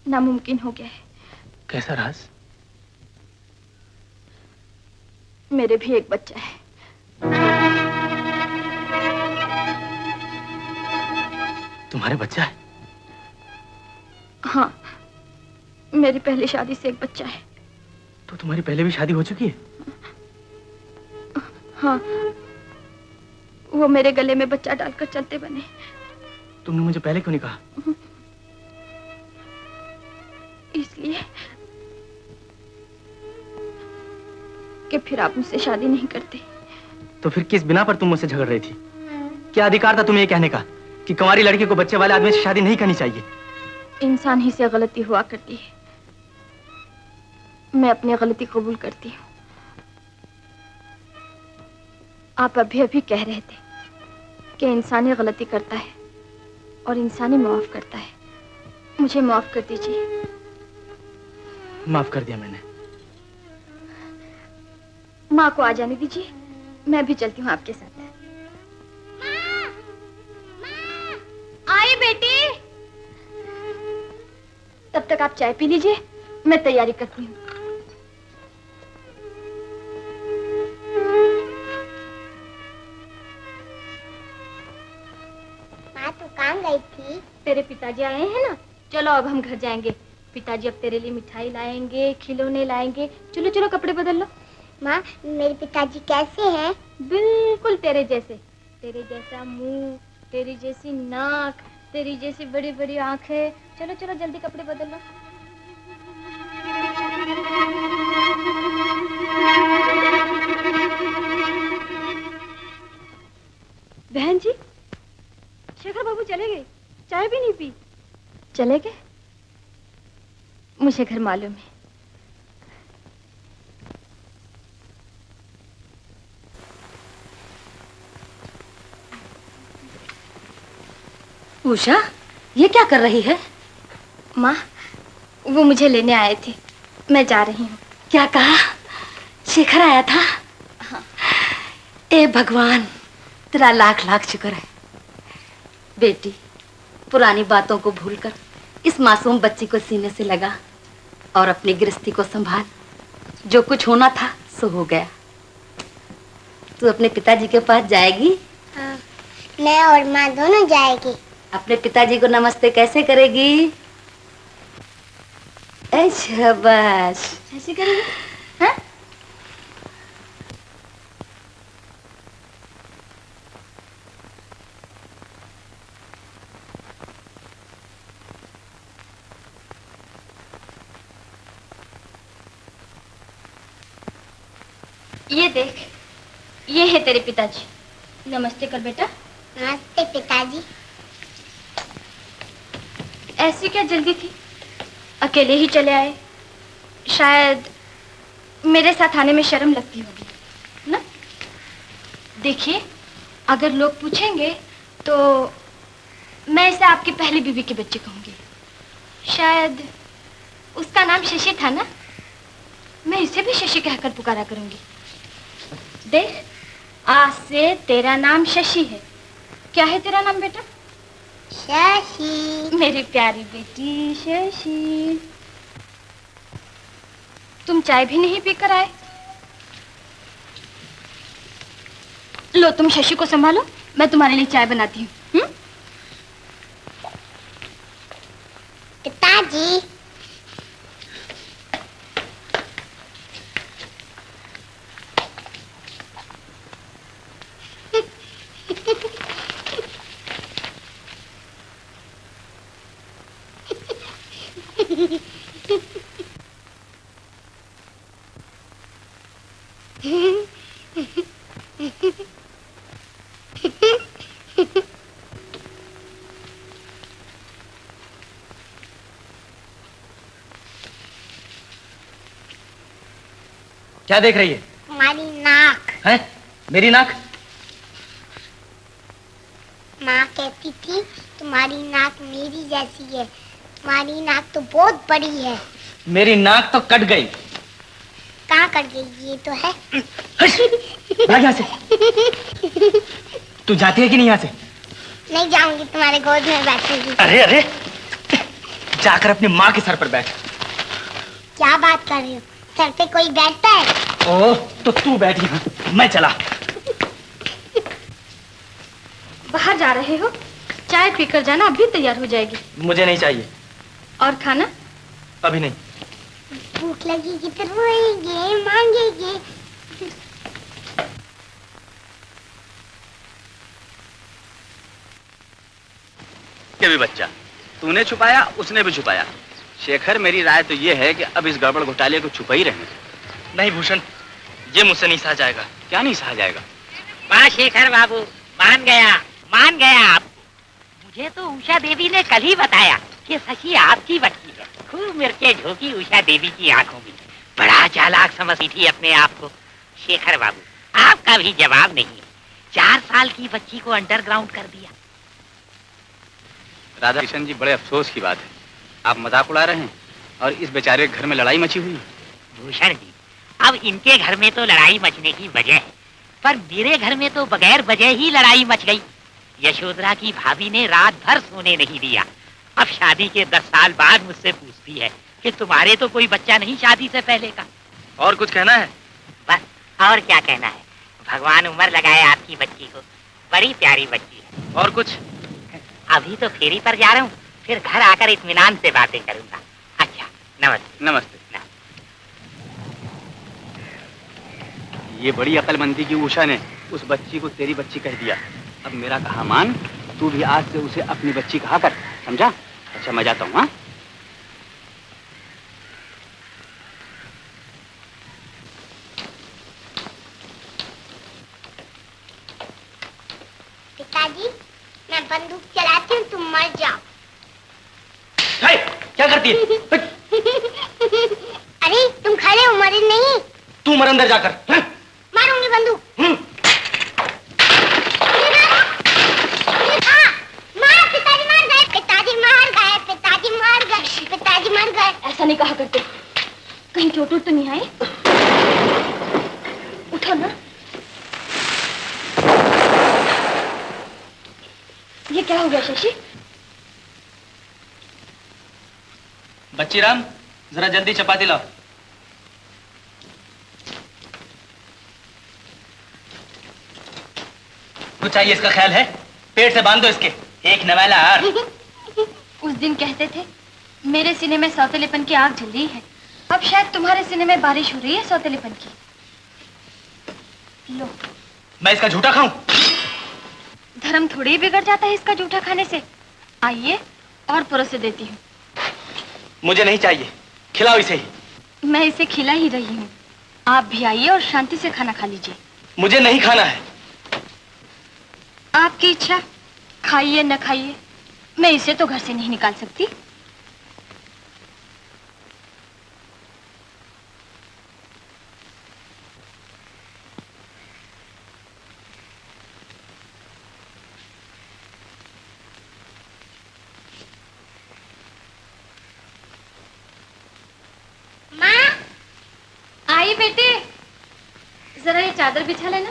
नामुमकिन हो गया है। कैसा राज? मेरे भी एक बच्चा है। तुम्हारे बच्चा है? हाँ, मेरी पहली शादी से एक बच्चा है। तो तुम्हारी पहले भी शादी हो चुकी है? हाँ, वो मेरे गले में बच्चा डालकर चलते बने। तुमने मुझे पहले क्यों नहीं कहा? इसलिए कि फिर आप मुझसे शादी नहीं करते। तो फिर किस बिना पर तुम मुझसे झगड़ रही थी? क्या अधिकार था तुम्हें ये कहने का कि कुंवारी लड़की को बच्चे वाले आदमी से शादी नहीं करनी चाहिए? इंसान ही से गलती हुआ करती है। मैं अपनी गलती कबूल करती हूँ। आप अभी अभी कह रहे थे कि इंसान ही गलती करता है और इंसान ही माफ करता है। मुझे माफ कर दीजिए। माफ कर दिया मैंने। माँ को आ जाने दीजिए, मैं भी चलती हूँ आपके साथ। आई बेटी। तब तक आप चाय पी लीजिए, मैं तैयारी करती हूँ। माँ तू कहाँ गई थी? तेरे पिताजी आए हैं ना, चलो अब हम घर जाएंगे। पिताजी अब तेरे लिए मिठाई लाएंगे, खिलौने लाएंगे। चलो चलो कपड़े बदल लो। माँ, मेरे पिताजी कैसे हैं? बिल्कुल तेरे जैसे। तेरे जैसा मुंह, तेरी जैसी नाक, तेरी जैसी बड़ी बड़ी आंखें। चलो चलो जल्दी कपड़े बदल लो। बहन जी, शेखर बाबू चले गए, चाय भी नहीं पी। चले गए? मुझे घर मालूम है। उषा, ये क्या कर रही है? माँ, वो मुझे लेने आए थे, मैं जा रही हूँ। क्या कहा? शेखर आया था? हाँ। ए भगवान, तेरा लाख लाख शुक्र है। बेटी, पुरानी बातों को भूलकर इस मासूम बच्ची को सीने से लगा और अपनी गृहस्थी को संभाल। जो कुछ होना था सो हो गया। तू अपने पिताजी के पास जाएगी? हाँ, मैं और माँ दोनों जाएगी। अपने पिताजी को नमस्ते कैसे करेगी? ऐ शाबाश। ऐसे करेगी? हाँ? ये देख, ये है तेरे पिताजी। नमस्ते कर बेटा। नमस्ते पिताजी। ऐसी क्या जल्दी थी? अकेले ही चले आए। शायद मेरे साथ आने में शर्म लगती होगी ना? देखिए, अगर लोग पूछेंगे तो मैं इसे आपकी पहली बीवी के बच्चे कहूंगी। शायद उसका नाम शशि था ना? मैं इसे भी शशि कहकर पुकारा करूंगी। देख, आज से तेरा नाम शशि है। क्या है तेरा नाम बेटा? शशि। मेरी प्यारी बेटी शशि। तुम चाय भी नहीं पीकर आए? लो, तुम शशि को संभालो, मैं तुम्हारे लिए चाय बनाती हूँ। पिताजी। क्या देख रही है? तुम्हारी नाक। हैं? मेरी नाक? माँ कहती थी तुम्हारी नाक मेरी जैसी है। तुम्हारी नाक तो बहुत बड़ी है। मेरी नाक तो कट गई। कहाँ कट गई? ये तो है। भाग यहाँ से। तू जाती है कि नहीं यहाँ से? नहीं जाऊंगी, तुम्हारे गोद में बैठूंगी। अरे अरे, जाकर अपनी माँ के सर पर बैठ। क्या बात कर रही हो? सर पे कोई बैठता है? ओह, तो तू बैठ यहाँ, मैं चला। बाहर जा रहे हो? चाय पीकर जाना, अभी तैयार हो जाएगी। मुझे नहीं चाहिए। और खाना? अभी नहीं। भूख लगेगी तो रोएंगे, मांगेंगे। ये भी बच्चा, तूने छुपाया, उसने भी छुपाया। शेखर, मेरी राय तो ये है कि अब इस गड़बड़ घोटाले को छुपा ही रहने। नहीं भूषण, ये मुझसे नहीं सहा जाएगा। क्या नहीं सहा जाएगा? वाह शेखर बाबू, मान गया आप। मुझे तो उषा देवी ने कल ही बताया कि शशि आपकी बच्ची है। खूब मिर्चे झोंकी उषा देवी की आंखों में। बड़ा चालाक समझती थी अपने आप को। शेखर बाबू, आपका भी जवाब नहीं। 4 साल की बच्ची को अंडरग्राउंड कर दिया। राधा किशन जी, बड़े अफसोस की बात है, आप मजाक उड़ा रहे हैं और इस बेचारे के घर में लड़ाई मची हुई है। भूषण जी, अब इनके घर में तो लड़ाई मचने की वजह है, पर मेरे घर में तो बगैर वजह ही लड़ाई मच गई। यशोधरा की भाभी ने रात भर सोने नहीं दिया। अब शादी के 10 साल बाद मुझसे पूछती है कि तुम्हारे तो कोई बच्चा नहीं शादी से पहले का। और कुछ कहना है? बस, और क्या कहना है। भगवान उम्र लगाए आपकी बच्ची को, बड़ी प्यारी बच्ची है। और कुछ? अभी तो फेरी पर जा रहा हूँ, फिर घर आकर इत्मीनान से बातें करूंगा। अच्छा, नमस्ते। नमस्ते। ये बड़ी अकलमंदी की उषा ने उस बच्ची को तेरी बच्ची कह दिया। अब मेरा कहा मान, तू भी आज से उसे अपनी बच्ची कहा कर, समझा? अच्छा, मैं जाता हूँ। हाँ, पिताजी, मैं बंदूक चलाती हूँ, तुम मर जाओ। क्या करती है? अरे तुम खड़े हो, मरे नहीं। तू मर अंदर जाकर। मारूंगी बंदूक। मार पिताजी, मार चोट तो नहीं आई? उठो ना। ये क्या हो गया शशि? बच्चीराम, जरा जल्दी चपाती लाओ। कुछ चाहिए इसका ख्याल है? पेट से बांध दो इसके। एक नवाला हार। उस दिन कहते थे मेरे सीने में सौतेलेपन की आग जल रही है, अब शायद तुम्हारे सीने में बारिश हो रही है सौतेलेपन की। लो। मैं इसका झूठा खाऊं? धर्म थोड़ी ही बिगड़ जाता है इसका झूठा खाने से। आइए और परोसे देती हूँ। मुझे नहीं चाहिए, खिलाओ इसे ही। मैं इसे खिला ही रही हूँ, आप भी आइए और शांति से खाना खा लीजिए। मुझे नहीं खाना है। आपकी इच्छा, खाइए न खाइए, मैं इसे तो घर से नहीं निकाल सकती। आई बेटे, जरा ये चादर बिछा लेना।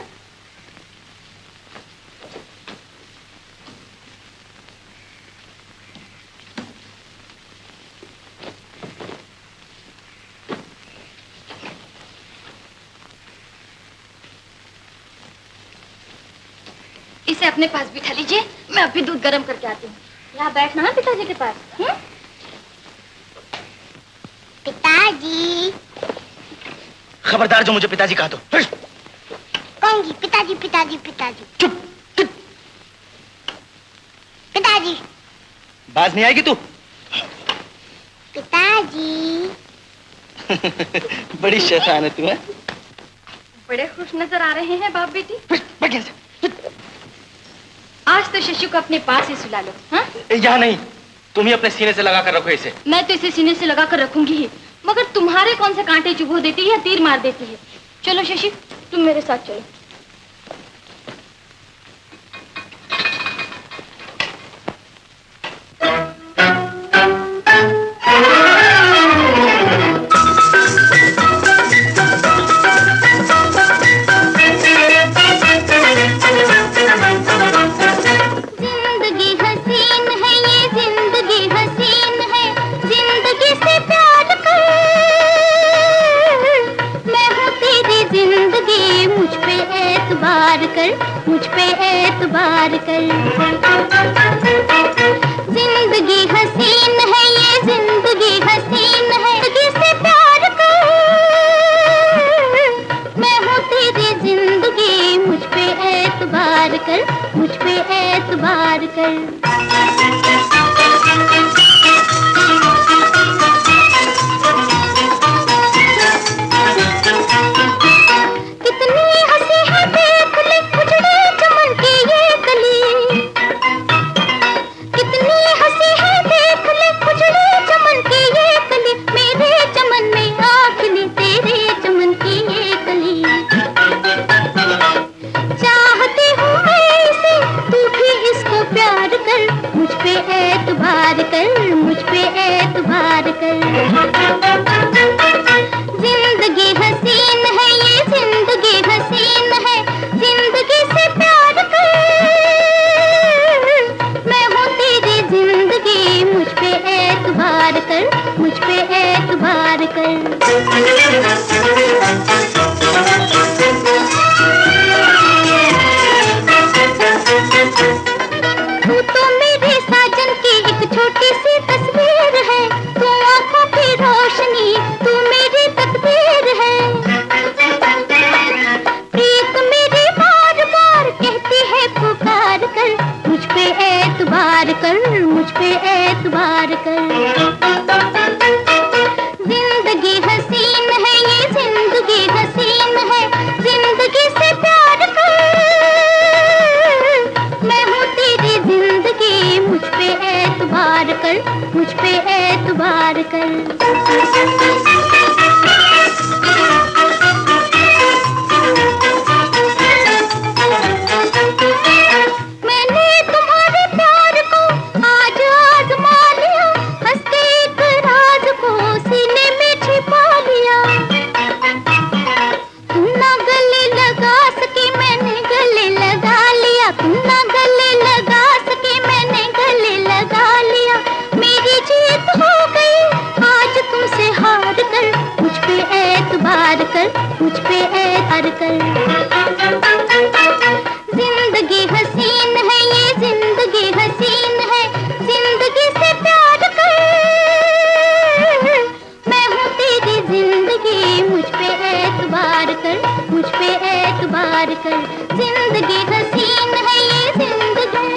इसे अपने पास बिठा लीजिए, मैं अभी दूध गर्म करके आती हूँ। यहाँ बैठना है पिताजी के पास। पिताजी। खबरदार जो मुझे पिताजी कहा तो। कहूंगी पिताजी पिताजी पिताजी। चुप चुप। पिताजी। बाज नहीं आएगी तू? पिताजी। बड़ी शैतान है तू है? बड़े खुश नजर आ रहे हैं बाप बेटी। बैठ यहाँ से। आज तो शशु को अपने पास ही सुला लो। हाँ? यहाँ नहीं, तुम ही अपने सीने से लगा कर रखो इसे। मैं तो इसे सीने से लगा कर रखूंगी ही, मगर तुम्हारे कौन से कांटे चुभो देती है या तीर मार देती है। चलो शशि, तुम मेरे साथ चलो। मुझ पे एतबार कर। जिंदगी हसीन है ये जिंदगी हसीन है, जिंदगी से प्यार कर। मैं हूँ तेरी जिंदगी, मुझ पे एतबार कर, मुझ पे एतबार कर। मेरे एतबार कर, मुझ पे एतबार कर। जिंदगी हसीन है ये जिंदगी हसीन है, जिंदगी से प्यार कर। मैं हूँ तेरी जिंदगी, मुझ पे एतबार कर, मुझ पे एतबार कर। जिंदगी हसीन है ये जिंदगी।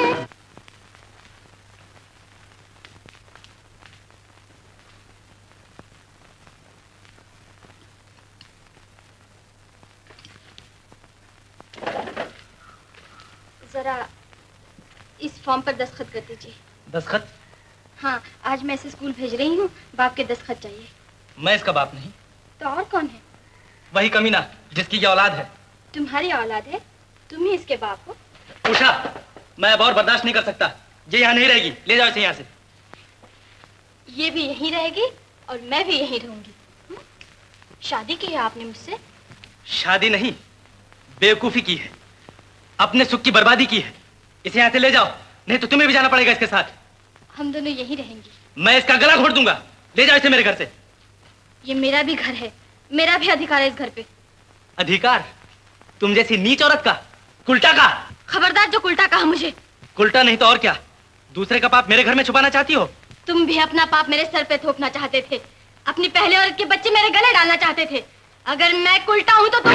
जरा इस फॉर्म पर दस्तखत कर दीजिए। दस्तखत? हाँ, आज मैं इसे स्कूल भेज रही हूँ, बाप के दस्तखत चाहिए। मैं इसका बाप नहीं। तो और कौन है? वही कमीना जिसकी ये औलाद है। तुम्हारी औलाद है, तुम ही इसके बाप हो। उषा, मैं अब और बर्दाश्त नहीं कर सकता। ये यहाँ नहीं रहेगी, ले जाओ इसे यहाँ से। ये भी यहीं रहेगी और मैं भी यहीं रहूंगी। शादी की है आपने मुझसे? शादी नहीं, बेवकूफी की है, अपने सुख की बर्बादी की है। इसे यहाँ से ले जाओ, नहीं तो तुम्हें भी जाना पड़ेगा इसके साथ। हम दोनों यहीं रहेंगे। मैं इसका गला घोट दूंगा। ले जाओ इसे मेरे घर से। ये मेरा भी घर है, मेरा भी अधिकार है इस घर पे। अधिकार? तुम जैसी नीच औरत का, कुल्टा का। खबरदार जो कुल्टा कहा मुझे। कुल्टा नहीं तो और क्या? दूसरे का पाप मेरे घर में छुपाना चाहती हो? तुम भी अपना पाप मेरे सर पे थोपना चाहते थे, अपनी पहले औरत के बच्चे मेरे गले डालना चाहते थे। अगर मैं कुल्टा हूं तो तुम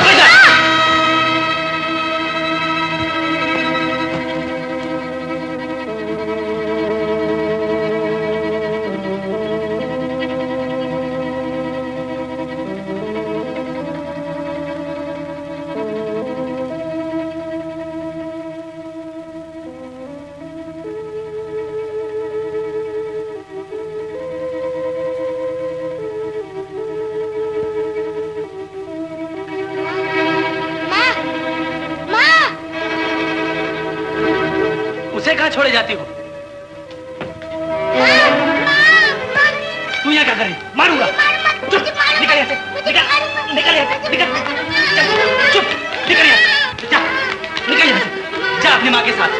कहाँ छोड़े जाती हो? तू यहाँ क्या कर रही? मारूंगा। चुप, निकल यहाँ से, निकल, निकल यहाँ से, निकल, चुप, निकल यहाँ से, जा, निकल यहाँ से, जा अपनी माँ के साथ।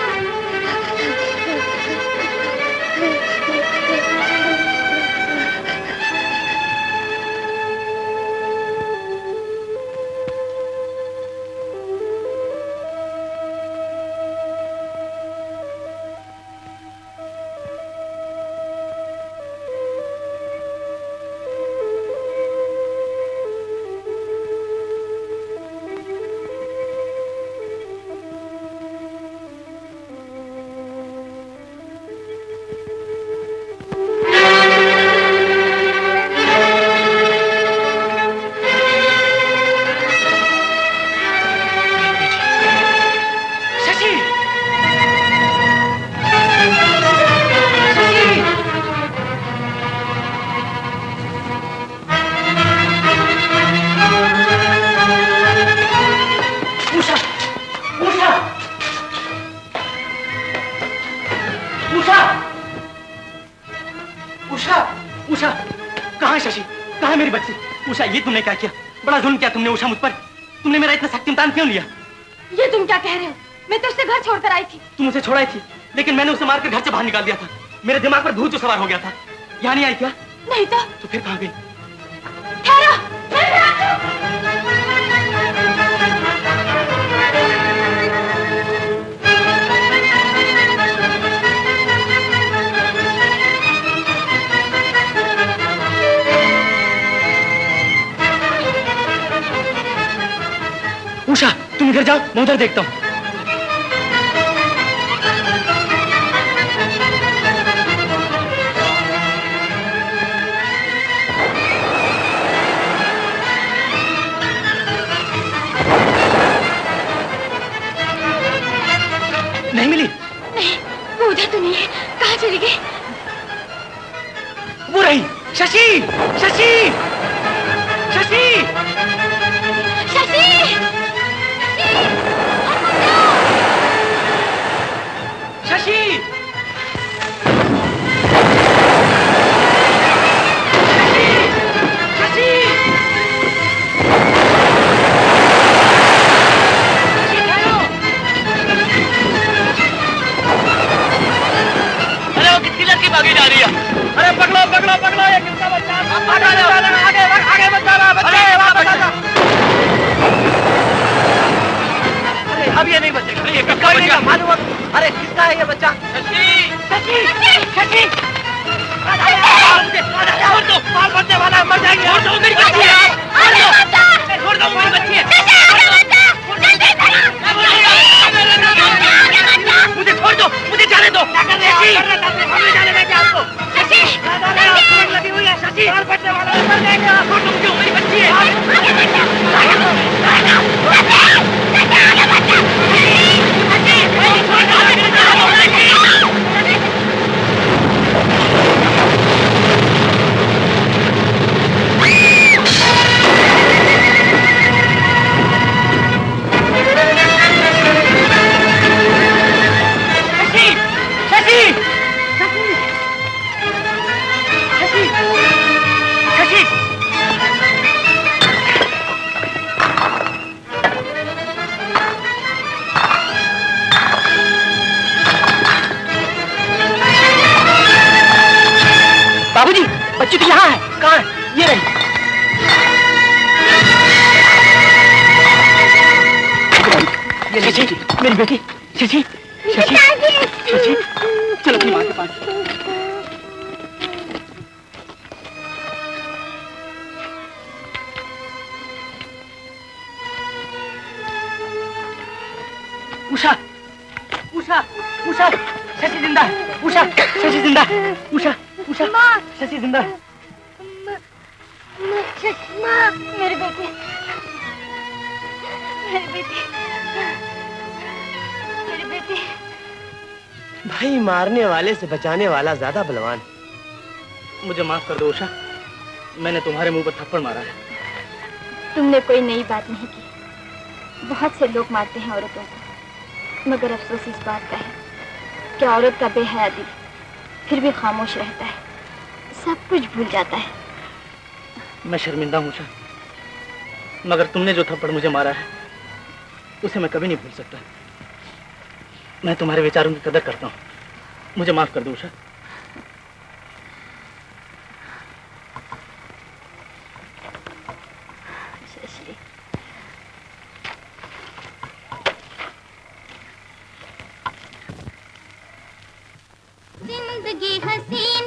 ये तुमने क्या किया? बड़ा जुल्म किया तुमने उषा मुझ पर। तुमने मेरा इतना सख्त इम्तिहान क्यों लिया? ये तुम क्या कह रहे हो? मैं तो उससे घर छोड़कर आई थी। तुम उसे छोड़ाई थी, लेकिन मैंने उसे मारकर घर से बाहर निकाल दिया था। मेरे दिमाग पर भूत जो सवार हो गया था। यहाँ नहीं आई क्या? नहीं तो फिर कहाँ गई? उषा, तुम इधर जाओ, मैं उधर देखता हूँ। नहीं मिली? नहीं, वो उधर तो नहीं है। कहाँ चली गई? वो रही। शशि! शशि! शशि! शशि! है ये बच्चा। शशि, शशि, शशि, छोड़ दो, बाल बढ़ने वाला है, मर जाएंगे। छोड़ दो मेरी बच्ची है, छोड़ दो मेरी बच्ची है। मुझे छोड़ दो, मुझे जाने दो। क्या कर रहे हो? हमें जाने देंगे आपको। शशि, सुरंग लगी हुई है। शशि, बाल बढ़ने वाला है, मर जाएंगे आप। छोड़ दो मुझे, मेरी बच्ची है। बाबूजी, बच्ची तो यहाँ है। कहाँ है? ये रही। ये शशि, मेरी बेटी। शशि, शशि, शशि, चलो अपनी माँ के पास। उषा, उषा, उषा, शशि जिंदा है। उषा, शशि जिंदा है। उषा, उषा, शशि जिंदा है। माँ, मेरे बेटे, मेरे बेटे, मेरे बेटे। भाई मारने वाले से बचाने वाला ज्यादा बलवान। मुझे माफ कर दो उषा, मैंने तुम्हारे मुंह पर थप्पड़ मारा है। तुमने कोई नई बात नहीं की। बहुत से लोग मारते हैं औरतों को, मगर अफसोस इस बात का है कि औरत का बेहया दिल फिर भी खामोश रहता है, सब कुछ भूल जाता है। मैं शर्मिंदा हूँ उषा, मगर तुमने जो थप्पड़ मुझे मारा है उसे मैं कभी नहीं भूल सकता। मैं तुम्हारे विचारों की कदर करता हूँ, मुझे माफ कर दो उषा। जिंदगी हसी